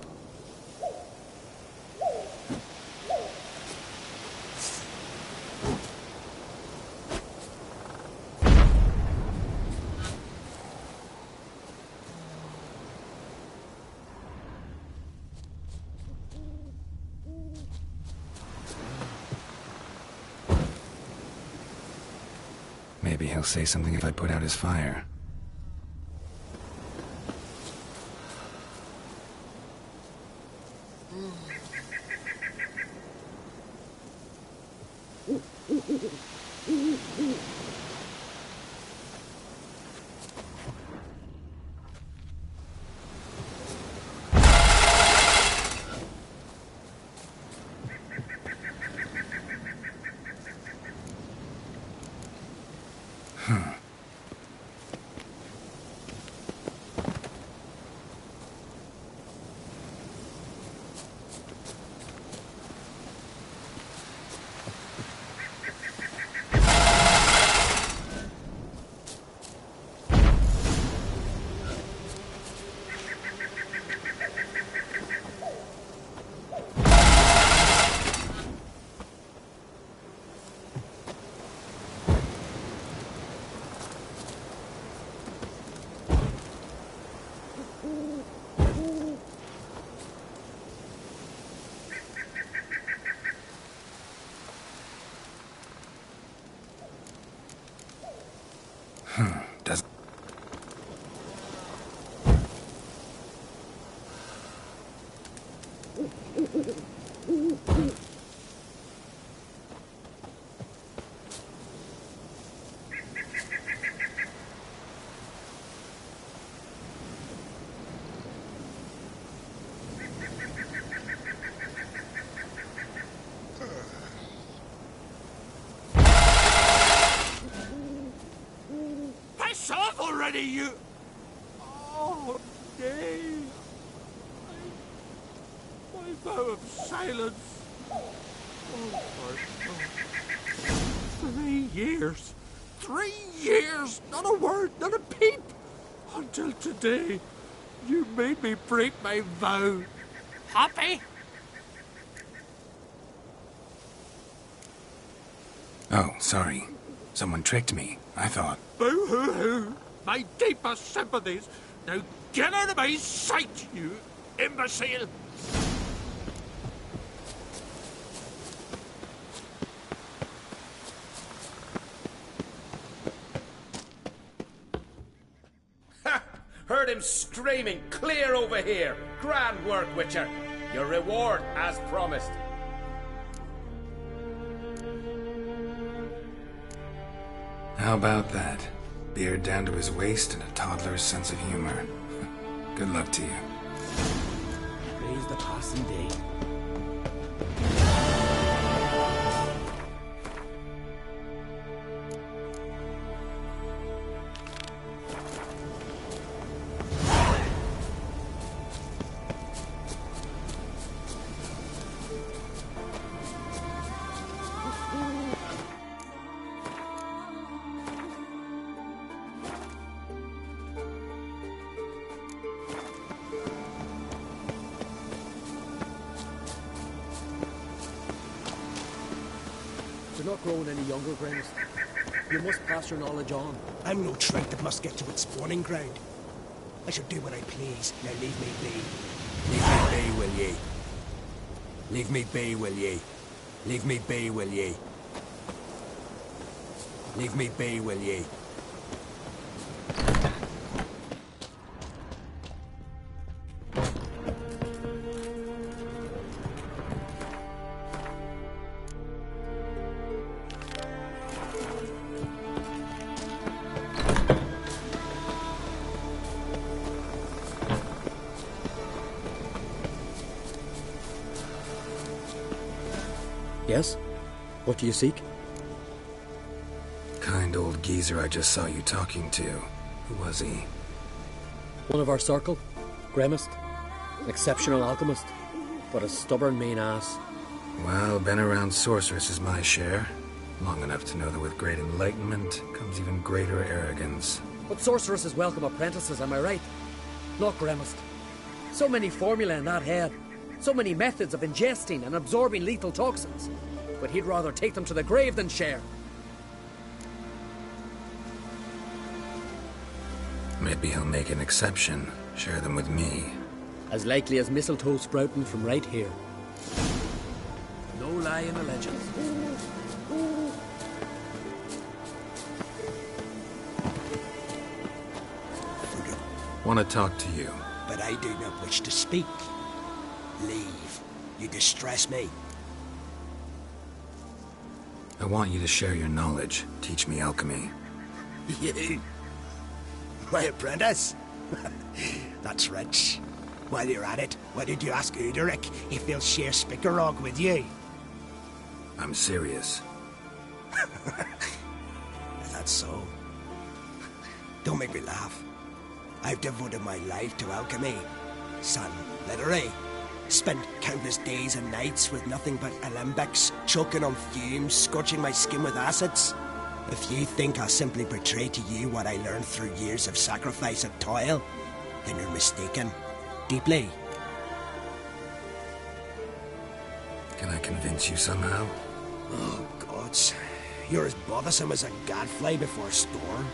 Maybe he'll say something if I put out his fire. Does... Already, you... Oh, nay. My vow of silence. Oh, my God. 3 years. 3 years! Not a word, not a peep! Until today, you made me break my vow. Happy? Oh, sorry. Someone tricked me, I thought. Boo-hoo-hoo! My deepest sympathies. Now get out of my sight, you imbecile! Ha! Heard him screaming, clear over here. Grand work, Witcher. Your reward, as promised. How about that? Beard down to his waist and a toddler's sense of humor. Good luck to you. Praise the passing day. You're not growing any younger, Grace. You must pass your knowledge on. I'm no trout that must get to its spawning ground. I shall do what I please. Now leave me be. Leave me be, will ye? Leave me be, will ye? Leave me be, will ye? Leave me be, will ye? Yes? What do you seek? Kind old geezer I just saw you talking to. Who was he? One of our circle. Gremist. An exceptional alchemist. But a stubborn mean ass. Well, been around sorceress is my share. Long enough to know that with great enlightenment comes even greater arrogance. But sorceresses welcome apprentices, am I right? Not Gremist. So many formulae in that head. So many methods of ingesting and absorbing lethal toxins. But he'd rather take them to the grave than share. Maybe he'll make an exception. Share them with me. As likely as mistletoe sprouting from right here. No lie in the legends. Want to talk to you. But I do not wish to speak. Leave. You distress me. I want you to share your knowledge. Teach me alchemy. You? My apprentice? That's rich. While you're at it, why did you ask Uderic if he'll share Spikarog with you? I'm serious. That's so. Don't make me laugh. I've devoted my life to alchemy. Son, literally. Spent countless days and nights with nothing but alembics, choking on fumes, scorching my skin with acids. If you think I'll simply portray to you what I learned through years of sacrifice and toil, then you're mistaken. Deeply. Can I convince you somehow? Oh, gods. You're as bothersome as a gadfly before a storm.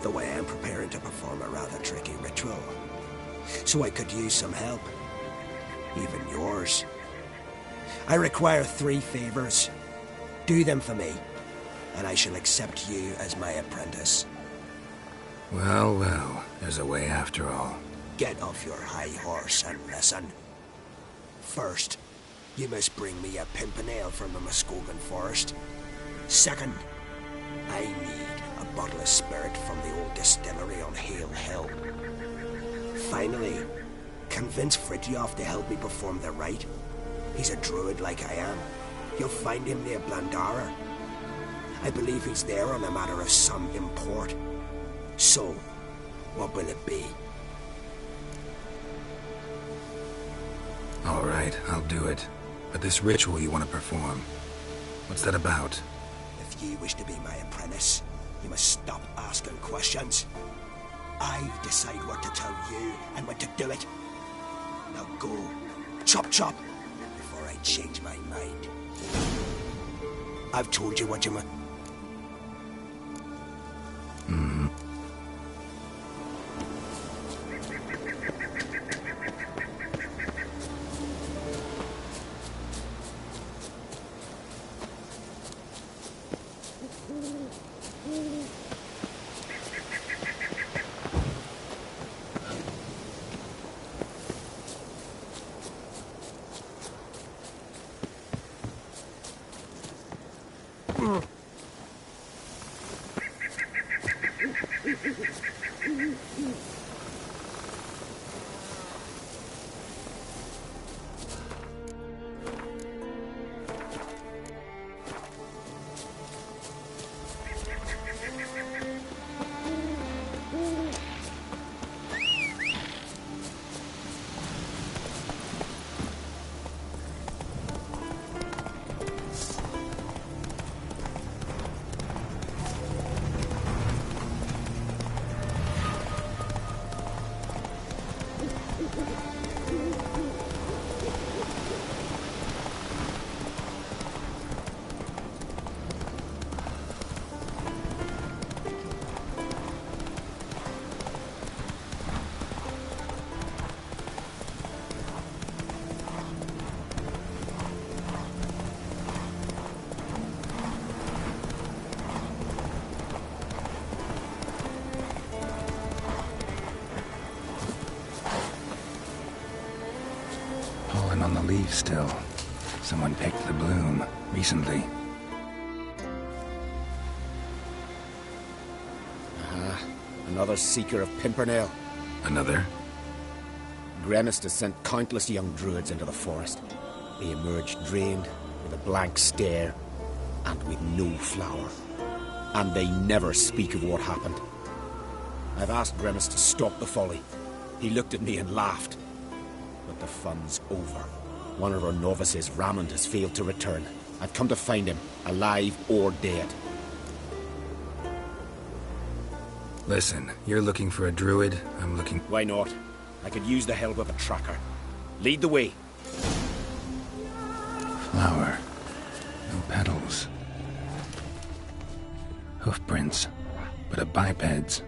Though I am preparing to perform a rather tricky ritual. So I could use some help. Even yours. I require 3 favors. Do them for me, and I shall accept you as my apprentice. Well, well, there's a way after all. Get off your high horse and listen. First, you must bring me a pimpernel from the Muskogan forest. Second, I need a bottle of spirit from the old distillery on Hale Hill. Finally, convince Fridtjof to help me perform the rite. He's a druid like I am. You'll find him near Blandara. I believe he's there on a matter of some import. So, what will it be? All right, I'll do it. But this ritual you want to perform, what's that about? If you wish to be my apprentice, you must stop asking questions. I decide what to tell you and when to do it. Now go, chop chop, before I change my mind. I've told you what you must... On the leaves still. Someone picked the bloom recently. Another seeker of Pimpernel. Another? Gremist has sent countless young druids into the forest. They emerge drained, with a blank stare, and with no flower. And they never speak of what happened. I've asked Gremist to stop the folly. He looked at me and laughed. But the fun's over. One of our novices, Ramond, has failed to return. I've come to find him, alive or dead. Listen, you're looking for a druid, I'm looking... Why not? I could use the help of a tracker. Lead the way. Flower. No petals. Hoofprints, but a biped's.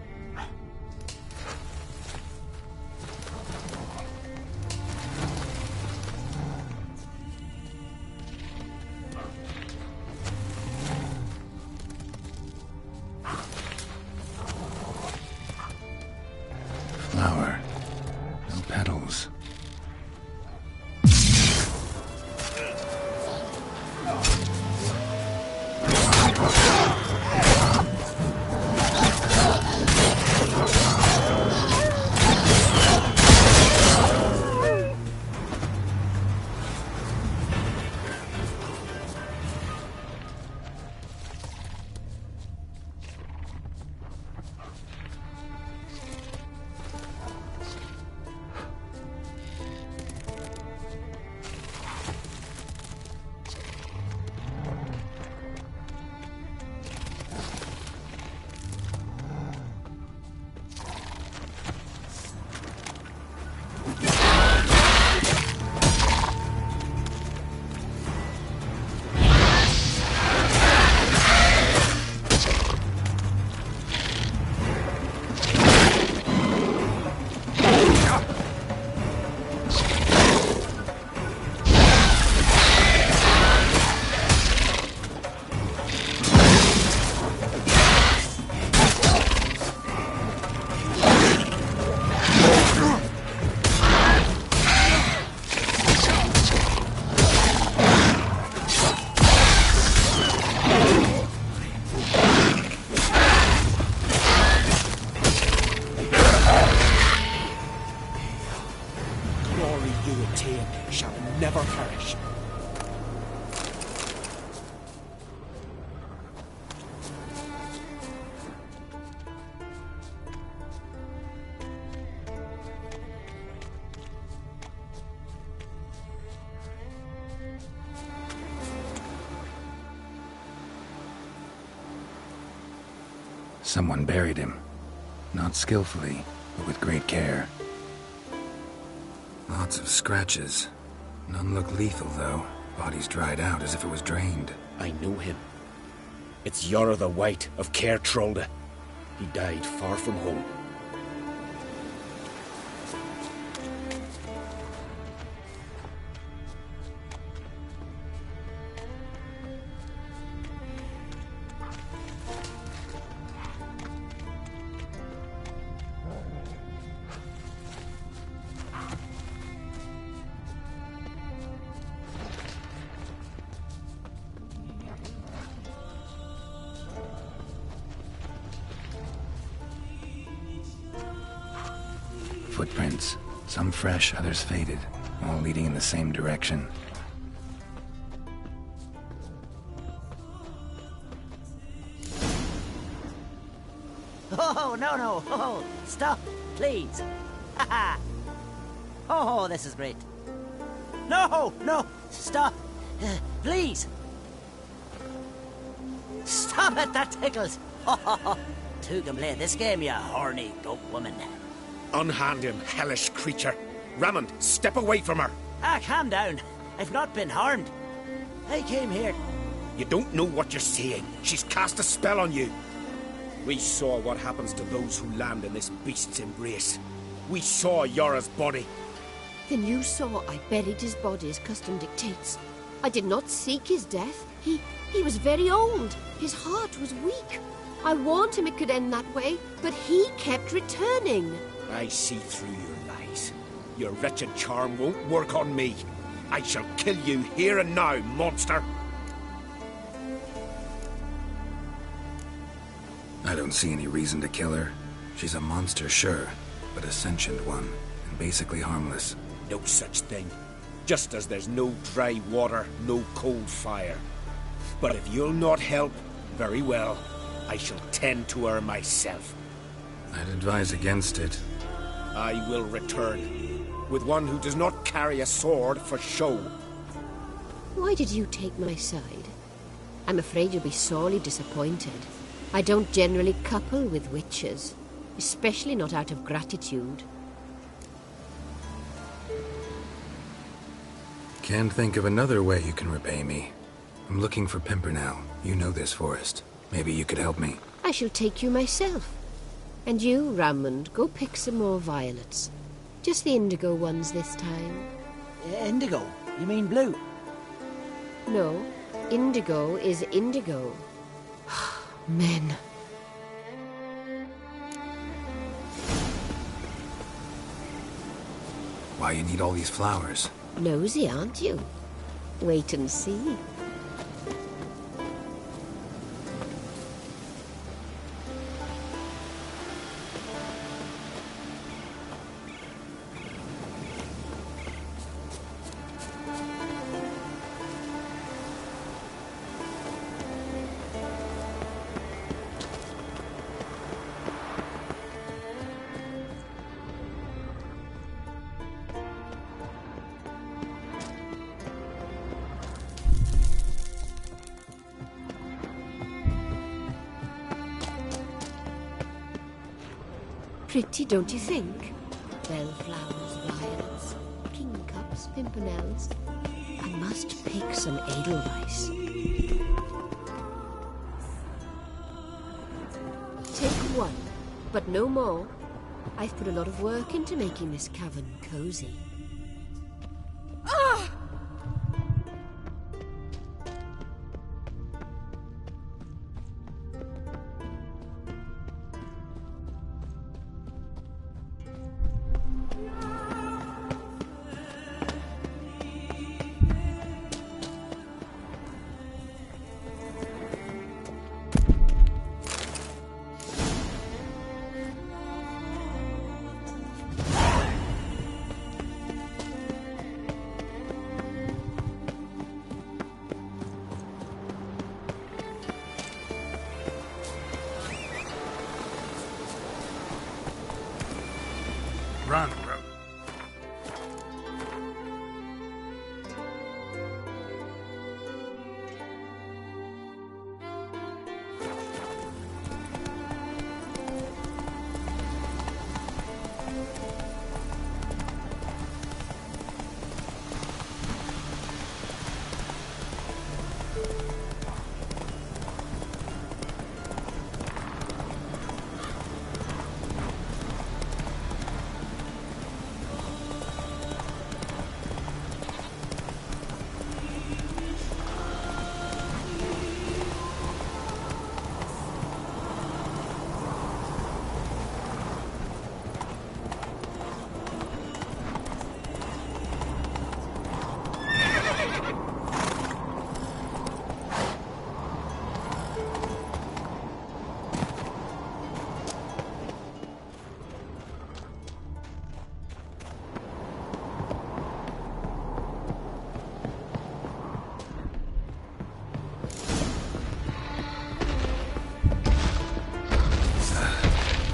Never perish. Someone buried him. Not skillfully, but with great care. Lots of scratches. None look lethal, though. Body's dried out as if it was drained. I know him. It's Yara the White of Caer Trolda. He died far from home. Footprints. Some fresh, others faded, all leading in the same direction. Oh, no. Oh, stop, please. Ha Oh, this is great. No, stop. Please. Stop it, that tickles. Two can play this game, you horny goat woman. Unhand him, hellish creature. Raymond, step away from her. Calm down. I've not been harmed. I came here. You don't know what you're saying. She's cast a spell on you. We saw what happens to those who land in this beast's embrace. We saw Yara's body. Then you saw I buried his body as custom dictates. I did not seek his death. He was very old. His heart was weak. I warned him it could end that way, but he kept returning. I see through your lies. Your wretched charm won't work on me. I shall kill you here and now, monster. I don't see any reason to kill her. She's a monster, sure, but a sentient one, and basically harmless. No such thing. Just as there's no dry water, no cold fire. But if you'll not help, very well. I shall tend to her myself. I'd advise against it. I will return, with one who does not carry a sword for show. Why did you take my side? I'm afraid you'll be sorely disappointed. I don't generally couple with witches, especially not out of gratitude. Can't think of another way you can repay me. I'm looking for Pimpernel. You know this forest. Maybe you could help me. I shall take you myself. And you, Raymond, go pick some more violets. Just the indigo ones this time. Indigo? You mean blue? No, indigo is indigo. Men. Why you need all these flowers? Nosy, aren't you? Wait and see. Pretty, don't you think? Bellflowers, violets, kingcups, pimpernels. I must pick some edelweiss. Take one, but no more. I've put a lot of work into making this cavern cozy. Ah! Run, bro.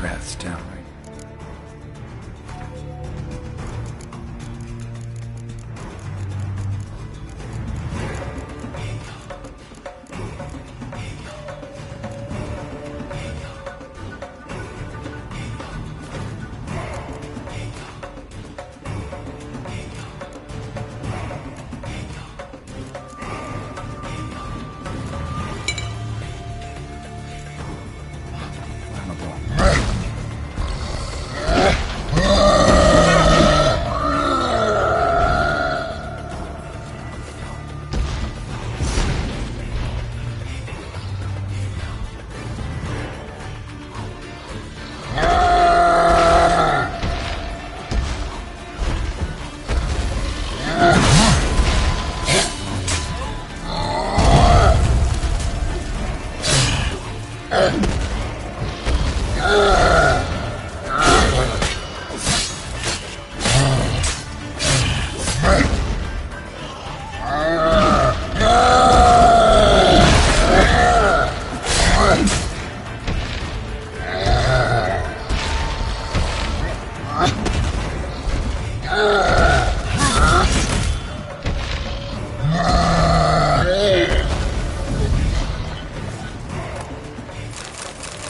Breath's downright.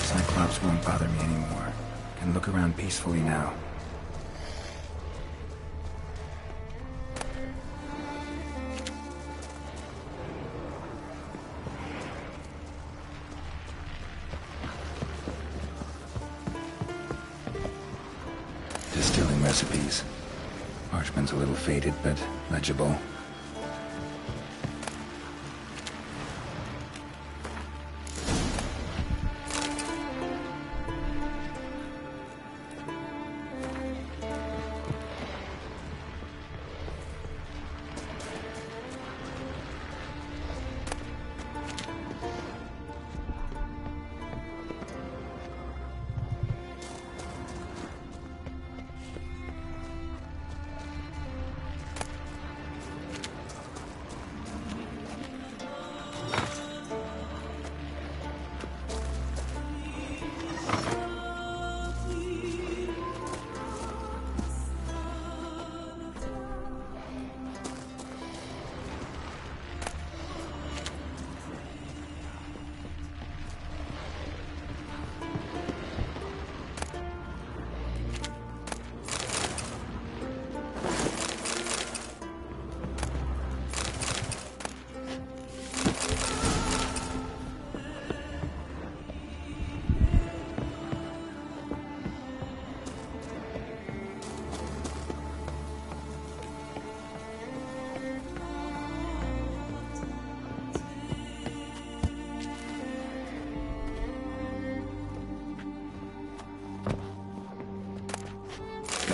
Cyclops won't bother me anymore. Can look around peacefully now. Distilling recipes. Parchment's a little faded, but legible.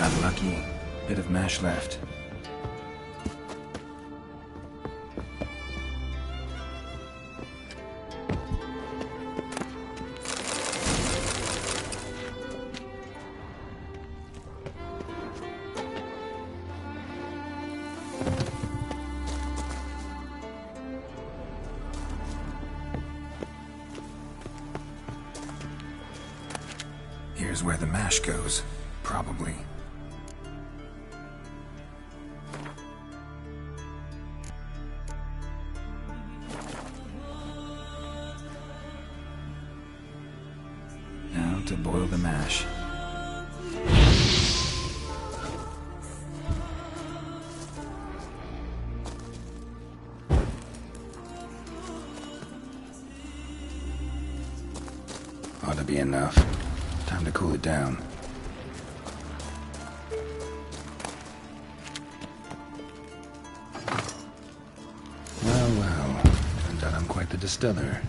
Got lucky. Bit of mash left. Here's where the mash goes, probably. Now to boil the mash. Ought to be enough. Time to cool it down. Well, well. Turns out I'm quite the distiller.